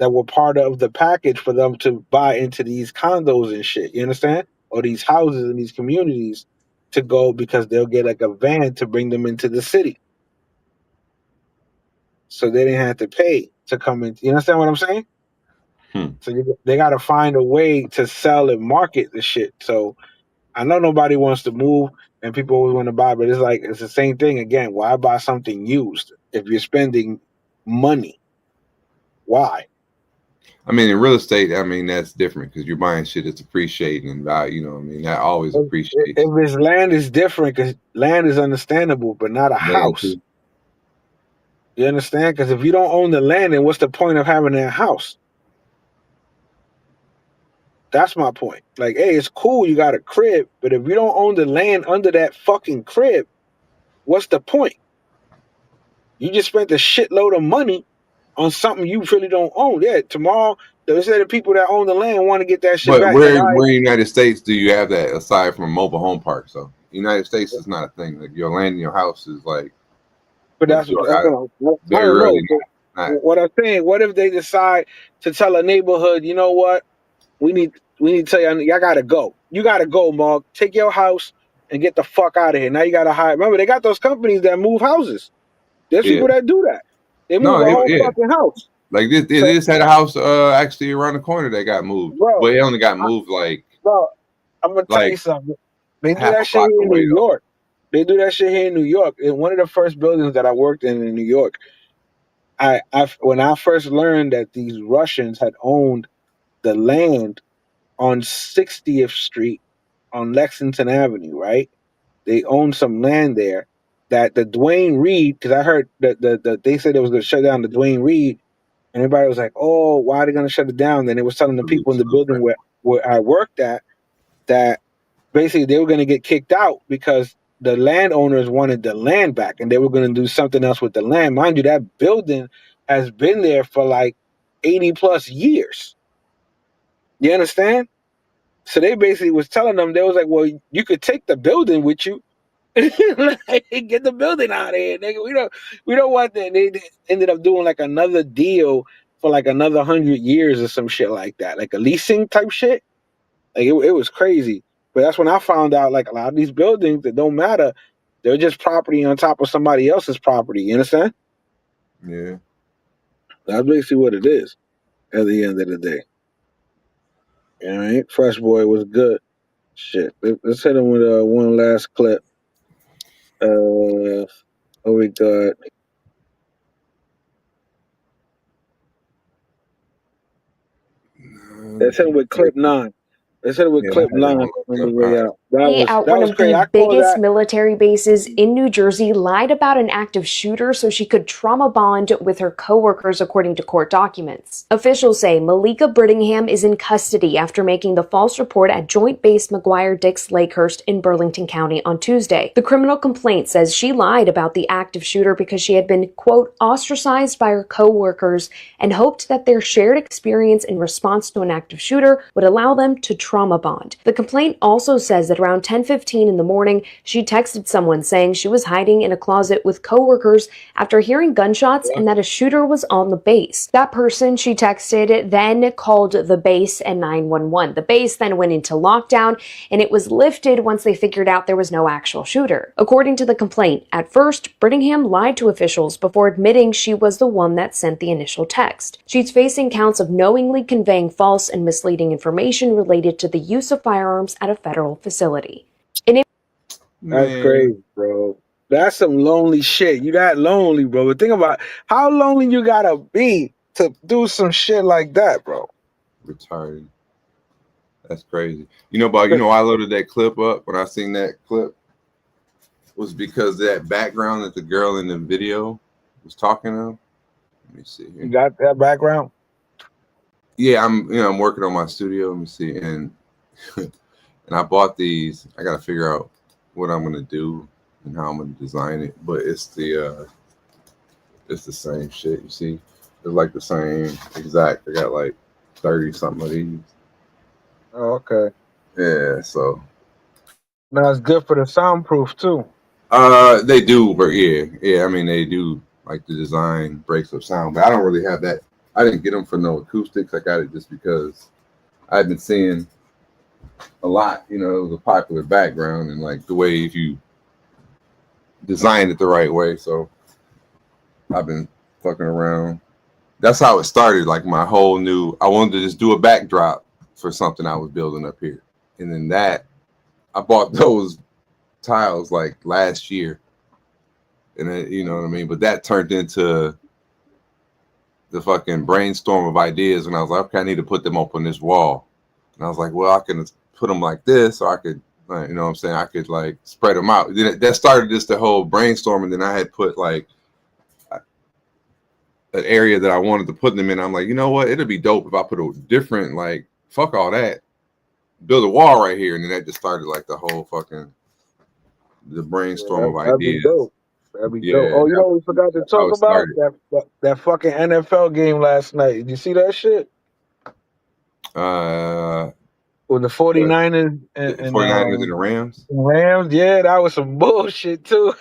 that were part of the package for them to buy into these condos and shit. You understand? Or these houses in these communities to go because they'll get like a van to bring them into the city. So they didn't have to pay to come in. You understand what I'm saying? So they got to find a way to sell and market the shit. So I know nobody wants to move and people always want to buy, but it's like, it's the same thing again. Why buy something used if you're spending money? Why? I mean, in real estate, I mean, that's different because you're buying shit that's appreciating in value. You know what I mean? That always appreciates. If it's land, is different because land is understandable, but not a house. You understand? Because if you don't own the land, then what's the point of having that house? That's my point. Like, hey, it's cool you got a crib, but if you don't own the land under that fucking crib, what's the point? You just spent a shitload of money on something you really don't own. Yeah, tomorrow, they say the people that own the land want to get that shit But back. where Like, all right, in the United States do you have that aside from a mobile home park? So United States is not a thing. Like your land in your house is like. But that's very I don't rarely know. not. What I'm saying, what if they decide to tell a neighborhood, you know what? We need to tell y'all gotta go. You gotta go, Mark. Take your house and get the fuck out of here. Now you gotta hire. Remember, they got those companies that move houses. There's people that do that. They move a whole fucking house. Like this had a house actually around the corner that got moved. But it only got moved like. Bro, I'm gonna tell you something. They do that shit here in New York. They do that shit here in New York. In one of the first buildings that I worked in New York, when I first learned that these Russians had owned the land on 60th Street on Lexington Avenue, right? They owned some land there that the Dwayne Reed, because I heard that they said it was going to shut down the Dwayne Reed, and everybody was like, oh, why are they going to shut it down? Then they was telling the people in the building where I worked at that basically they were going to get kicked out because the landowners wanted the land back and they were going to do something else with the land. Mind you, that building has been there for like 80 plus years. You understand? So they basically was telling them, they was like, well, you could take the building with you. Like, get the building out of here, nigga. We don't want that. They ended up doing like another deal for like another 100 years or some shit like that, like a leasing type shit. Like it was crazy. But that's when I found out like a lot of these buildings that don't matter, they're just property on top of somebody else's property. You understand? Yeah. That's basically what it is at the end of the day. All right, Fresh Boy was good. Shit, let's hit him with one last clip. What we got? Let's hit him with clip 9. Let's hit it with clip 9 on the way out. That One was of crazy. the I call biggest that. military bases in New Jersey lied about an active shooter so she could trauma bond with her coworkers, according to court documents. Officials say Malika Brittingham is in custody after making the false report at Joint Base McGuire-Dix Lakehurst in Burlington County on Tuesday. The criminal complaint says she lied about the active shooter because she had been, quote, ostracized by her coworkers and hoped that their shared experience in response to an active shooter would allow them to trauma bond. The complaint also says that around 10:15 in the morning, she texted someone saying she was hiding in a closet with coworkers after hearing gunshots and that a shooter was on the base. That person she texted then called the base and 911. The base then went into lockdown and it was lifted once they figured out there was no actual shooter. According to the complaint, at first, Brittingham lied to officials before admitting she was the one that sent the initial text. She's facing counts of knowingly conveying false and misleading information related to the use of firearms at a federal facility. That's crazy, bro. That's some lonely shit. You that lonely, bro. But think about how lonely you gotta be to do some shit like that, bro. Retarded. That's crazy. You know, but I loaded that clip up when I seen that clip was because that background that the girl in the video was talking of. Let me see here. You got that background? Yeah, I'm working on my studio. Let me see, and and I bought these. I got to figure out what I'm gonna do and how I'm gonna design it. But it's the same shit. You see, it's like the same exact. I got like 30 something of these. Oh, okay. Yeah, so now it's good for the soundproof too. They do, but yeah. I mean, they do like the design breaks up sound, but I don't really have that I didn't get them for no acoustics. I got it just because I've been seeing a lot. You know, it was a popular background and like the way if you design it the right way. So I've been fucking around. That's how it started. Like my whole new, I wanted to just do a backdrop for something I was building up here. And then that, I bought those tiles like last year. And then, you know what I mean? But that turned into the fucking brainstorm of ideas. And I was like, okay, I need to put them up on this wall. And I was like, well, I can put them like this, or I could, you know what I'm saying? I could like spread them out. Then that started just the whole brainstorm. And then I had put like an area that I wanted to put them in. I'm like, you know what? It'd be dope if I put a different, like, fuck all that. Build a wall right here. And then that just started like the whole fucking, the brainstorm of That'd be ideas. dope. That'd be dope. Oh, you know what we forgot to talk about? That fucking NFL game last night. Did you see that shit? With the 49ers and 49ers and the Rams? Rams, yeah, that was some bullshit too.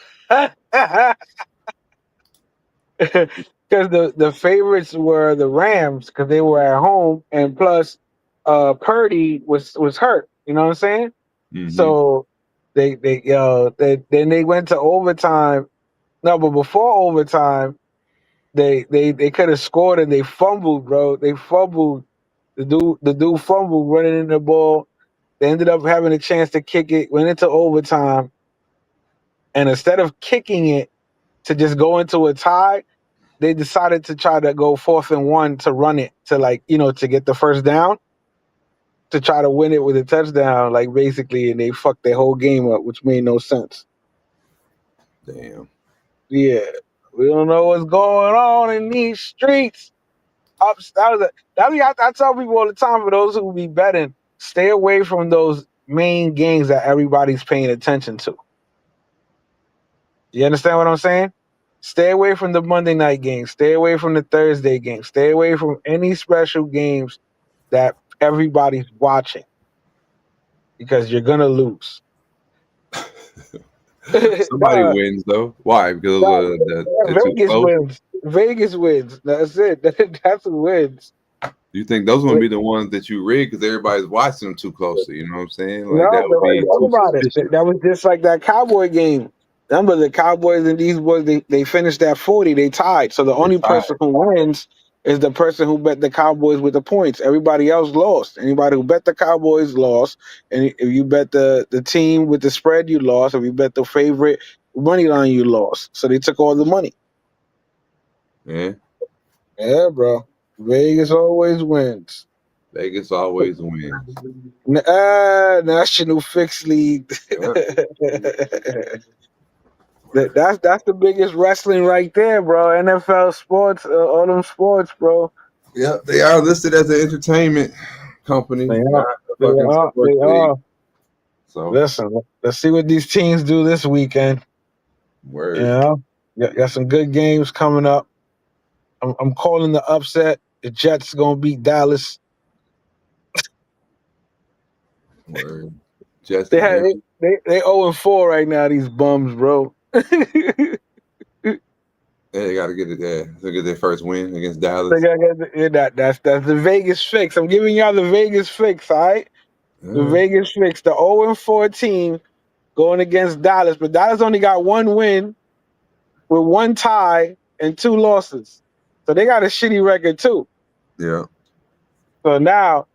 Because the favorites were the Rams because they were at home, and plus Purdy was hurt. You know what I'm saying? Mm-hmm. So they then they went to overtime. No, but before overtime, they could have scored and they fumbled, bro. They fumbled. The dude fumbled running in the ball. They ended up having a chance to kick it. Went into overtime, and instead of kicking it to just go into a tie, they decided to try to go 4th and 1 to run it to, like, you know, to get the first down, to try to win it with a touchdown, like, basically, and they fucked their whole game up, which made no sense. Damn. Yeah, we don't know what's going on in these streets. I tell people all the time, for those who be betting, stay away from those main games that everybody's paying attention to. You understand what I'm saying? Stay away from the Monday night games. Stay away from the Thursday games. Stay away from any special games that everybody's watching, because you're gonna lose. Somebody wins though. Why? Because Vegas wins. Vegas wins. That's it. That's who wins. You think those would be the ones that you rig because everybody's watching them too closely? You know what I'm saying? Like No, that would be think about it. That was just like that Cowboy game. Remember, the Cowboys and these boys, they finished at 40. They tied. So the only person who wins is the person who bet the Cowboys with the points. Everybody else lost. Anybody who bet the Cowboys lost. And if you bet the team with the spread, you lost. If you bet the favorite money line, you lost. So they took all the money. Yeah. Yeah, bro. Vegas always wins. Vegas always wins. National Fix League. That's the biggest wrestling right there, bro. NFL sports, all them sports, bro. Yeah, they are listed as an entertainment company. They not are. a fucking sports They league. are. So Listen, let's see what these teams do this weekend. word. You know, got some good games coming up. I'm calling the upset. The Jets gonna beat Dallas. Word. Jets. They 0-4 right now. These bums, bro. They got to get it there. They get their first win against Dallas. That's the Vegas fix. I'm giving y'all the Vegas fix, all right? The Vegas fix. The 0-4 team going against Dallas, but Dallas only got one win with one tie and 2 losses. So they got a shitty record too. Yeah. So now,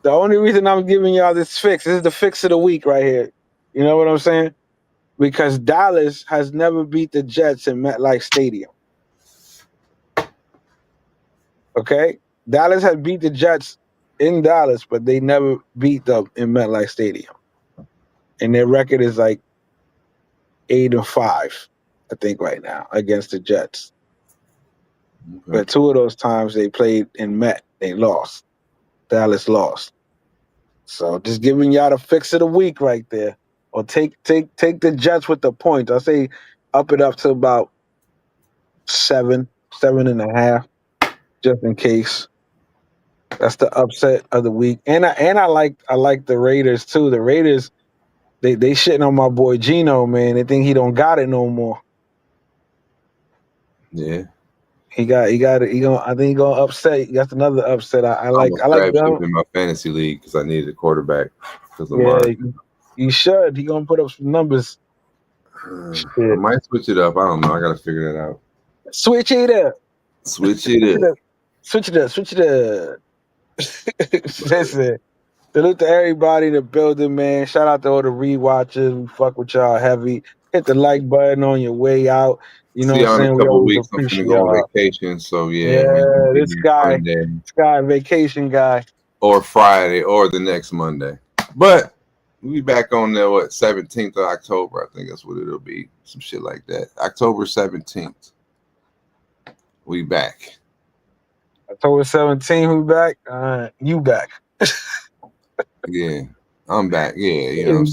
the only reason I'm giving y'all this fix, this is the fix of the week right here. You know what I'm saying? Because Dallas has never beat the Jets in MetLife Stadium. Okay? Dallas has beat the Jets in Dallas, but they never beat them in MetLife Stadium. And their record is like 8-5, I think, right now against the Jets. Okay. But 2 of those times they played in Met, they lost. Dallas lost. So just giving y'all the fix of the week right there. Or take the Jets with the points. I say up it up to about 7.5, just in case. That's the upset of the week. And I like the Raiders too. The Raiders, they shitting on my boy Geno, man. They think he don't got it no more. Yeah. He gonna. I think he gonna upset. That's another upset. I like him in my fantasy league because I needed a quarterback. Yeah, you should. He gonna put up some numbers. I might switch it up. I don't know. I gotta figure that out. Switch it up. Switch it up. Switch it up. Switch it up. Listen, salute to everybody in the building, man. Shout out to all the rewatchers. We fuck with y'all heavy. Hit the like button on your way out. You know what I'm saying? In a couple weeks, I'm gonna go on vacation. So yeah, this guy, vacation guy, or Friday, or the next Monday. But we'll be back on the 17th of October. I think that's what it'll be. Some shit like that. October 17th. We back. October 17th, we back. You back. Yeah, I'm back. Yeah, you know what I'm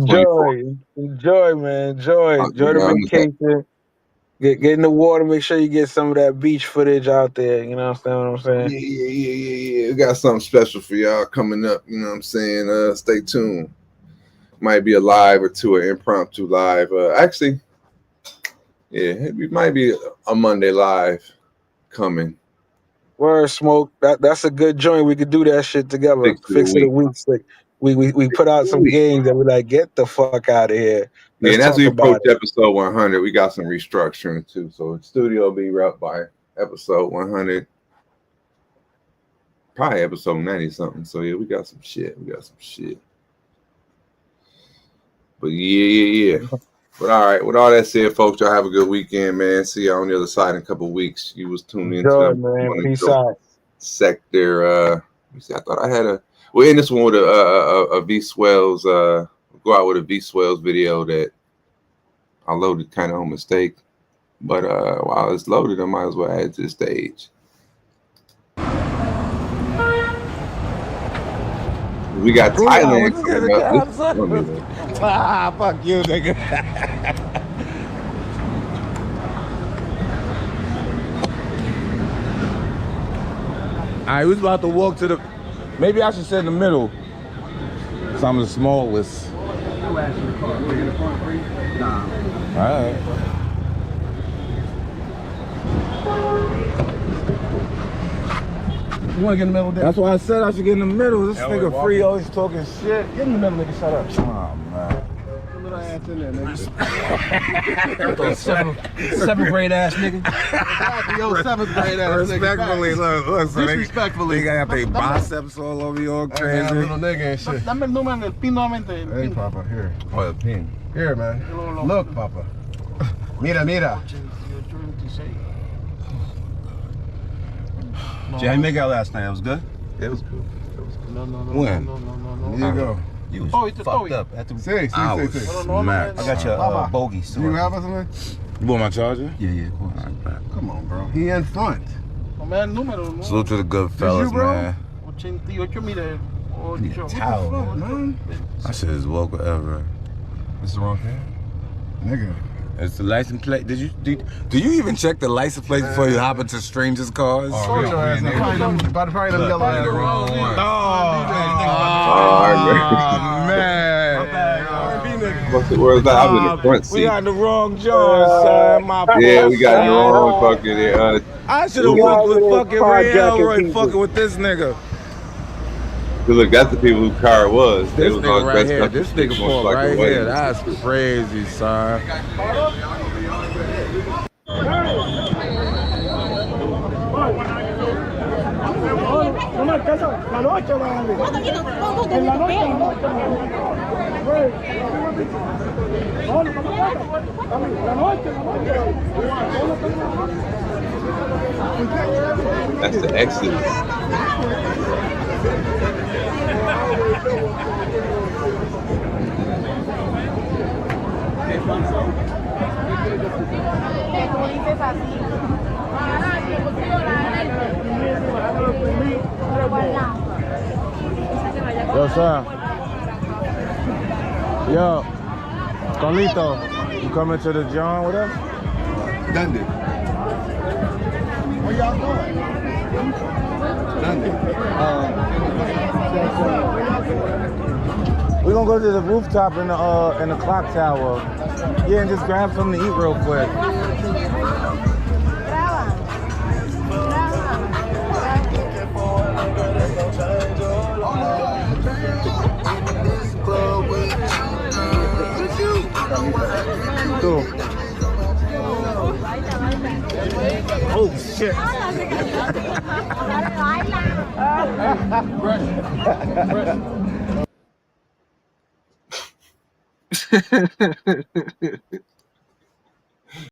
saying? Enjoy, man. Enjoy the vacation. Get in the water. Make sure you get some of that beach footage out there. You know what I'm saying? Yeah. We got something special for y'all coming up. You know what I'm saying? Stay tuned. Might be a live or two, an impromptu live. Actually, yeah, it might be a Monday live coming. Word, Smoke. That's a good joint. We could do that shit together. Fix it a week. We put out some games that we like. Get the fuck out of here. And as we approach episode 100, we got some restructuring too. So the studio will be up by episode 100, probably episode 90 something. So yeah, we got some shit. But yeah. But all right, with all that said, folks, y'all have a good weekend, man. See y'all on the other side in a couple of weeks. You was tuned into man. Peace out. Sector. Let me see. I thought I had we're in this one with a V Swells. Go out with a V Swells video that I loaded kind of on mistake, but while it's loaded, I might as well add it to the stage. We got Thailand. Fuck you, nigga. All right, we was about to walk to the. Maybe I should sit in the middle. So I'm the smallest. All right. You want to get in the middle there? That's why I said I should get in the middle. This nigga free always talking shit. Get in the middle, nigga. Shut up. Oh, man. Little ass in there, nigga. seventh grade ass nigga. Yo, seventh grade ass nigga. Respectfully, look. So disrespectfully. They got their biceps all over your crazy. Little nigga and shit. Dame el número, el pin nuevamente. Hey, Papa, here. Oh, the pin. Here, man. Look, Papa. Mira. Jay, how you make out last night? It was good? It was cool. No. When? There you go. You was fucked up. I was mad. I got your bogeys. Do you have something? You want my charger? Yeah, of course. Come on, bro. He in front. Salute to the good fellas, man. 88, mire. Towel, man. That shit is woke ever. This is the wrong can? Nigga. It's the license plate. Do you even check the license plate before you hop into strangers' cars? Oh, probably them yellow ass. Oh, man. What's the word? I was in the front seat. We got the wrong John, son. Yeah, we got the wrong fucking. I should have went with fucking Ray Elroy fucking with this nigga. Look, that's the people whose car it was. This nigga right here. This nigga pulled right here. That's crazy, son. That's the Exodus. Yo, son. Yo, Carlito, you coming to the John with us? Dundee. Where y'all going? Dundee. We're gonna go to the rooftop in the clock tower. Yeah, and just grab something to eat real quick. Cool. Oh shit.